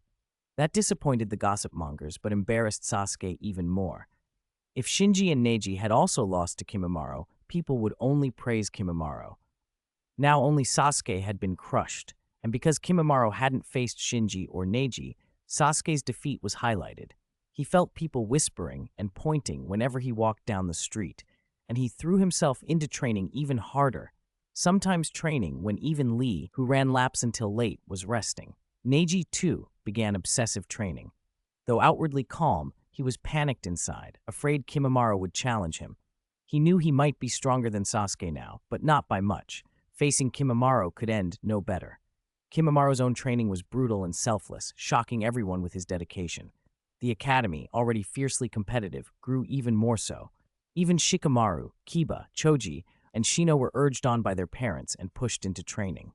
That disappointed the gossip mongers but embarrassed Sasuke even more. If Shinji and Neji had also lost to Kimimaro, people would only praise Kimimaro. Now only Sasuke had been crushed, and because Kimimaro hadn't faced Shinji or Neji, Sasuke's defeat was highlighted. He felt people whispering and pointing whenever he walked down the street, and he threw himself into training even harder, sometimes training when even Lee, who ran laps until late, was resting. Neji, too, began obsessive training. Though outwardly calm, he was panicked inside, afraid Kimimaro would challenge him. He knew he might be stronger than Sasuke now, but not by much. Facing Kimimaro could end no better. Kimimaro's own training was brutal and selfless, shocking everyone with his dedication. The academy, already fiercely competitive, grew even more so. Even Shikamaru, Kiba, Choji, and Shino were urged on by their parents and pushed into training.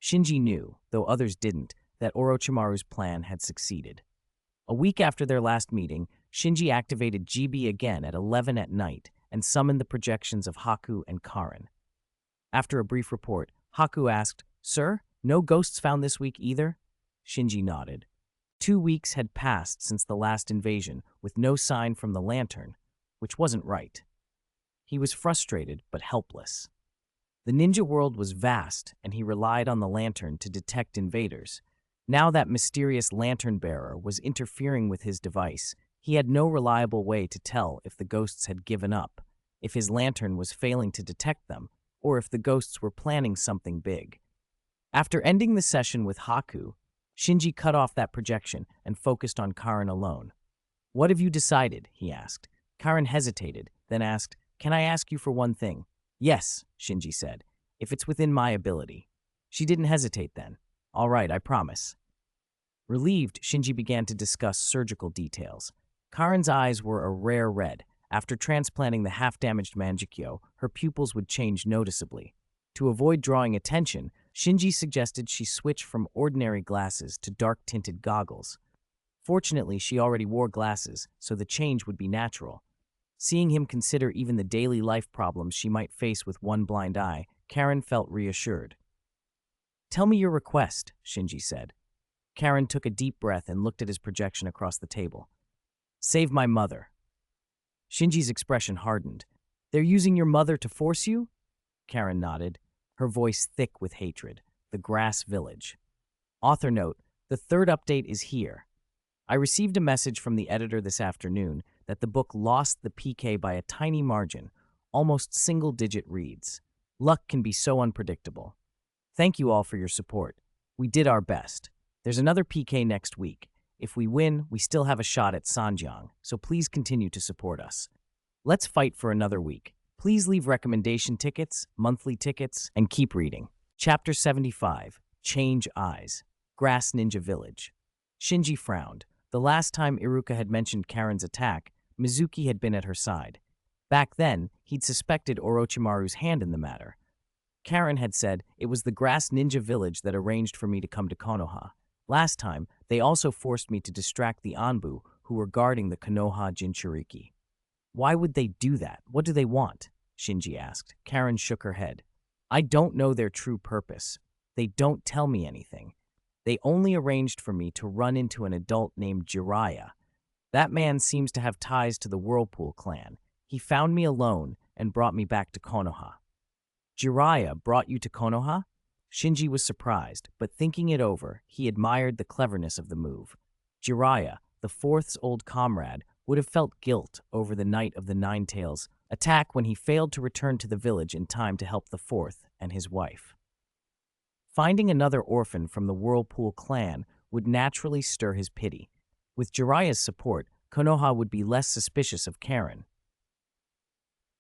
Shinji knew, though others didn't, that Orochimaru's plan had succeeded. A week after their last meeting, Shinji activated GB again at 11 at night and summoned the projections of Haku and Karin. After a brief report, Haku asked, "Sir, no ghosts found this week either?" Shinji nodded. 2 weeks had passed since the last invasion, with no sign from the lantern, which wasn't right. He was frustrated but helpless. The ninja world was vast, and he relied on the lantern to detect invaders. Now that mysterious lantern bearer was interfering with his device, he had no reliable way to tell if the ghosts had given up, if his lantern was failing to detect them, or if the ghosts were planning something big. After ending the session with Haku, Shinji cut off that projection and focused on Karin alone. "What have you decided?" he asked. Karin hesitated, then asked, "Can I ask you for one thing?" "Yes," Shinji said, "if it's within my ability." She didn't hesitate then. "All right, I promise." Relieved, Shinji began to discuss surgical details. Karin's eyes were a rare red. After transplanting the half-damaged Manjikyo, her pupils would change noticeably. To avoid drawing attention, Shinji suggested she switch from ordinary glasses to dark-tinted goggles. Fortunately, she already wore glasses, so the change would be natural. Seeing him consider even the daily life problems she might face with one blind eye, Karin felt reassured. "Tell me your request," Shinji said. Karin took a deep breath and looked at his projection across the table. "Save my mother." Shinji's expression hardened. "They're using your mother to force you?" Karin nodded, her voice thick with hatred. The Grass Village. Author note, the third update is here. I received a message from the editor this afternoon that the book lost the PK by a tiny margin, almost single-digit reads. Luck can be so unpredictable. Thank you all for your support. We did our best. There's another PK next week. If we win, we still have a shot at Sanjiang, so please continue to support us. Let's fight for another week. Please leave recommendation tickets, monthly tickets, and keep reading. Chapter 75, Change Eyes, Grass Ninja Village. Shinji frowned. The last time Iruka had mentioned Karin's attack, Mizuki had been at her side. Back then, he'd suspected Orochimaru's hand in the matter. Karin had said it was the Grass Ninja Village that arranged for me to come to Konoha. Last time, they also forced me to distract the Anbu who were guarding the Konoha Jinchuriki. Why would they do that? What do they want? Shinji asked. Karin shook her head. I don't know their true purpose. They don't tell me anything. They only arranged for me to run into an adult named Jiraiya. That man seems to have ties to the Whirlpool clan. He found me alone and brought me back to Konoha. Jiraiya brought you to Konoha? Shinji was surprised, but thinking it over, he admired the cleverness of the move. Jiraiya, the fourth's old comrade, would have felt guilt over the night of the Nine-Tails' attack when he failed to return to the village in time to help the fourth and his wife. Finding another orphan from the Whirlpool clan would naturally stir his pity. With Jiraiya's support, Konoha would be less suspicious of Karin.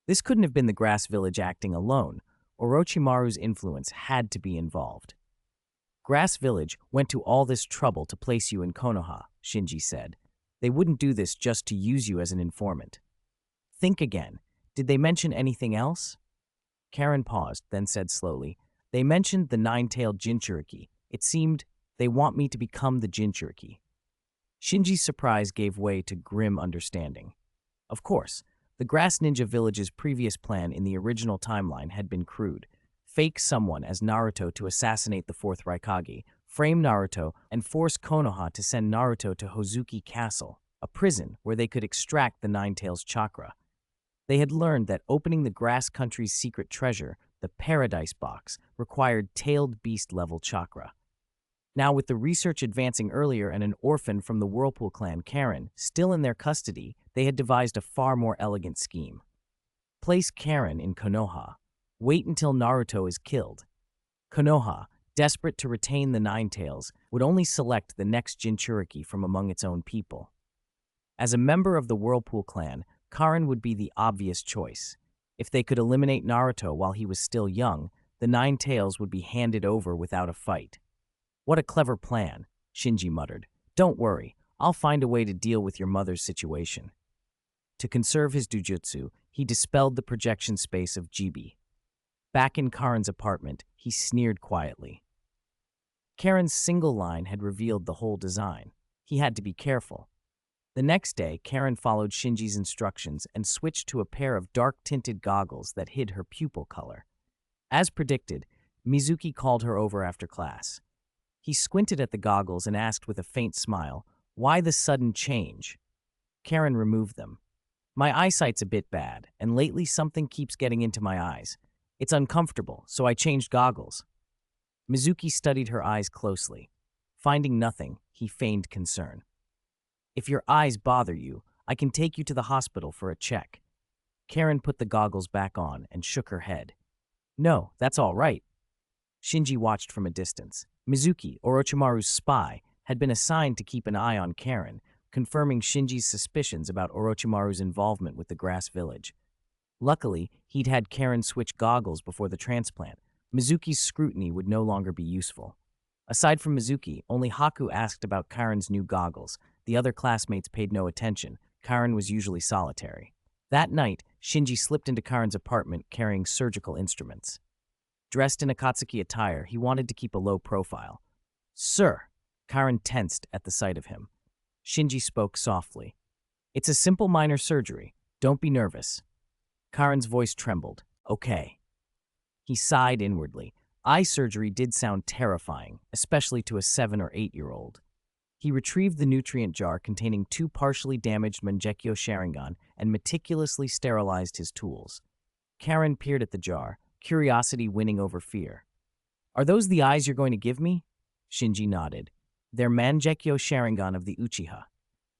This couldn't have been the Grass Village acting alone. Orochimaru's influence had to be involved. Grass Village went to all this trouble to place you in Konoha, Shinji said. They wouldn't do this just to use you as an informant. Think again. Did they mention anything else? Karin paused, then said slowly, They mentioned the nine-tailed Jinchuriki. It seemed they want me to become the Jinchuriki. Shinji's surprise gave way to grim understanding. Of course, the Grass Ninja Village's previous plan in the original timeline had been crude. Fake someone as Naruto to assassinate the fourth Raikage, frame Naruto, and force Konoha to send Naruto to Hozuki Castle, a prison where they could extract the Nine-Tails chakra. They had learned that opening the Grass Country's secret treasure, the Paradise Box, required tailed beast-level chakra. Now, with the research advancing earlier and an orphan from the Whirlpool clan, Karin, still in their custody, they had devised a far more elegant scheme. Place Karin in Konoha. Wait until Naruto is killed. Konoha, desperate to retain the Nine Tails, would only select the next Jinchuriki from among its own people. As a member of the Whirlpool clan, Karen would be the obvious choice. If they could eliminate Naruto while he was still young, the Nine Tails would be handed over without a fight. What a clever plan, Shinji muttered. Don't worry, I'll find a way to deal with your mother's situation. To conserve his dujutsu, he dispelled the projection space of Jibi. Back in Karen's apartment, he sneered quietly. Karen's single line had revealed the whole design. He had to be careful. The next day, Karen followed Shinji's instructions and switched to a pair of dark-tinted goggles that hid her pupil color. As predicted, Mizuki called her over after class. He squinted at the goggles and asked with a faint smile, "Why the sudden change?" Karen removed them. "My eyesight's a bit bad, and lately something keeps getting into my eyes. It's uncomfortable, so I changed goggles." Mizuki studied her eyes closely. Finding nothing, he feigned concern. "If your eyes bother you, I can take you to the hospital for a check." Karen put the goggles back on and shook her head. "No, that's all right." Shinji watched from a distance. Mizuki, Orochimaru's spy, had been assigned to keep an eye on Karen, confirming Shinji's suspicions about Orochimaru's involvement with the Grass Village. Luckily, he'd had Karen switch goggles before the transplant. Mizuki's scrutiny would no longer be useful. Aside from Mizuki, only Haku asked about Karen's new goggles. The other classmates paid no attention. Karen was usually solitary. That night, Shinji slipped into Karen's apartment carrying surgical instruments. Dressed in Akatsuki attire, he wanted to keep a low profile. "Sir," Karen tensed at the sight of him. Shinji spoke softly. "It's a simple minor surgery. Don't be nervous." Karen's voice trembled. "Okay." He sighed inwardly. Eye surgery did sound terrifying, especially to a 7 or 8-year-old. He retrieved the nutrient jar containing 2 partially damaged Mangekyo Sharingan and meticulously sterilized his tools. Karen peered at the jar, curiosity winning over fear. "Are those the eyes you're going to give me?" Shinji nodded. "They're Mangekyo Sharingan of the Uchiha."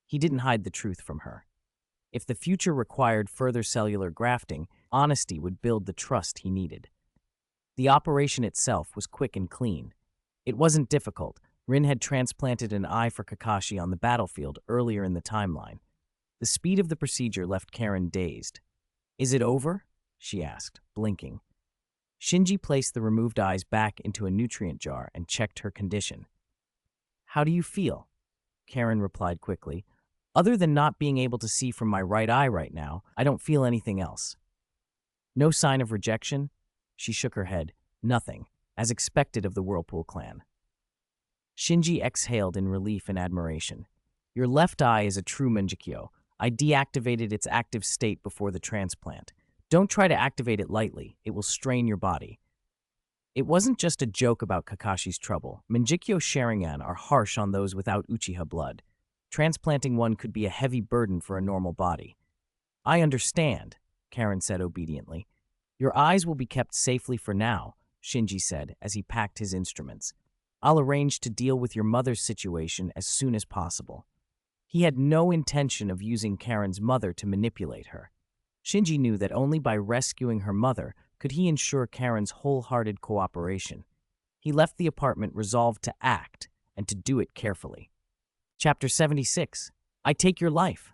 He didn't hide the truth from her. If the future required further cellular grafting, honesty would build the trust he needed. The operation itself was quick and clean. It wasn't difficult. Rin had transplanted an eye for Kakashi on the battlefield earlier in the timeline. The speed of the procedure left Karen dazed. "Is it over?" she asked, blinking. Shinji placed the removed eyes back into a nutrient jar and checked her condition. "How do you feel?" Karen replied quickly. "Other than not being able to see from my right eye right now, I don't feel anything else." "No sign of rejection?" She shook her head. "Nothing, as expected of the Whirlpool clan." Shinji exhaled in relief and admiration. "Your left eye is a true Mangekyo. I deactivated its active state before the transplant. Don't try to activate it lightly. It will strain your body." It wasn't just a joke about Kakashi's trouble. Mangekyo Sharingan are harsh on those without Uchiha blood. Transplanting one could be a heavy burden for a normal body. "I understand," Karen said obediently. "Your eyes will be kept safely for now," Shinji said as he packed his instruments. "I'll arrange to deal with your mother's situation as soon as possible." He had no intention of using Karen's mother to manipulate her. Shinji knew that only by rescuing her mother could he ensure Karen's wholehearted cooperation. He left the apartment resolved to act and to do it carefully. Chapter 76. I Take Your Life.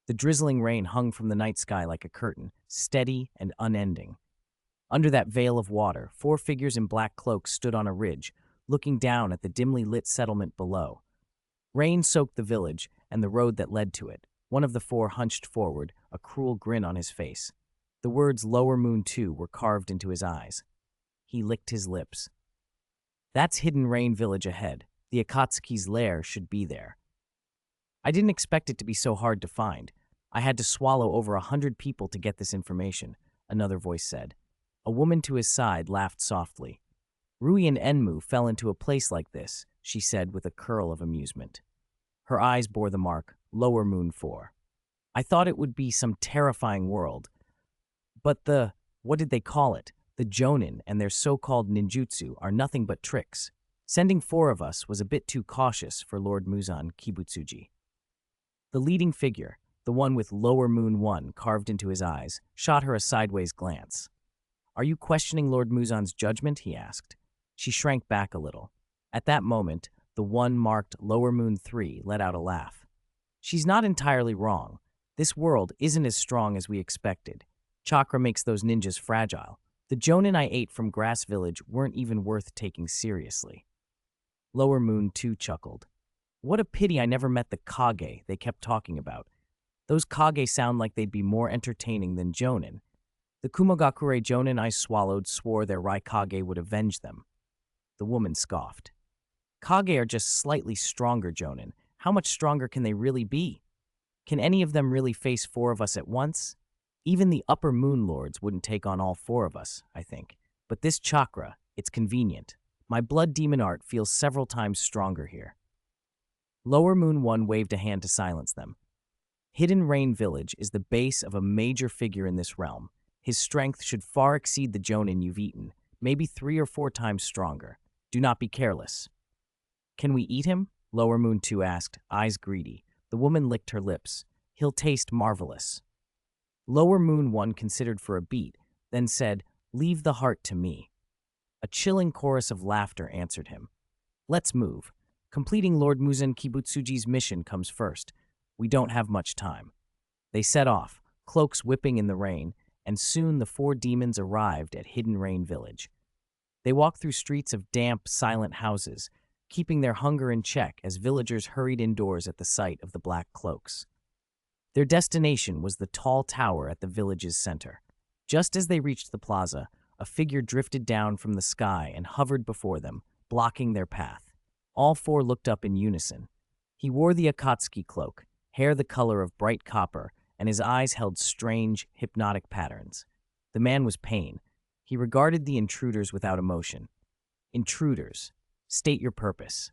The drizzling rain hung from the night sky like a curtain, steady and unending. Under that veil of water, 4 figures in black cloaks stood on a ridge, looking down at the dimly lit settlement below. Rain soaked the village and the road that led to it. One of the 4 hunched forward, a cruel grin on his face. The words Lower Moon 2 were carved into his eyes. He licked his lips. "That's Hidden Rain Village ahead. The Akatsuki's lair should be there." "I didn't expect it to be so hard to find. I had to swallow over 100 people to get this information," another voice said. A woman to his side laughed softly. "Rui and Enmu fell into a place like this," she said with a curl of amusement. Her eyes bore the mark, Lower Moon 4. "I thought it would be some terrifying world. But what did they call it? The Jonin and their so-called ninjutsu are nothing but tricks. Sending 4 of us was a bit too cautious for Lord Muzan Kibutsuji." The leading figure, the one with Lower Moon 1 carved into his eyes, shot her a sideways glance. "Are you questioning Lord Muzan's judgment?" he asked. She shrank back a little. At that moment, the one marked Lower Moon 3 let out a laugh. She's not entirely wrong. This world isn't as strong as we expected. Chakra makes those ninjas fragile. The Jonin I ate from Grass Village weren't even worth taking seriously. Lower Moon 2 chuckled. What a pity I never met the Kage they kept talking about. Those Kage sound like they'd be more entertaining than Jonin. The Kumogakure Jonin I swallowed swore their Raikage would avenge them. The woman scoffed. Kage are just slightly stronger Jonin. How much stronger can they really be? Can any of them really face 4 of us at once? Even the upper moon lords wouldn't take on all 4 of us, I think. But this chakra, it's convenient. My blood demon art feels several times stronger here. Lower Moon 1 waved a hand to silence them. Hidden Rain Village is the base of a major figure in this realm. His strength should far exceed the Jonin you've eaten, maybe 3 or 4 times stronger. Do not be careless. Can we eat him? Lower Moon 2 asked, eyes greedy. The woman licked her lips. He'll taste marvelous. Lower Moon 1 considered for a beat, then said, leave the heart to me. A chilling chorus of laughter answered him. Let's move. Completing Lord Muzan Kibutsuji's mission comes first. We don't have much time. They set off, cloaks whipping in the rain, and soon the 4 demons arrived at Hidden Rain Village. They walked through streets of damp, silent houses, keeping their hunger in check as villagers hurried indoors at the sight of the black cloaks. Their destination was the tall tower at the village's center. Just as they reached the plaza, a figure drifted down from the sky and hovered before them, blocking their path. All 4 looked up in unison. He wore the Akatsuki cloak, hair the color of bright copper, and his eyes held strange, hypnotic patterns. The man was Pain. He regarded the intruders without emotion. Intruders. State your purpose.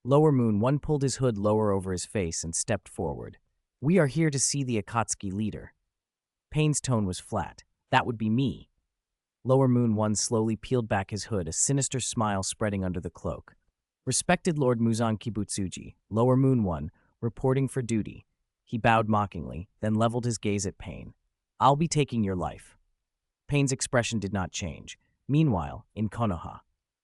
Lower Moon 1 pulled his hood lower over his face and stepped forward. We are here to see the Akatsuki leader. Pain's tone was flat. That would be me. Lower Moon 1 slowly peeled back his hood, a sinister smile spreading under the cloak. Respected Lord Muzan Kibutsuji, Lower Moon 1, reporting for duty. He bowed mockingly, then leveled his gaze at Pain. I'll be taking your life. Pain's expression did not change. Meanwhile, in Konoha,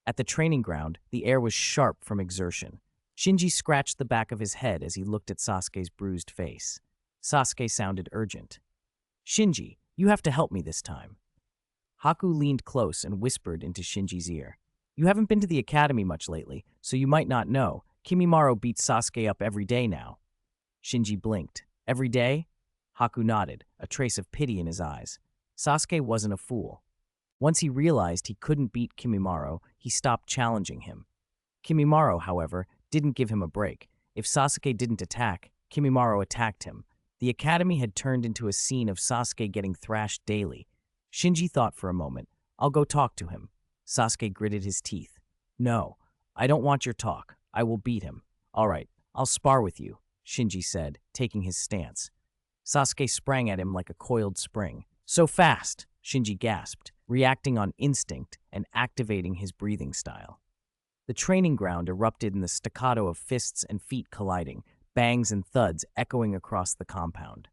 at the training ground, the air was sharp from exertion. Shinji scratched the back of his head as he looked at Sasuke's bruised face. Sasuke sounded urgent. Shinji, you have to help me this time. Haku leaned close and whispered into Shinji's ear. You haven't been to the academy much lately, so you might not know. Kimimaro beats Sasuke up every day now. Shinji blinked. Every day? Haku nodded, a trace of pity in his eyes. Sasuke wasn't a fool. Once he realized he couldn't beat Kimimaro, he stopped challenging him. Kimimaro, however, didn't give him a break. If Sasuke didn't attack, Kimimaro attacked him. The academy had turned into a scene of Sasuke getting thrashed daily. Shinji thought for a moment. I'll go talk to him. Sasuke gritted his teeth. No, I don't want your talk. I will beat him. All right, I'll spar with you, Shinji said, taking his stance. Sasuke sprang at him like a coiled spring. So fast, Shinji gasped, reacting on instinct and activating his breathing style. The training ground erupted in the staccato of fists and feet colliding, bangs and thuds echoing across the compound.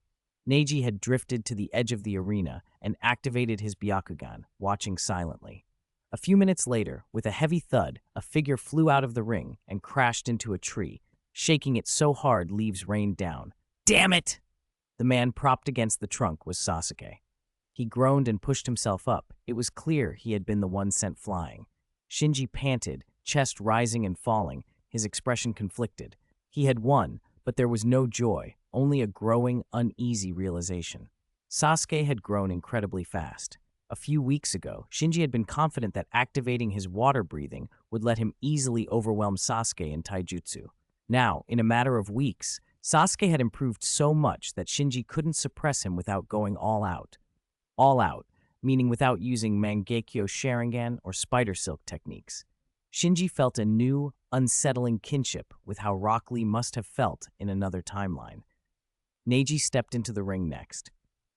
Neji had drifted to the edge of the arena and activated his Byakugan, watching silently. A few minutes later, with a heavy thud, a figure flew out of the ring and crashed into a tree, shaking it so hard leaves rained down. Damn it! The man propped against the trunk was Sasuke. He groaned and pushed himself up. It was clear he had been the one sent flying. Shinji panted, chest rising and falling, his expression conflicted. He had won, but there was no joy, only a growing, uneasy realization. Sasuke had grown incredibly fast. A few weeks ago, Shinji had been confident that activating his water breathing would let him easily overwhelm Sasuke in taijutsu. Now, in a matter of weeks, Sasuke had improved so much that Shinji couldn't suppress him without going all out. All out, meaning without using Mangekyo Sharingan or Spider Silk techniques. Shinji felt a new, unsettling kinship with how Rock Lee must have felt in another timeline. Neji stepped into the ring next.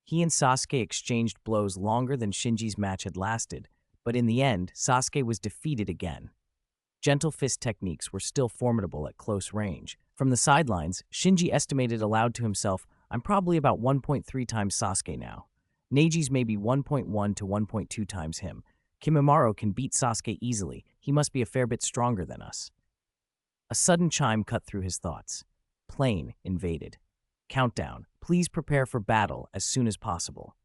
He and Sasuke exchanged blows longer than Shinji's match had lasted, but in the end, Sasuke was defeated again. Gentle fist techniques were still formidable at close range. From the sidelines, Shinji estimated aloud to himself, I'm probably about 1.3 times Sasuke now. Neji's maybe 1.1 to 1.2 times him. Kimimaro can beat Sasuke easily. He must be a fair bit stronger than us. A sudden chime cut through his thoughts. Plane invaded. Countdown. Please prepare for battle as soon as possible.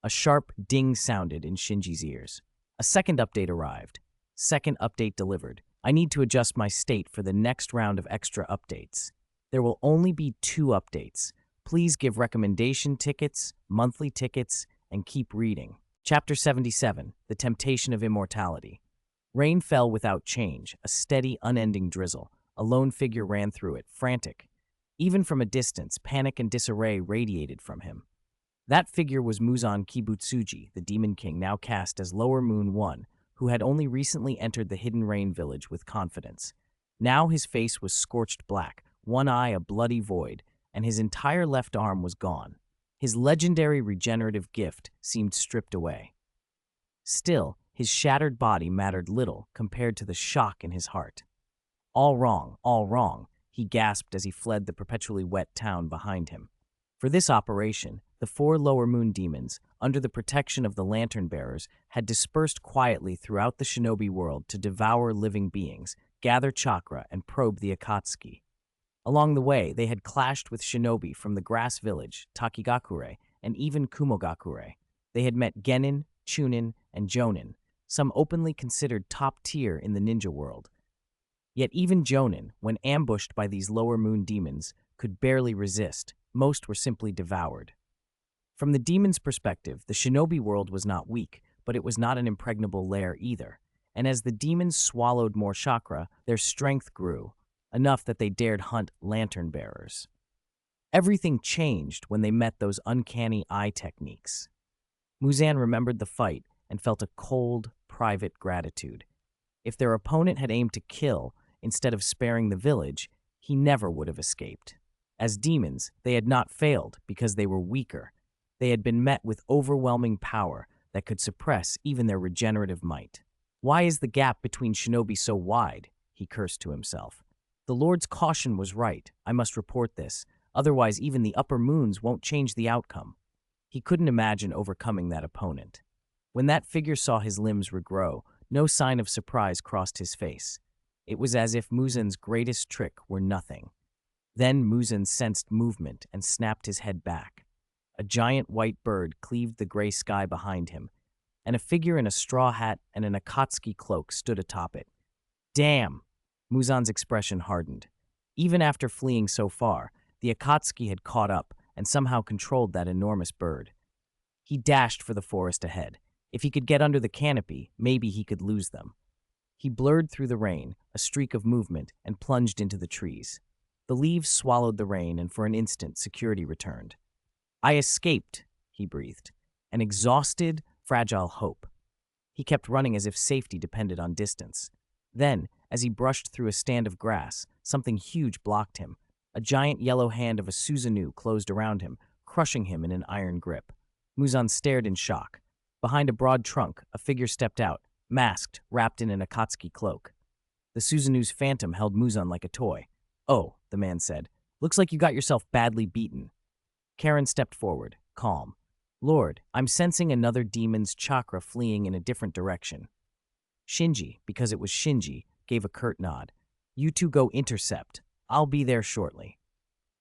A sharp ding sounded in Shinji's ears. A second update arrived. Second update delivered. I need to adjust my state for the next round of extra updates. There will only be 2 updates. Please give recommendation tickets, monthly tickets, and keep reading. Chapter 77, The Temptation of Immortality. Rain fell without change, a steady, unending drizzle. A lone figure ran through it, frantic. Even from a distance, panic and disarray radiated from him. That figure was Muzan Kibutsuji, the Demon King now cast as Lower Moon 1, who had only recently entered the Hidden Rain village with confidence. Now his face was scorched black, one eye a bloody void, and his entire left arm was gone. His legendary regenerative gift seemed stripped away. Still, his shattered body mattered little compared to the shock in his heart. All wrong, he gasped as he fled the perpetually wet town behind him. For this operation, the 4 Lower Moon demons, under the protection of the Lantern Bearers, had dispersed quietly throughout the Shinobi world to devour living beings, gather chakra, and probe the Akatsuki. Along the way, they had clashed with Shinobi from the Grass Village, Takigakure, and even Kumogakure. They had met Genin, Chunin, and Jonin, some openly considered top tier in the ninja world. Yet even Jonin, when ambushed by these Lower Moon demons, could barely resist. Most were simply devoured. From the demons' perspective, the Shinobi world was not weak, but it was not an impregnable lair either. And as the demons swallowed more chakra, their strength grew, enough that they dared hunt Lantern Bearers. Everything changed when they met those uncanny eye techniques. Muzan remembered the fight and felt a cold, private gratitude. If their opponent had aimed to kill instead of sparing the village, he never would have escaped. As demons, they had not failed because they were weaker. They had been met with overwhelming power that could suppress even their regenerative might. Why is the gap between Shinobi so wide? He cursed to himself. The Lord's caution was right. I must report this. Otherwise, even the upper moons won't change the outcome. He couldn't imagine overcoming that opponent. When that figure saw his limbs regrow, no sign of surprise crossed his face. It was as if Muzan's greatest trick were nothing. Then Muzan sensed movement and snapped his head back. A giant white bird cleaved the gray sky behind him, and a figure in a straw hat and an Akatsuki cloak stood atop it. Damn! Muzan's expression hardened. Even after fleeing so far, the Akatsuki had caught up and somehow controlled that enormous bird. He dashed for the forest ahead. If he could get under the canopy, maybe he could lose them. He blurred through the rain, a streak of movement, and plunged into the trees. The leaves swallowed the rain, and for an instant, security returned. I escaped, he breathed, an exhausted, fragile hope. He kept running as if safety depended on distance. Then, as he brushed through a stand of grass, something huge blocked him. A giant yellow hand of a Susanoo closed around him, crushing him in an iron grip. Muzan stared in shock. Behind a broad trunk, a figure stepped out, masked, wrapped in an Akatsuki cloak. The Susanoo's phantom held Muzan like a toy. Oh, the man said, looks like you got yourself badly beaten. Karen stepped forward, calm. Lord, I'm sensing another demon's chakra fleeing in a different direction. Shinji, because it was Shinji, gave a curt nod. You two go intercept. I'll be there shortly.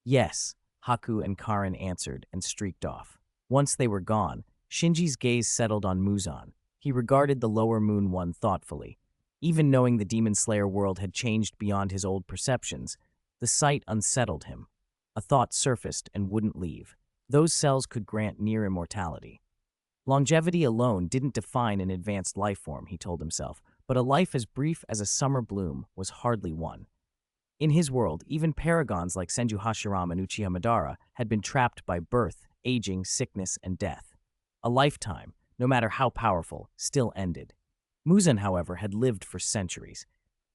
Yes, Haku and Karen answered and streaked off. Once they were gone, Shinji's gaze settled on Muzan. He regarded the Lower Moon one thoughtfully. Even knowing the Demon Slayer world had changed beyond his old perceptions, the sight unsettled him. A thought surfaced and wouldn't leave. Those cells could grant near immortality. Longevity alone didn't define an advanced life form, he told himself, but a life as brief as a summer bloom was hardly one. In his world, even paragons like Senju Hashiram and Uchiha Madara had been trapped by birth, aging, sickness, and death. A lifetime, no matter how powerful, still ended. Muzan, however, had lived for centuries.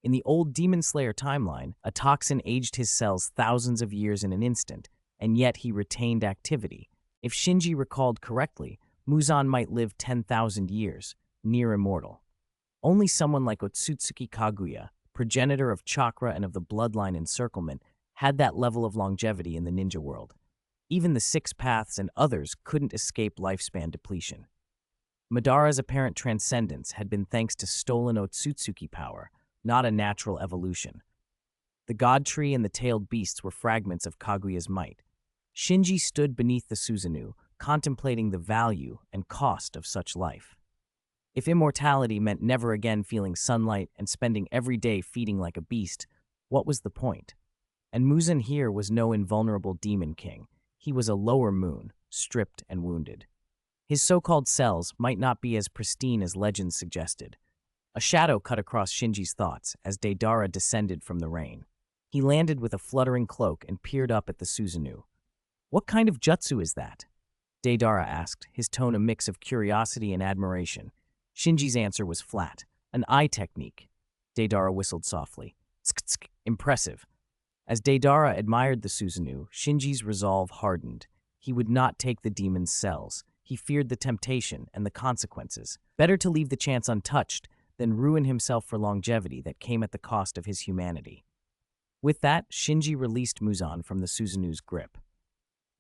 In the old Demon Slayer timeline, a toxin aged his cells thousands of years in an instant, and yet he retained activity. If Shinji recalled correctly, Muzan might live 10,000 years, near immortal. Only someone like Otsutsuki Kaguya, progenitor of chakra and of the bloodline encirclement, had that level of longevity in the ninja world. Even the Six Paths and others couldn't escape lifespan depletion. Madara's apparent transcendence had been thanks to stolen Otsutsuki power, not a natural evolution. The god tree and the tailed beasts were fragments of Kaguya's might. Shinji stood beneath the Susanoo, contemplating the value and cost of such life. If immortality meant never again feeling sunlight and spending every day feeding like a beast, what was the point? And Muzan here was no invulnerable demon king. He was a lower moon, stripped and wounded. His so-called cells might not be as pristine as legends suggested. A shadow cut across Shinji's thoughts as Deidara descended from the rain. He landed with a fluttering cloak and peered up at the Susanoo. "What kind of jutsu is that?" Deidara asked, his tone a mix of curiosity and admiration. Shinji's answer was flat. "An eye technique." Deidara whistled softly. "Tsk-tsk, impressive." As Deidara admired the Susanoo, Shinji's resolve hardened. He would not take the demon's cells. He feared the temptation and the consequences. Better to leave the chance untouched than ruin himself for longevity that came at the cost of his humanity. With that, Shinji released Muzan from the Susanoo's grip.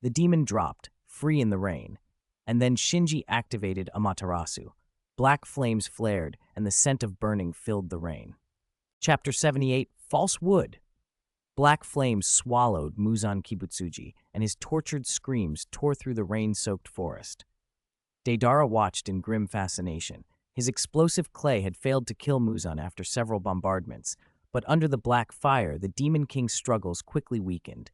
The demon dropped, free in the rain, and then Shinji activated Amaterasu. Black flames flared, and the scent of burning filled the rain. Chapter 78, False Wood. Black flames swallowed Muzan Kibutsuji, and his tortured screams tore through the rain-soaked forest. Deidara watched in grim fascination. His explosive clay had failed to kill Muzan after several bombardments, but under the black fire, the Demon King's struggles quickly weakened.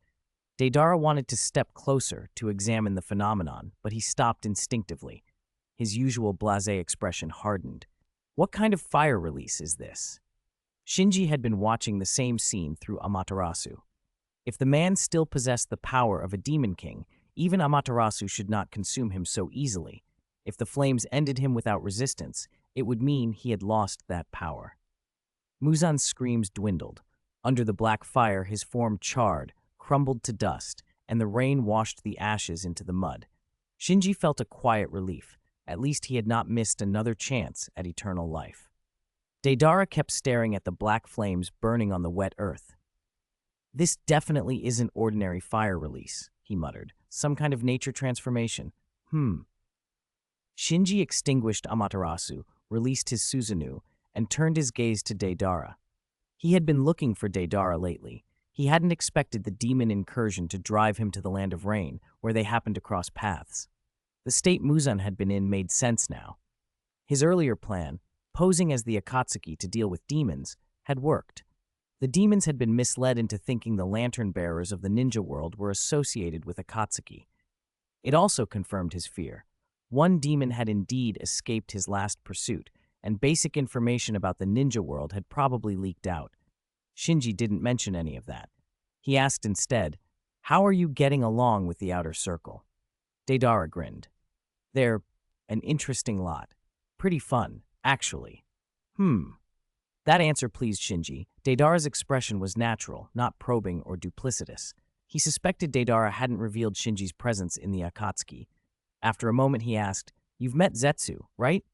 Deidara wanted to step closer to examine the phenomenon, but he stopped instinctively. His usual blasé expression hardened. What kind of fire release is this? Shinji had been watching the same scene through Amaterasu. If the man still possessed the power of a Demon King, even Amaterasu should not consume him so easily. If the flames ended him without resistance, it would mean he had lost that power. Muzan's screams dwindled. Under the black fire, his form charred, crumbled to dust, and the rain washed the ashes into the mud. Shinji felt a quiet relief. At least he had not missed another chance at eternal life. Deidara kept staring at the black flames burning on the wet earth. "This definitely isn't ordinary fire release," he muttered. "Some kind of nature transformation. Shinji extinguished Amaterasu, released his Susanoo, and turned his gaze to Deidara. He had been looking for Deidara lately. He hadn't expected the demon incursion to drive him to the land of rain, where they happened to cross paths. The state Muzan had been in made sense now. His earlier plan, posing as the Akatsuki to deal with demons, had worked. The demons had been misled into thinking the lantern-bearers of the ninja world were associated with Akatsuki. It also confirmed his fear. One demon had indeed escaped his last pursuit, and basic information about the ninja world had probably leaked out. Shinji didn't mention any of that. He asked instead, "How are you getting along with the outer circle?" Deidara grinned. "They're an interesting lot. Pretty fun, actually." That answer pleased Shinji. Deidara's expression was natural, not probing or duplicitous. He suspected Deidara hadn't revealed Shinji's presence in the Akatsuki. After a moment he asked, "You've met Zetsu, right?"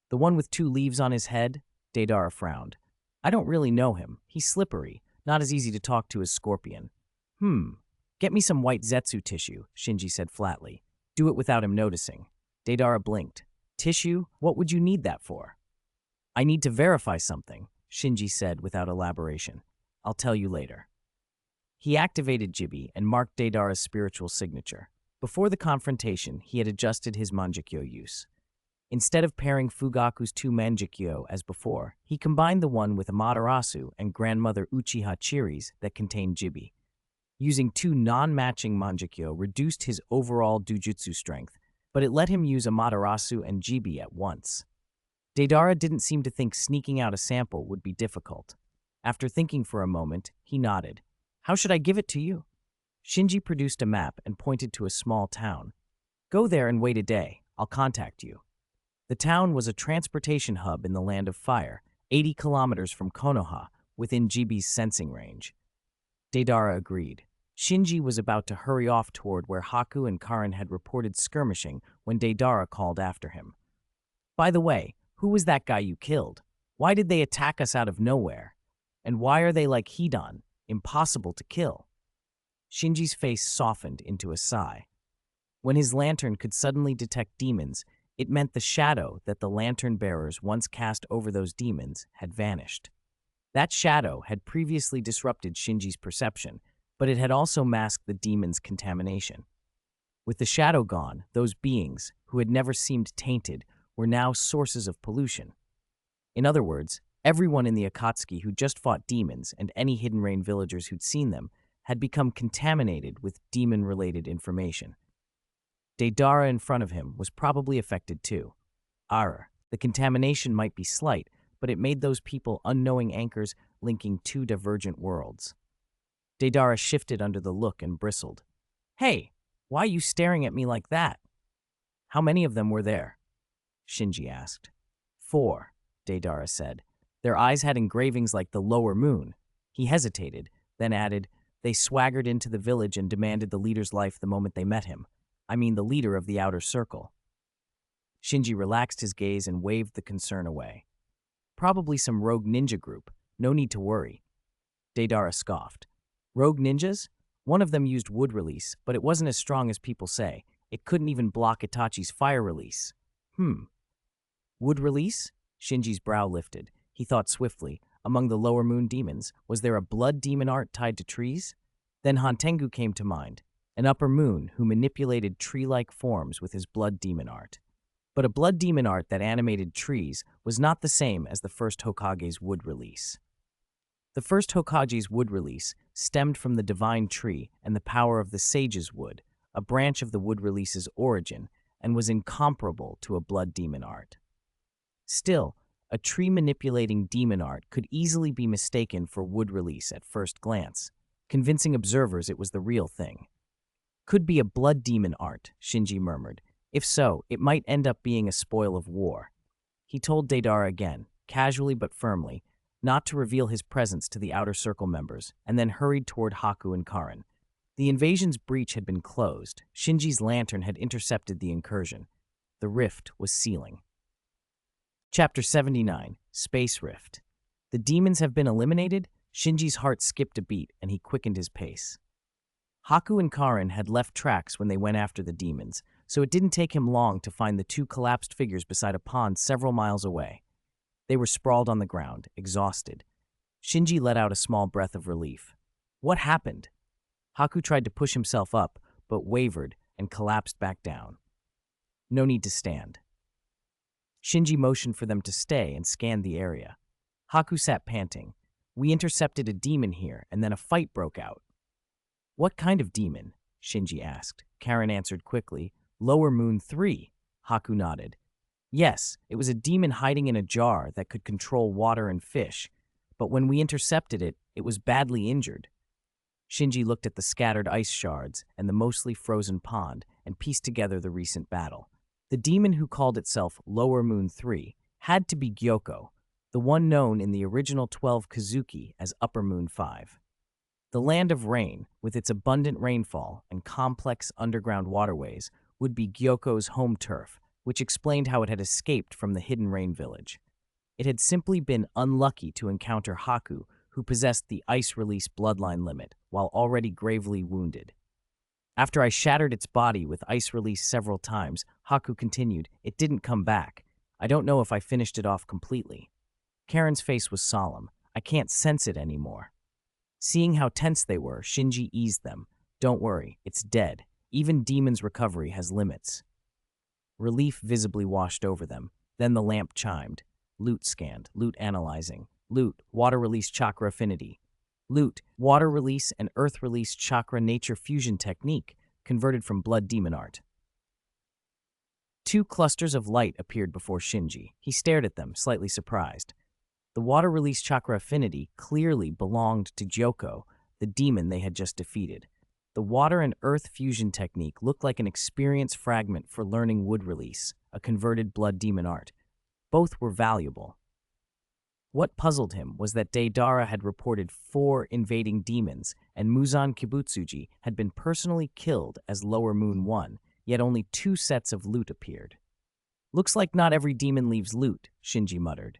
"The one with 2 leaves on his head?" Deidara frowned. "I don't really know him. He's slippery, not as easy to talk to as Scorpion." "Get me some white Zetsu tissue," Shinji said flatly. "Do it without him noticing." Deidara blinked. "Tissue? What would you need that for?" "I need to verify something," Shinji said without elaboration. "I'll tell you later." He activated Jibi and marked Deidara's spiritual signature. Before the confrontation, he had adjusted his Manjikyo use. Instead of pairing Fugaku's 2 Manjikyo as before, he combined the one with Amaterasu and Grandmother Uchiha Chiri's that contained Jibi. Using 2 non-matching Manjikyo reduced his overall Dujutsu strength, but it let him use Amaterasu and Jibi at once. Deidara didn't seem to think sneaking out a sample would be difficult. After thinking for a moment, he nodded. "How should I give it to you?" Shinji produced a map and pointed to a small town. "Go there and wait a day. I'll contact you." The town was a transportation hub in the Land of Fire, 80 kilometers from Konoha, within Jibi's sensing range. Deidara agreed. Shinji was about to hurry off toward where Haku and Karin had reported skirmishing when Deidara called after him. "By the way, who was that guy you killed? Why did they attack us out of nowhere? And why are they like Hidan, impossible to kill?" Shinji's face softened into a sigh. When his lantern could suddenly detect demons, It meant the shadow that the lantern bearers once cast over those demons had vanished. That shadow had previously disrupted Shinji's perception, but it had also masked the demon's contamination. With the shadow gone, those beings, who had never seemed tainted, were now sources of pollution. In other words, everyone in the Akatsuki who just fought demons and any Hidden Rain villagers who'd seen them had become contaminated with demon-related information. Deidara in front of him was probably affected too. The contamination might be slight, but it made those people unknowing anchors linking two divergent worlds. Deidara shifted under the look and bristled. "Hey, why are you staring at me like that?" "How many of them were there?" Shinji asked. "4, Deidara said. Their eyes had engravings like the lower moon." He hesitated, then added, "They swaggered into the village and demanded the leader's life the moment they met him. I mean the leader of the outer circle." Shinji relaxed his gaze and waved the concern away. "Probably some rogue ninja group. No need to worry." Deidara scoffed. "Rogue ninjas? One of them used wood release, but it wasn't as strong as people say. It couldn't even block Itachi's fire release." Wood release? Shinji's brow lifted. He thought swiftly. Among the lower moon demons, was there a blood demon art tied to trees? Then Hantengu came to mind, an upper moon who manipulated tree-like forms with his blood demon art. But a blood demon art that animated trees was not the same as the first Hokage's wood release. The first Hokage's wood release stemmed from the divine tree and the power of the sage's wood, a branch of the wood release's origin, and was incomparable to a blood demon art. Still, a tree-manipulating demon art could easily be mistaken for wood release at first glance, convincing observers it was the real thing. "Could be a blood demon art," Shinji murmured. "If so, it might end up being a spoil of war." He told Deidara again, casually but firmly, not to reveal his presence to the outer circle members, and then hurried toward Haku and Karin. The invasion's breach had been closed. Shinji's lantern had intercepted the incursion. The rift was sealing. Chapter 79, Space Rift. The demons have been eliminated? Shinji's heart skipped a beat, and he quickened his pace. Haku and Karin had left tracks when they went after the demons, so it didn't take him long to find the two collapsed figures beside a pond several miles away. They were sprawled on the ground, exhausted. Shinji let out a small breath of relief. What happened? Haku tried to push himself up, but wavered and collapsed back down. No need to stand. Shinji motioned for them to stay and scanned the area. Haku sat panting. "We intercepted a demon here, and then a fight broke out." "What kind of demon?" Shinji asked. Karin answered quickly. "Lower Moon 3. Haku nodded. "Yes, it was a demon hiding in a jar that could control water and fish, but when we intercepted it, it was badly injured." Shinji looked at the scattered ice shards and the mostly frozen pond and pieced together the recent battle. The demon who called itself Lower Moon 3 had to be Gyoko, the one known in the original 12 Kazuki as Upper Moon 5. The land of rain, with its abundant rainfall and complex underground waterways, would be Gyoko's home turf, which explained how it had escaped from the Hidden Rain village. It had simply been unlucky to encounter Haku, who possessed the ice release bloodline limit, while already gravely wounded. "After I shattered its body with ice release several times," Haku continued, "it didn't come back. I don't know if I finished it off completely." Karen's face was solemn. "I can't sense it anymore." Seeing how tense they were, Shinji eased them. "Don't worry, it's dead. Even demon's recovery has limits." Relief visibly washed over them. Then the lamp chimed. Loot scanned, loot analyzing. Loot, water release chakra affinity. Loot, water release and earth release chakra nature fusion technique, converted from blood demon art. Two clusters of light appeared before Shinji. He stared at them, slightly surprised. The water release chakra affinity clearly belonged to Gyoko, the demon they had just defeated. The water and earth fusion technique looked like an experience fragment for learning wood release, a converted blood demon art. Both were valuable. What puzzled him was that Deidara had reported 4 invading demons, and Muzan Kibutsuji had been personally killed as Lower Moon 1, yet only 2 sets of loot appeared. "Looks like not every demon leaves loot," Shinji muttered.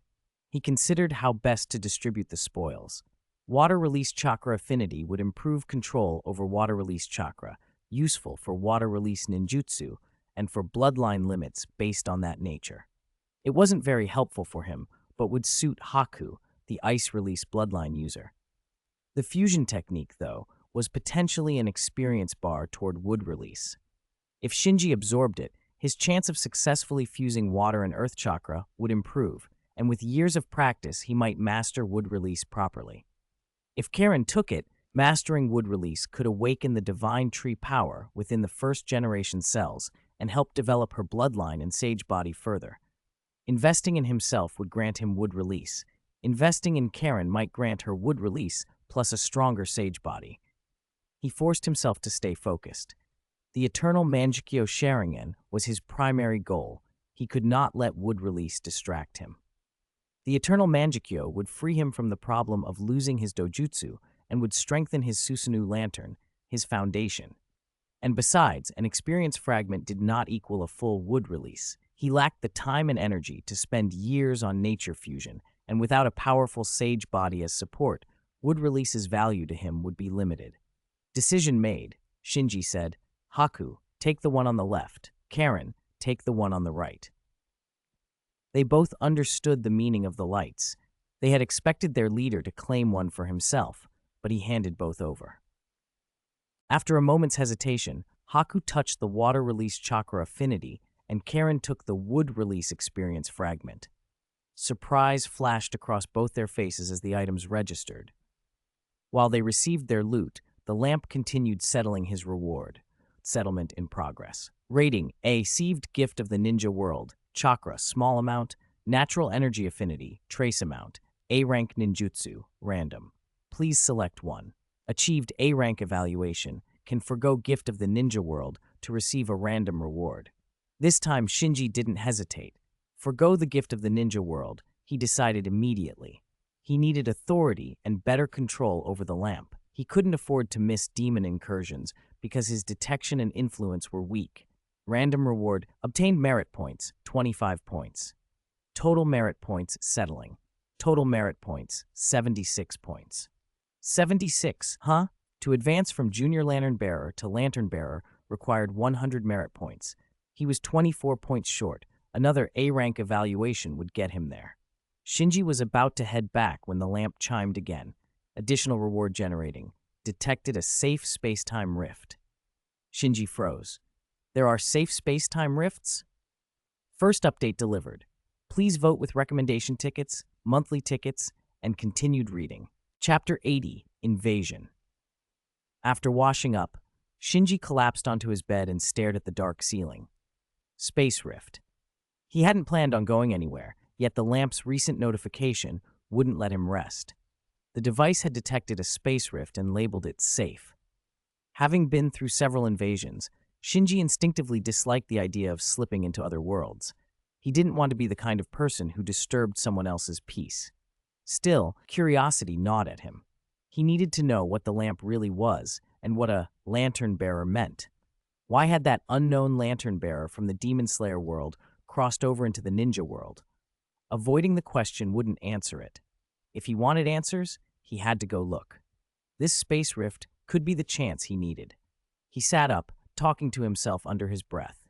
He considered how best to distribute the spoils. Water release chakra affinity would improve control over water release chakra, useful for water release ninjutsu, and for bloodline limits based on that nature. It wasn't very helpful for him, but would suit Haku, the ice-release bloodline user. The fusion technique, though, was potentially an experience bar toward wood release. If Shinji absorbed it, his chance of successfully fusing water and earth chakra would improve, and with years of practice, he might master wood release properly. If Karen took it, mastering wood release could awaken the divine tree power within the first-generation cells and help develop her bloodline and sage body further. Investing in himself would grant him wood release. Investing in Karen might grant her wood release plus a stronger sage body. He forced himself to stay focused. The eternal Mangekyo Sharingan was his primary goal. He could not let wood release distract him. The eternal Mangekyo would free him from the problem of losing his dojutsu and would strengthen his Susanoo lantern, his foundation. And besides, an experience fragment did not equal a full wood release. He lacked the time and energy to spend years on nature fusion, and without a powerful sage body as support, wood release's value to him would be limited. Decision made, Shinji said. Haku, take the one on the left. Karen, take the one on the right. They both understood the meaning of the lights. They had expected their leader to claim one for himself, but he handed both over. After a moment's hesitation, Haku touched the water release chakra affinity, and Karen took the wood release experience fragment. Surprise flashed across both their faces as the items registered. While they received their loot, the lamp continued settling his reward. Settlement in progress. Rating: A. Received gift of the ninja world. Chakra, small amount. Natural energy affinity, trace amount. A rank ninjutsu, random. Please select one. Achieved A rank evaluation. Can forgo gift of the ninja world to receive a random reward. This time Shinji didn't hesitate. Forgo the gift of the ninja world, he decided immediately. He needed authority and better control over the lamp. He couldn't afford to miss demon incursions because his detection and influence were weak. Random reward: obtained merit points, 25 points. Total merit points settling. Total merit points, 76 points. 76, huh? To advance from junior lantern bearer to lantern bearer required 100 merit points. He was 24 points short. Another A-rank evaluation would get him there. Shinji was about to head back when the lamp chimed again. Additional reward generating. Detected a safe space-time rift. Shinji froze. There are safe space-time rifts? First update delivered. Please vote with recommendation tickets, monthly tickets, and continued reading. Chapter 80, Invasion. After washing up, Shinji collapsed onto his bed and stared at the dark ceiling. Space rift. He hadn't planned on going anywhere, yet the lamp's recent notification wouldn't let him rest. The device had detected a space rift and labeled it safe. Having been through several invasions, Shinji instinctively disliked the idea of slipping into other worlds. He didn't want to be the kind of person who disturbed someone else's peace. Still, curiosity gnawed at him. He needed to know what the lamp really was and what a lantern bearer meant. Why had that unknown lantern bearer from the Demon Slayer world crossed over into the ninja world? Avoiding the question wouldn't answer it. If he wanted answers, he had to go look. This space rift could be the chance he needed. He sat up, talking to himself under his breath.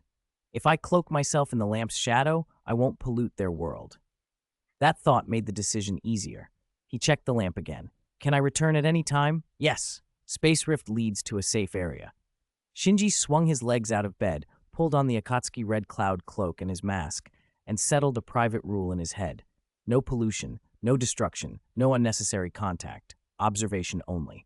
If I cloak myself in the lamp's shadow, I won't pollute their world. That thought made the decision easier. He checked the lamp again. Can I return at any time? Yes. Space rift leads to a safe area. Shinji swung his legs out of bed, pulled on the Akatsuki red cloud cloak and his mask, and settled a private rule in his head. No pollution, no destruction, no unnecessary contact. Observation only.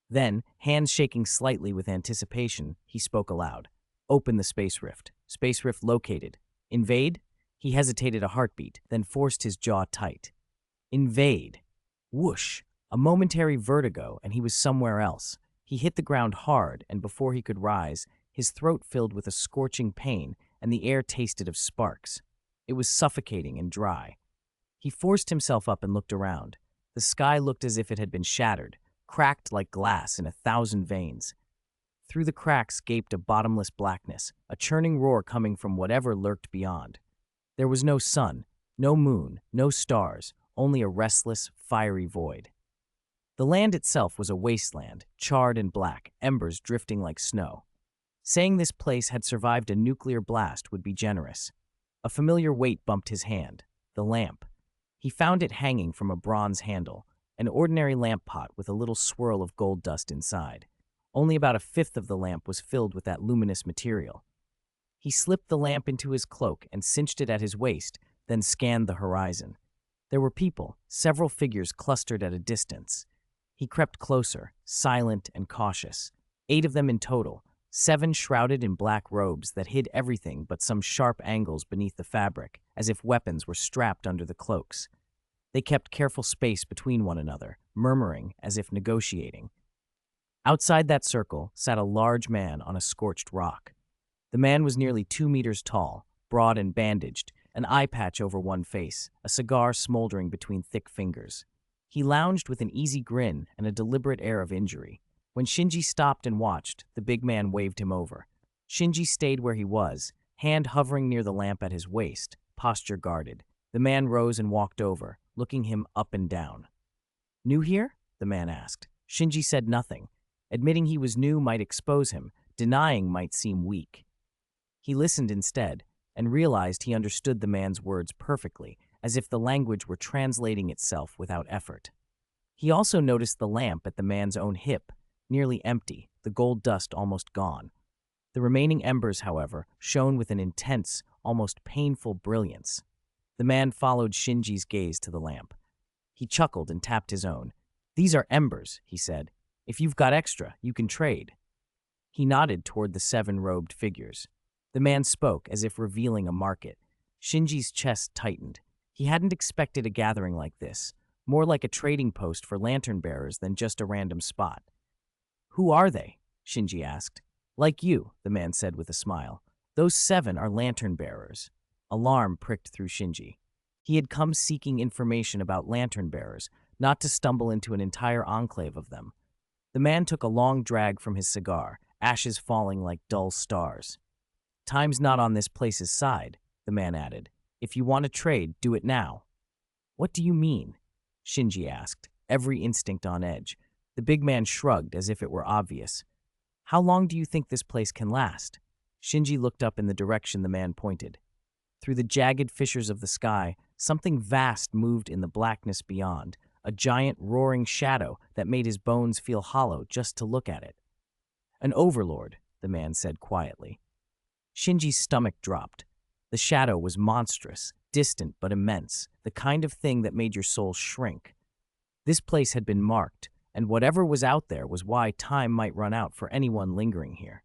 Then, hands shaking slightly with anticipation, he spoke aloud. Open the space rift. Space rift located. Invade? He hesitated a heartbeat, then forced his jaw tight. Invade. Whoosh. A momentary vertigo, and he was somewhere else. He hit the ground hard, and before he could rise, his throat filled with a scorching pain, and the air tasted of sparks. It was suffocating and dry. He forced himself up and looked around. The sky looked as if it had been shattered, cracked like glass in 1,000 veins. Through the cracks gaped a bottomless blackness, a churning roar coming from whatever lurked beyond. There was no sun, no moon, no stars, only a restless, fiery void. The land itself was a wasteland, charred and black, embers drifting like snow. Saying this place had survived a nuclear blast would be generous. A familiar weight bumped his hand, the lamp. He found it hanging from a bronze handle, an ordinary lamp pot with a little swirl of gold dust inside. Only about a fifth of the lamp was filled with that luminous material. He slipped the lamp into his cloak and cinched it at his waist, then scanned the horizon. There were people, several figures clustered at a distance. He crept closer, silent and cautious. 8 of them in total, 7 shrouded in black robes that hid everything but some sharp angles beneath the fabric, as if weapons were strapped under the cloaks. They kept careful space between one another, murmuring as if negotiating. Outside that circle sat a large man on a scorched rock. The man was nearly 2 meters tall, broad and bandaged, an eye patch over one face, a cigar smoldering between thick fingers. He lounged with an easy grin and a deliberate air of injury. When Shinji stopped and watched, the big man waved him over. Shinji stayed where he was, hand hovering near the lamp at his waist, posture guarded. The man rose and walked over, looking him up and down. "New here?" the man asked. Shinji said nothing. Admitting he was new might expose him, denying might seem weak. He listened instead, and realized he understood the man's words perfectly, as if the language were translating itself without effort. He also noticed the lamp at the man's own hip, nearly empty, the gold dust almost gone. The remaining embers, however, shone with an intense, almost painful brilliance. The man followed Shinji's gaze to the lamp. He chuckled and tapped his own. "These are embers," he said. "If you've got extra, you can trade." He nodded toward the 7 robed figures. The man spoke as if revealing a market. Shinji's chest tightened. He hadn't expected a gathering like this, more like a trading post for lantern bearers than just a random spot. "Who are they?" Shinji asked. "Like you," the man said with a smile. "Those 7 are lantern bearers." Alarm pricked through Shinji. He had come seeking information about lantern bearers, not to stumble into an entire enclave of them. The man took a long drag from his cigar, ashes falling like dull stars. "Time's not on this place's side," the man added. "If you want to trade, do it now." "What do you mean?" Shinji asked, every instinct on edge. The big man shrugged as if it were obvious. "How long do you think this place can last?" Shinji looked up in the direction the man pointed. Through the jagged fissures of the sky, something vast moved in the blackness beyond, a giant roaring shadow that made his bones feel hollow just to look at it. "An overlord," the man said quietly. Shinji's stomach dropped. The shadow was monstrous, distant but immense, the kind of thing that made your soul shrink. This place had been marked, and whatever was out there was why time might run out for anyone lingering here.